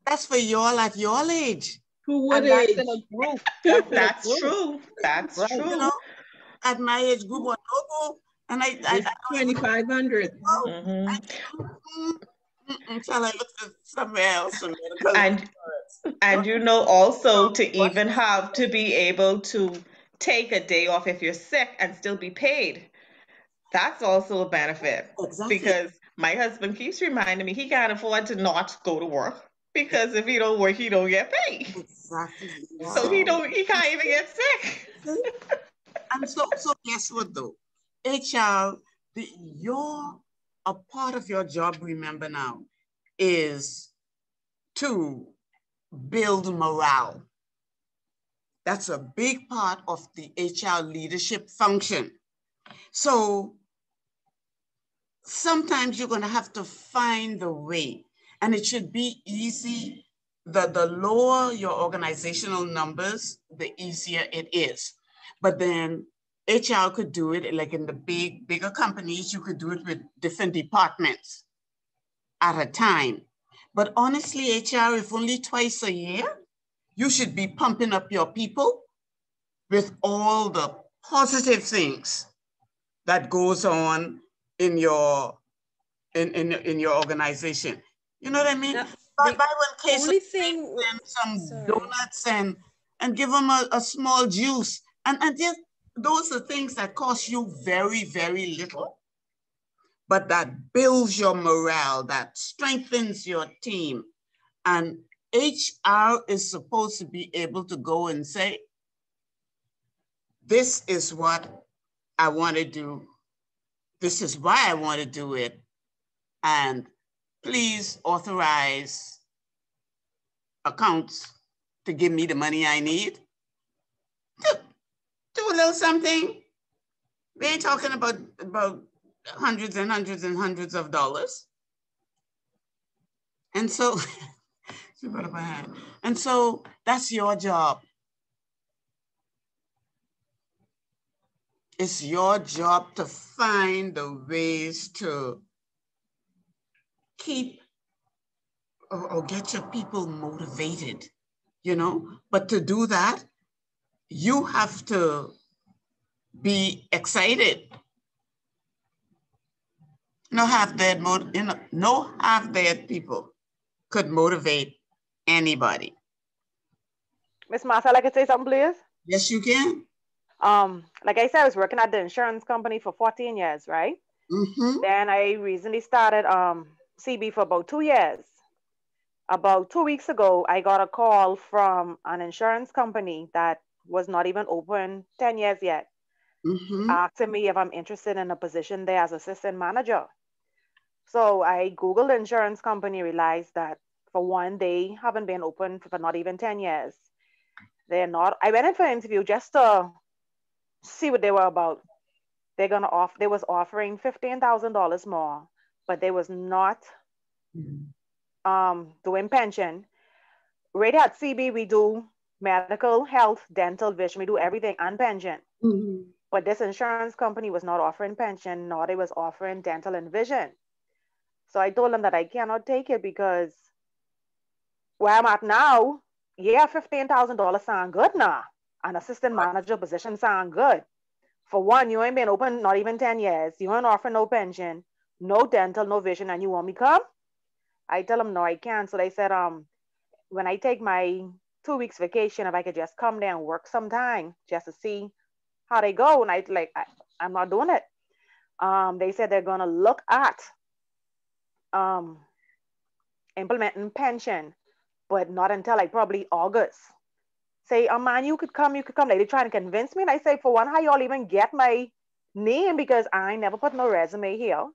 S2: That's for y'all at your age.
S5: Who would
S9: And that's in a group.
S7: That's true. That's
S9: Right.
S7: true.
S2: You know, at my age group or no, and I
S5: It's 2,500.
S2: until I look for somewhere else for medical.
S7: And you know also to even have to be able to take a day off if you're sick and still be paid. That's also a benefit.
S2: Exactly.
S7: Because my husband keeps reminding me he can't afford to not go to work because if he don't work, he don't get paid.
S2: Exactly.
S7: So he can't even get sick.
S2: And so guess what though? HR, a part of your job, remember now, is to build morale. That's a big part of the HR leadership function. So sometimes you're going to have to find the way, and it should be easy. The lower your organizational numbers, the easier it is. But then HR could do it like in the bigger companies, you could do it with different departments at a time. But honestly, HR, if only twice a year, you should be pumping up your people with all the positive things that goes on in your organization. You know what I mean? Buy one case of thing, and some donuts and give them a small juice. And just, those are things that cost you very, very little, but that builds your morale, that strengthens your team. And HR is supposed to be able to go and say, this is what I want to do. This is why I want to do it. And please authorize accounts to give me the money I need. Do a little something. We ain't talking about hundreds and hundreds and hundreds of dollars. And so, and so that's your job. It's your job to find the ways to keep or get your people motivated, you know? But to do that, you have to be excited. No half-dead people could motivate anybody.
S3: Miss Marcel, I could say something, please?
S2: Yes, you can.
S3: Like I said, I was working at the insurance company for 14 years, right? Then I recently started CB for about 2 years. About 2 weeks ago, I got a call from an insurance company that was not even open 10 years yet, asking me if I'm interested in a position there as assistant manager. So I Googled the insurance company, realized that for one, they haven't been open for not even 10 years. They're not. I went in for an interview just to see what they were about. They was offering $15,000 more, but they was not doing pension. Right at CB, we do medical, health, dental, vision, we do everything and pension. But this insurance company was not offering pension, nor they was offering dental and vision. So I told them that I cannot take it because where I'm at now, yeah, $15,000 sound good now. An assistant manager position sound good. For one, you ain't been open not even 10 years. You ain't offering no pension, no dental, no vision, and you want me come? I tell them, no, I can't. So they said, when I take my 2 weeks vacation, if I could just come there and work sometime just to see how they go. And I'm not doing it. They said they're gonna look at implementing pension, but not until like probably August. Say, man, you could come. Like they trying to convince me. And I say, for one, how y'all even get my name? Because I never put no resume here.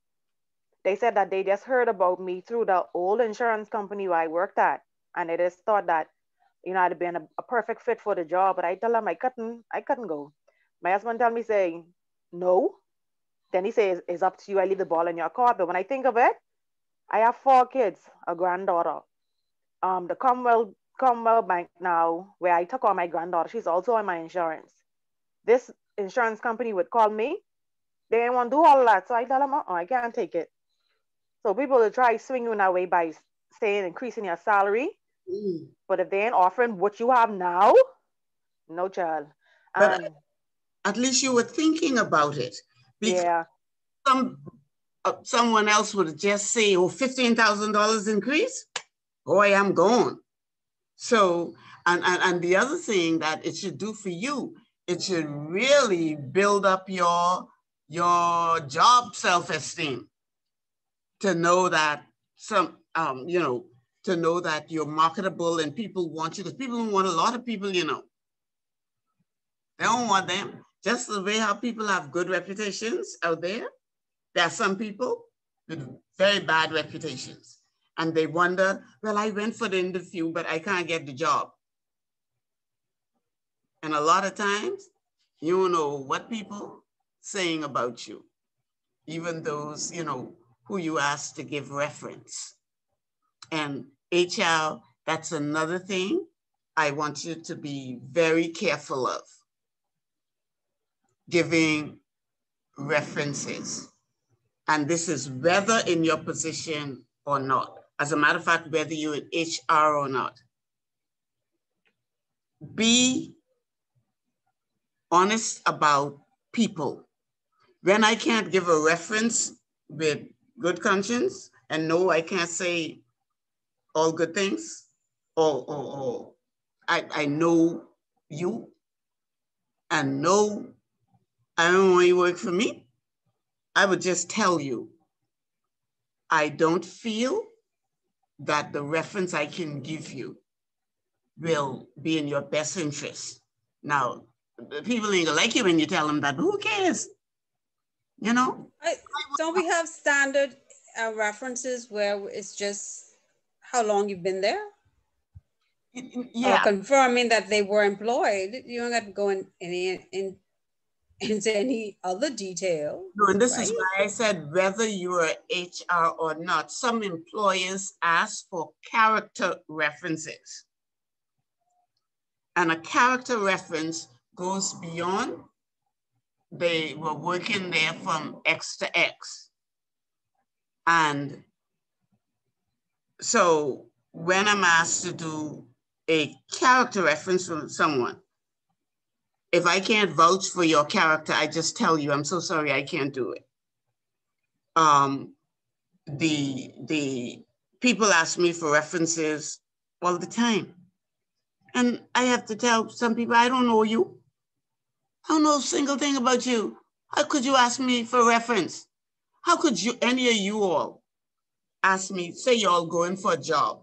S3: They said that they just heard about me through the old insurance company where I worked at. And they just thought that you know, I'd been a perfect fit for the job, but I tell him I couldn't go. My husband tell me, say, no. Then he says, it's up to you. I leave the ball in your court. But when I think of it, I have 4 kids, a granddaughter. The Commonwealth Bank now, where I took on my granddaughter, she's also on my insurance. This insurance company would call me. They didn't want to do all that. So I tell them, I can't take it. So people will try swing you in that way by saying increasing your salary. But if they ain't offering what you have now, no child.
S2: But at least you were thinking about it. Because
S3: yeah.
S2: Someone else would just say, oh, $15,000 increase? Boy, I'm gone. So, and the other thing that it should do for you, it should really build up your job self-esteem to know that to know that you're marketable and people want you. Because people don't want a lot of people, you know. They don't want them. Just the way how people have good reputations out there. There are some people with very bad reputations. And they wonder, well, I went for the interview, but I can't get the job. And a lot of times, you don't know what people saying about you, even those, you know, who you ask to give reference. And HR, that's another thing I want you to be very careful of, giving references. And this is whether in your position or not. As a matter of fact, whether you're in HR or not. Be honest about people. When I can't give a reference with good conscience, and no, I can't say all good things, or I know you, and no, I don't want you to work for me, I would just tell you, I don't feel that the reference I can give you will be in your best interest. Now, people ain't gonna like you when you tell them that, but who cares? You know?
S4: Don't we have standard references where it's just how long you've been there?
S2: Yeah.
S4: Or confirming that they were employed. You don't have to go into any other detail.
S2: No, and this
S4: right?
S2: is why I said whether you're HR or not, some employers ask for character references. And a character reference goes beyond they were working there from X to X. And so when I'm asked to do a character reference from someone, if I can't vouch for your character, I just tell you, I'm so sorry, I can't do it. The people ask me for references all the time. And I have to tell some people, I don't know you. I don't know a single thing about you. How could you ask me for reference? How could you, any of you all, ask me, say you're all going for a job.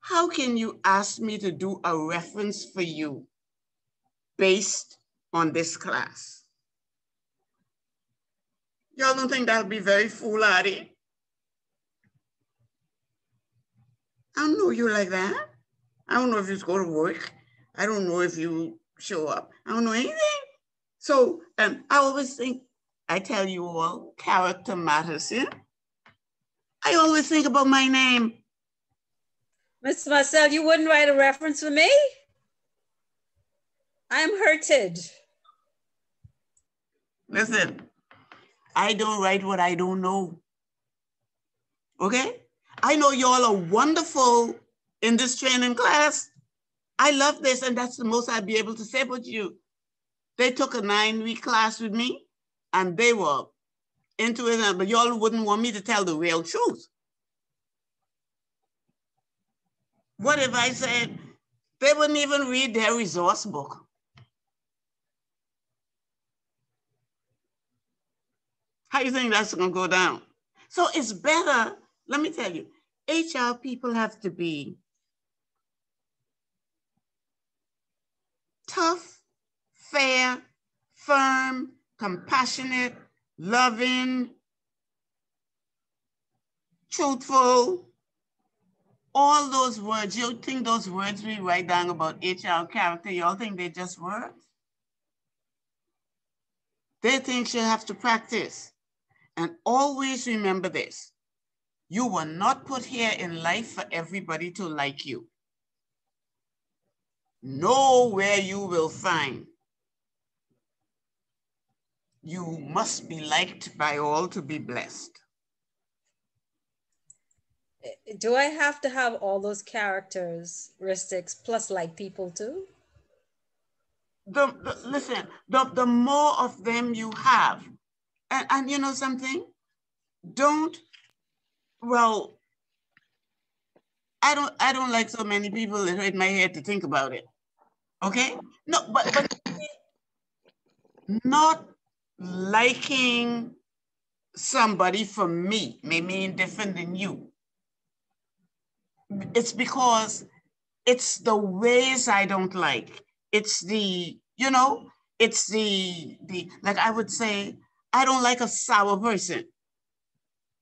S2: How can you ask me to do a reference for you based on this class? Y'all don't think that would be very foolhardy? I don't know you like that. I don't know if you go to work. I don't know if you show up. I don't know anything. So, and I always think, I tell you all, character matters, yeah? I always think about my name.
S4: Mr. Marcel, you wouldn't write a reference for me? I am hurted.
S2: Listen, I don't write what I don't know. Okay? I know y'all are wonderful in this training class. I love this, and that's the most I'd be able to say about you. They took a 9-week class with me, and they were into it, but y'all wouldn't want me to tell the real truth. What if I said they wouldn't even read their resource book? How do you think that's gonna go down? So it's better, let me tell you, HR people have to be tough, fair, firm, compassionate, loving, truthful, All those words, you think those words we write down about HR character, y'all think they're just words? They're things you have to practice. And always remember this. You were not put here in life for everybody to like you. Know where you will find. You must be liked by all to be blessed.
S4: Do I have to have all those characteristics plus like people too?
S2: Listen, the more of them you have, and you know something, well, I don't like so many people that hurt my head to think about it. Okay? No, but not liking somebody for me may mean different than you. It's because it's the ways I don't like. It's the, you know, it's the like I would say, I don't like a sour person.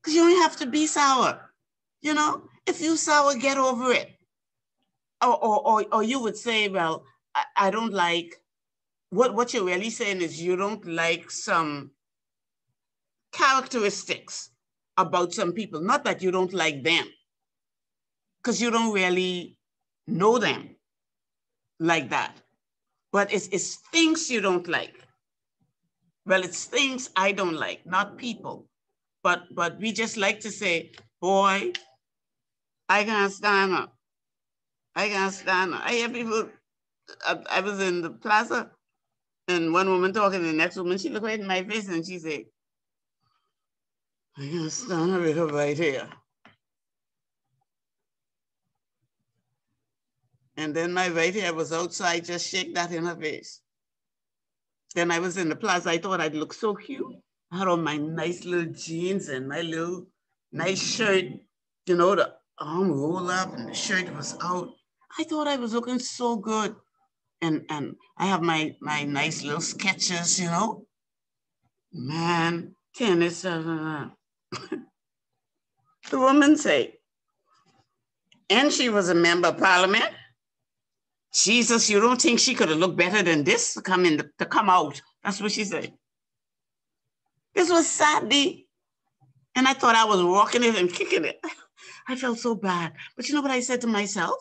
S2: Because you don't have to be sour. You know, if you sour, get over it. Or you would say, well, I don't like, what you're really saying is you don't like some characteristics about some people. Not that you don't like them, because you don't really know them like that. But it's things you don't like. Well, it's things I don't like, not people. But we just like to say, boy, I can't stand her. I can't stand her. I hear people, I was in the plaza and one woman talking to the next woman, she looked right in my face and she said, I can't stand her with her right here. And then my right hair was outside, just shake that in her face. Then I was in the plaza, I thought I'd look so cute. I had on my nice little jeans and my little nice shirt, you know, the arm roll up and the shirt was out. I thought I was looking so good. And I have my nice little sketches, you know. Man, tennis. The woman say, and she was a member of parliament. Jesus, you don't think she could have looked better than this to come out? That's what she said. This was Saturday, and I thought I was walking it and kicking it. I felt so bad. But you know what I said to myself?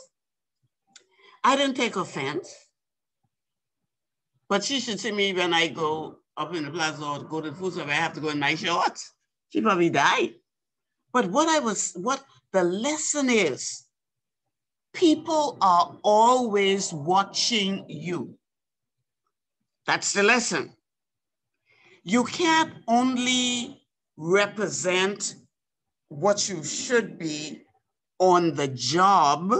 S2: I didn't take offense. But she should see me when I go up in the plaza or go to the food service, I have to go in my shorts. She probably died. But what the lesson is, people are always watching you. That's the lesson. You can't only represent what you should be on the job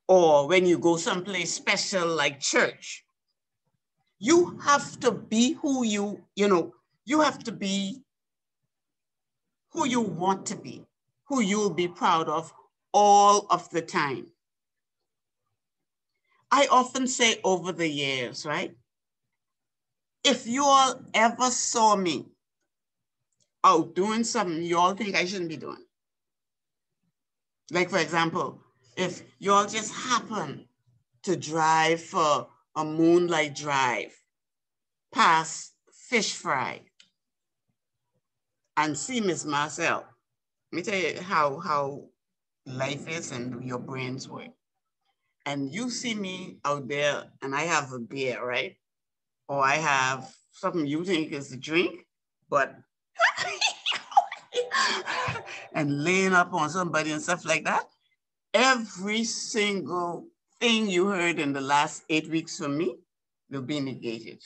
S2: or when you go someplace special like church. You have to be who you have to be who you want to be, who you'll be proud of all of the time. I often say over the years, right? If you all ever saw me out doing something you all think I shouldn't be doing, like for example, if you all just happen to drive for a moonlight drive past Fish Fry and see Miss Marcel, let me tell you how life is and your brains work. And you see me out there and I have a beer, right? Or I have something you think is a drink, but and laying up on somebody and stuff like that. Every single thing you heard in the last 8 weeks from me will be negated.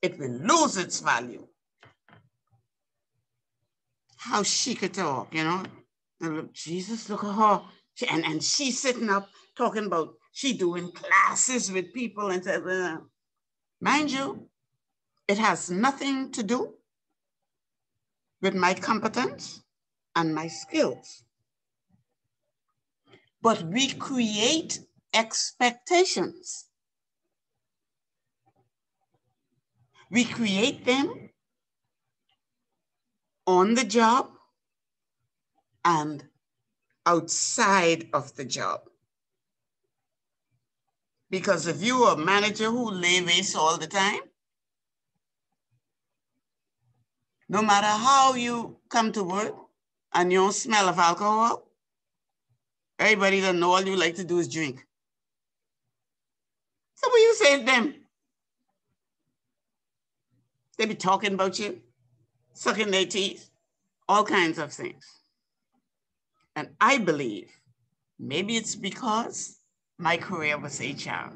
S2: It will lose its value. How she could talk, you know? And look, Jesus, look at her. And she's sitting up talking about she doing classes with people and said, mind you, it has nothing to do with my competence and my skills. But we create expectations. We create them on the job and outside of the job. Because if you are a manager who lay waste all the time, no matter how you come to work and you don't smell of alcohol, everybody doesn't know all you like to do is drink. So what you say to them? They be talking about you, sucking their teeth, all kinds of things. And I believe, maybe it's because my career was HR,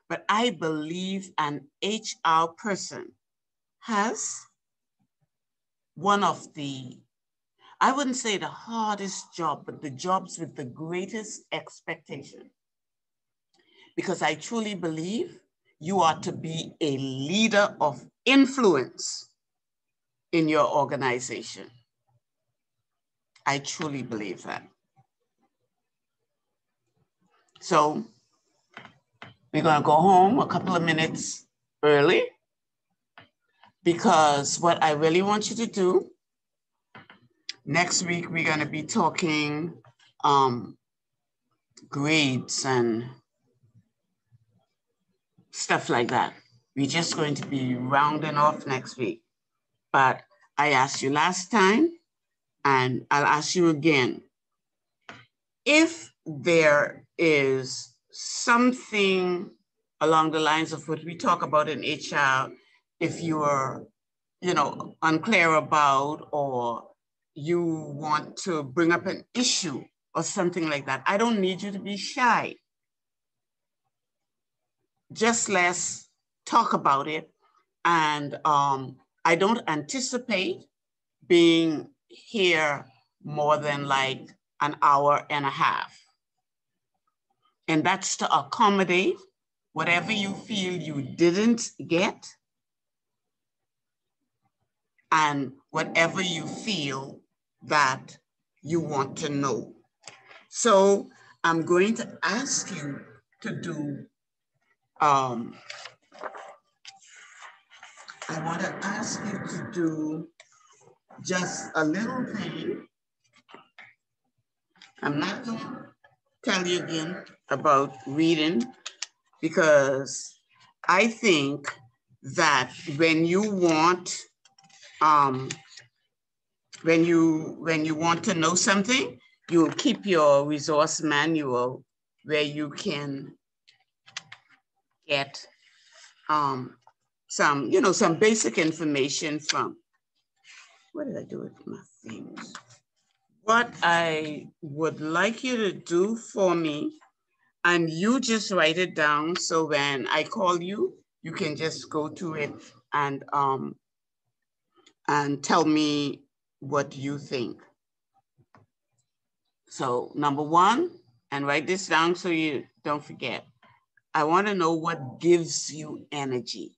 S2: but I believe an HR person has one of the, I wouldn't say the hardest job, but the jobs with the greatest expectation. Because I truly believe you are to be a leader of influence in your organization. I truly believe that. So we're gonna go home a couple of minutes early because what I really want you to do, next week we're gonna be talking grades and stuff like that. We're just going to be rounding off next week. But I asked you last time, and I'll ask you again. If there is something along the lines of what we talk about in HR, if you're, unclear about, or you want to bring up an issue or something like that, I don't need you to be shy. Just let's talk about it. And I don't anticipate being here more than like an hour and a half. And that's to accommodate whatever you feel you didn't get and whatever you feel that you want to know. So I'm going to ask you to do, I want to ask you to do just a little thing. I'm not going to tell you again about reading because I think that when you want, when you want to know something, you'll keep your resource manual where you can get some basic information from. What did I do with my things? What I would like you to do for me, and you just write it down so when I call you, you can just go to it and tell me what you think. So number one, and write this down so you don't forget. I want to know what gives you energy.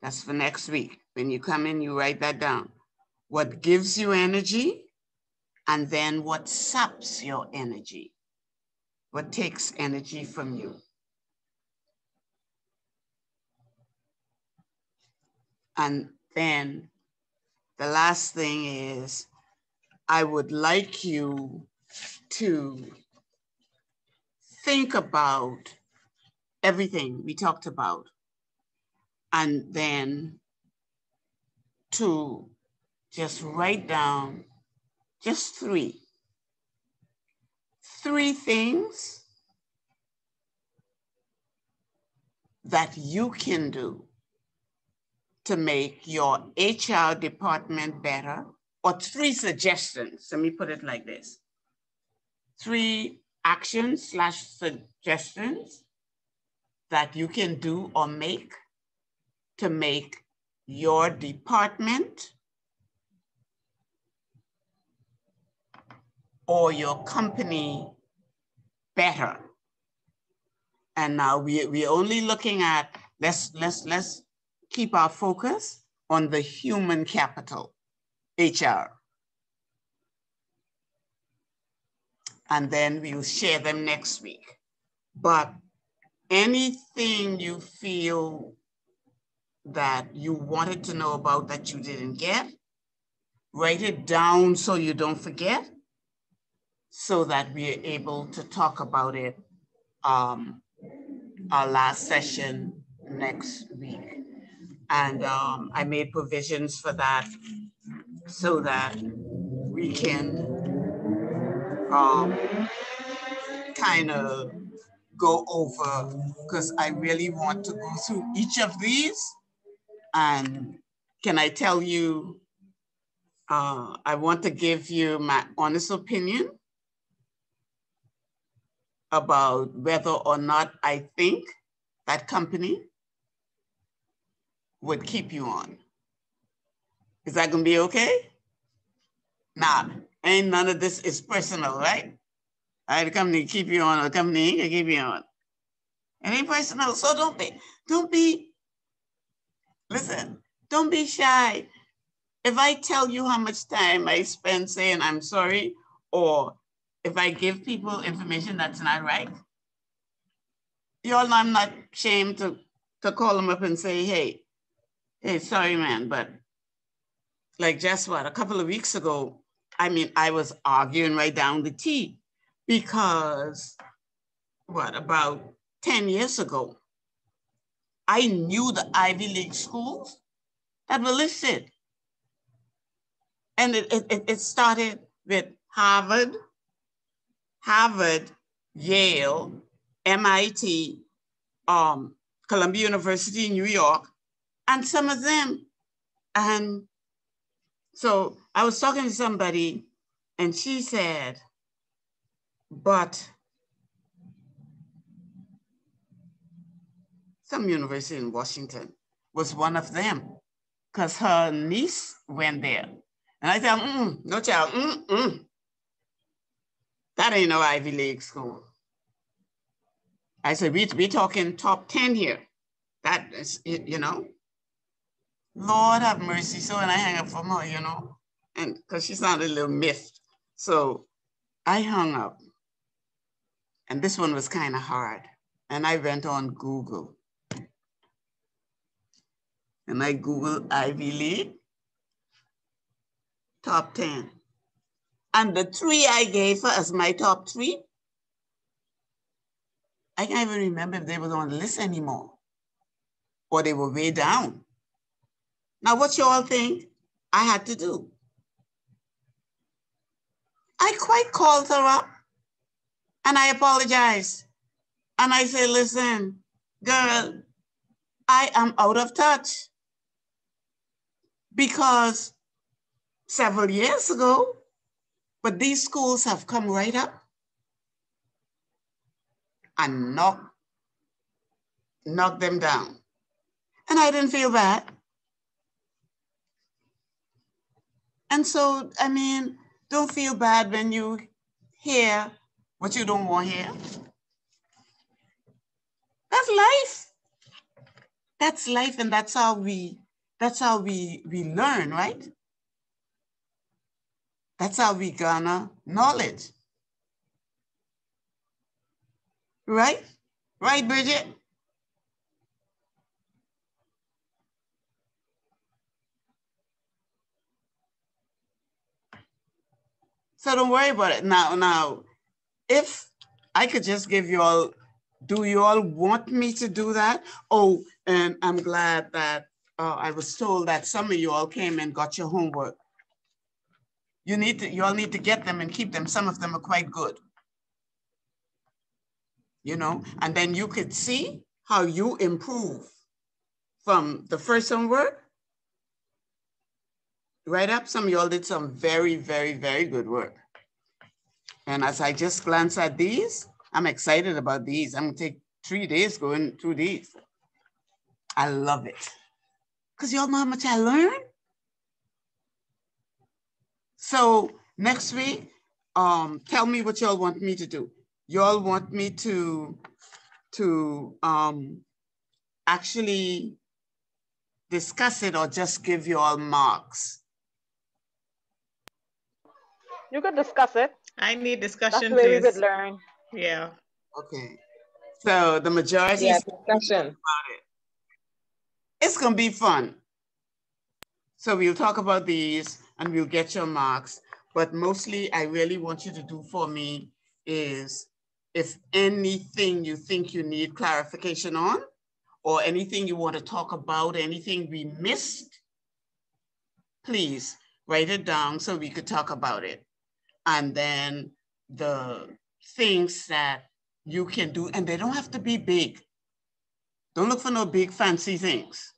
S2: That's for next week. When you come in, you write that down. What gives you energy, and then what saps your energy. What takes energy from you. And then the last thing is, I would like you to think about everything we talked about, and then to just write down just three things that you can do to make your HR department better, or three suggestions. Let me put it like this. 3 actions/suggestions that you can do or make to make your department or your company better. And now we're only looking at, let's keep our focus on the human capital, HR. And then we'll share them next week. But anything you feel that you wanted to know about that you didn't get, write it down so you don't forget, so that we are able to talk about it our last session next week. And I made provisions for that so that we can kind of go over, because I really want to go through each of these. And can I tell you, I want to give you my honest opinion about whether or not I think that company would keep you on. Is that gonna be okay? Nah, ain't none of this is personal, right? The company keep you on, or the company ain't gonna keep you on. It ain't personal, so listen, don't be shy. If I tell you how much time I spend saying I'm sorry, or if I give people information that's not right, you all know I'm not ashamed to call them up and say, hey, sorry, man, but like just what, a couple of weeks ago, I mean, I was arguing right down the T because about 10 years ago, I knew the Ivy League schools that were listed. And it started with Harvard, Yale, MIT, Columbia University in New York, and some of them. And so I was talking to somebody and she said, but some university in Washington was one of them because her niece went there. And I said, no child, that ain't no Ivy League school. I said, we talking top 10 here. That is, you know, Lord have mercy. So when I hang up from her, you know, and because she sounded a little miffed. So I hung up. And this one was kind of hard. And I went on Google. And I Googled Ivy League, top 10. And the 3 I gave her as my top 3, I can't even remember if they were on the list anymore or they were way down. Now, what you all think I had to do? I quite called her up and I apologized. And I said, listen, girl, I am out of touch because several years ago, but these schools have come right up and knock them down. And I didn't feel bad. And so, I mean, don't feel bad when you hear what you don't want to hear. That's life. That's life, and that's how we learn, right? That's how we garner knowledge. Right? Right, Bridget? So don't worry about it. Now, if I could just give you all, do you all want me to do that? Oh, and I'm glad that I was told that some of you all came and got your homework. You all need to get them and keep them. Some of them are quite good. You know, and then you could see how you improve from the first homework right up. Some of y'all did some very, very, very good work. And as I just glance at these, I'm excited about these. I'm gonna take 3 days going through these. I love it. Because y'all know how much I learned. So next week, tell me what y'all want me to do. Y'all want me to actually discuss it or just give you all marks?
S3: You could discuss it.
S7: I need discussion.
S3: That's the way we would
S7: please.
S3: learn.
S7: Yeah.
S2: Okay. So the majority
S9: Yeah,
S2: is
S9: discussion.
S2: about it. It's gonna be fun. So we'll talk about these. and we'll get your marks. But mostly I really want you to do for me is if anything you think you need clarification on, or anything you want to talk about, anything we missed, please write it down so we could talk about it. And then the things that you can do, and they don't have to be big. Don't look for no big fancy things.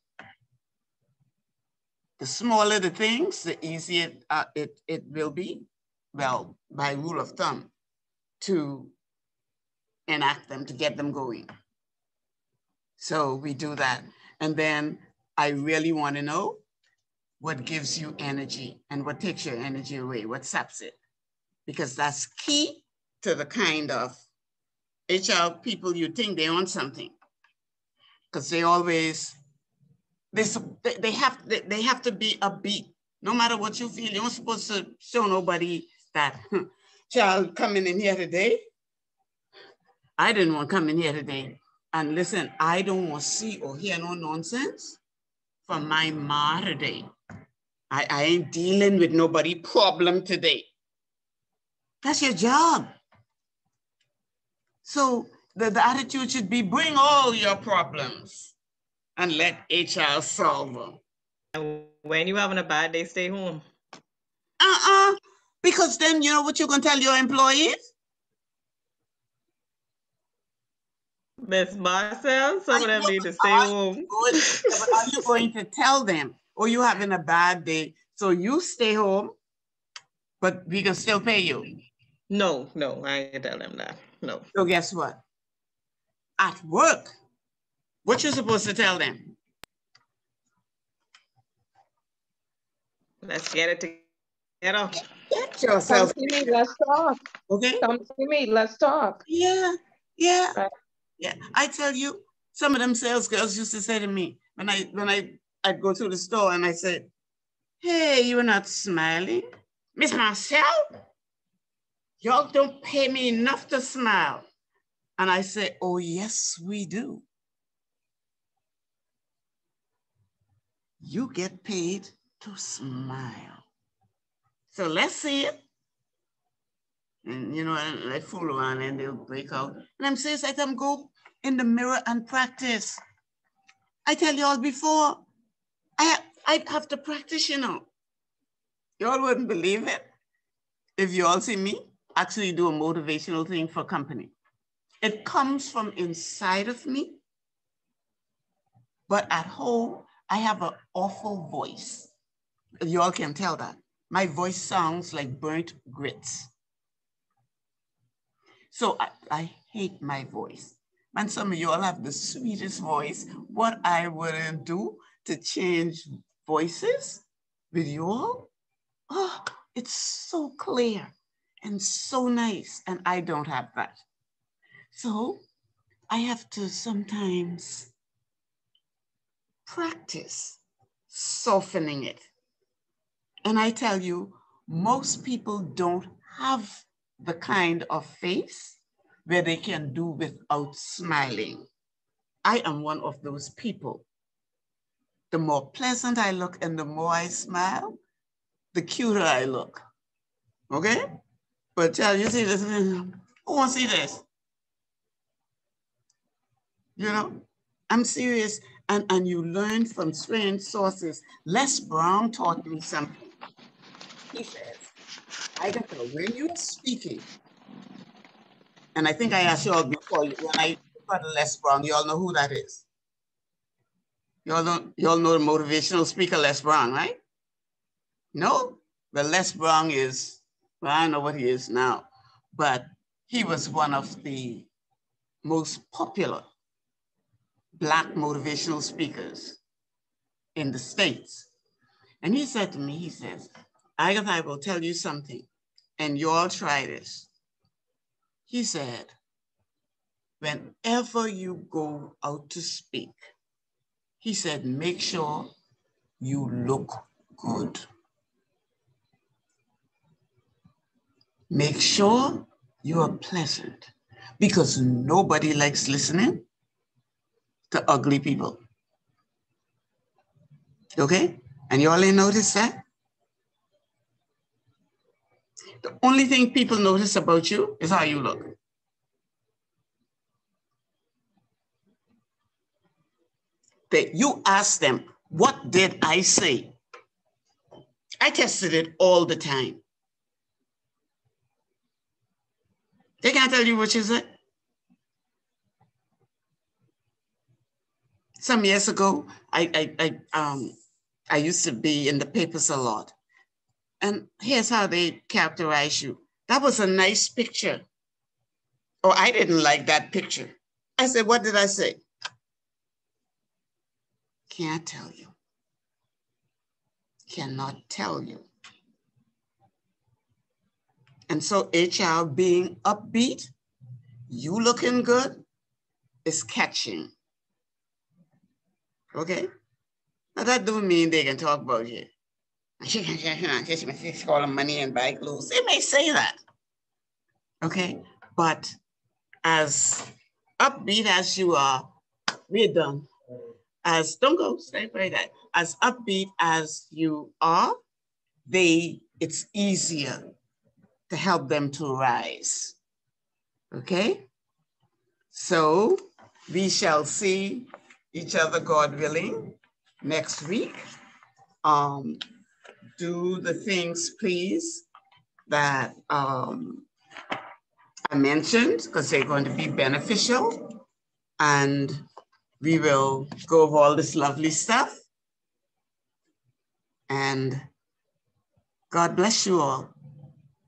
S2: The smaller the things, the easier it will be, well, by rule of thumb, to enact them, to get them going. So we do that. And then I really want to know what gives you energy and what takes your energy away, what saps it. Because that's key to the kind of HR people you think they want something. Because they always, they have to be upbeat. No matter what you feel, you're not supposed to show nobody that, child coming in here today. I didn't want to come in here today. And listen, I don't want to see or hear no nonsense from my ma today. I ain't dealing with nobody problem today. That's your job. So the attitude should be bring all your problems and let HR solve them.
S7: And when you're having a bad day, stay home.
S2: Because then you know what you're going to tell your employees?
S7: Miss Marcel, some of them need to stay home.
S2: But are you going to tell them, oh, you're having a bad day, so you stay home, but we can still pay you?
S7: No, I ain't tell them that. No.
S2: So guess what? At work, what you're supposed to tell them?
S7: Let's get it together.
S2: Get yourself.
S9: Come see me, let's talk.
S2: Okay.
S9: Come see me, let's talk.
S2: Yeah.
S9: Right.
S2: Yeah. I tell you, some of them sales girls used to say to me when I'd go to the store and I said, hey, you're not smiling. Miss Marcel, y'all don't pay me enough to smile. And I say, oh, yes, we do. You get paid to smile. So let's see it. And, you know, and I fool around and they'll break out. And I'm saying, I tell them, go in the mirror and practice. I tell you all before, I have to practice, you know. You all wouldn't believe it if you all see me actually do a motivational thing for a company. It comes from inside of me, but at home, I have an awful voice. You all can tell that. My voice sounds like burnt grits. So I hate my voice. And some of you all have the sweetest voice. What I wouldn't do to change voices with you all, oh, it's so clear and so nice, and I don't have that. So I have to sometimes practice softening it. And I tell you, most people don't have the kind of face where they can do without smiling. I am one of those people. The more pleasant I look and the more I smile, the cuter I look. Okay? But child, you see this, who wants to see this? You know, I'm serious. And you learn from strange sources. Les Brown taught me something. He says, I got to, when you're speaking, and I think I asked you all before, when I refer to Les Brown, you all know who that is. You all know the motivational speaker, Les Brown, right? No? Well, Les Brown is, well, I don't know what he is now, but he was one of the most popular Black motivational speakers in the States. And he said to me, he says, Agatha, I will tell you something, and you all try this. He said, whenever you go out to speak, he said, make sure you look good. Make sure you are pleasant, because nobody likes listening to ugly people. Okay? And you all ain't noticed that? The only thing people notice about you is how you look. You ask them, what did I say? I tested it all the time. They can't tell you what you said. Some years ago, I used to be in the papers a lot. And here's how they characterize you. That was a nice picture. Oh, I didn't like that picture. I said, what did I say? Can't tell you. Cannot tell you. And so HR being upbeat, you looking good, is catching. Okay? Now that don't mean they can talk about you. She can call them money and buy clothes. They may say that. Okay? But as upbeat as you are, we're done. Don't go, stay like that. As upbeat as you are, it's easier to help them to rise. Okay? So we shall see each other, God willing, next week. Do the things, please, that I mentioned, because they're going to be beneficial. And we will go over all this lovely stuff. And God bless you all.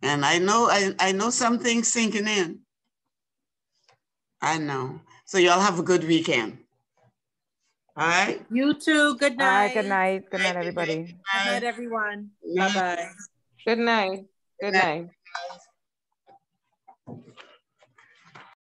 S2: And I know something's sinking in. I know. So y'all have a good weekend. All right?
S6: You too. Good night.
S8: All right, good night. Good night, everybody.
S6: Good night, everyone. Bye-bye.
S9: Good night. Good night.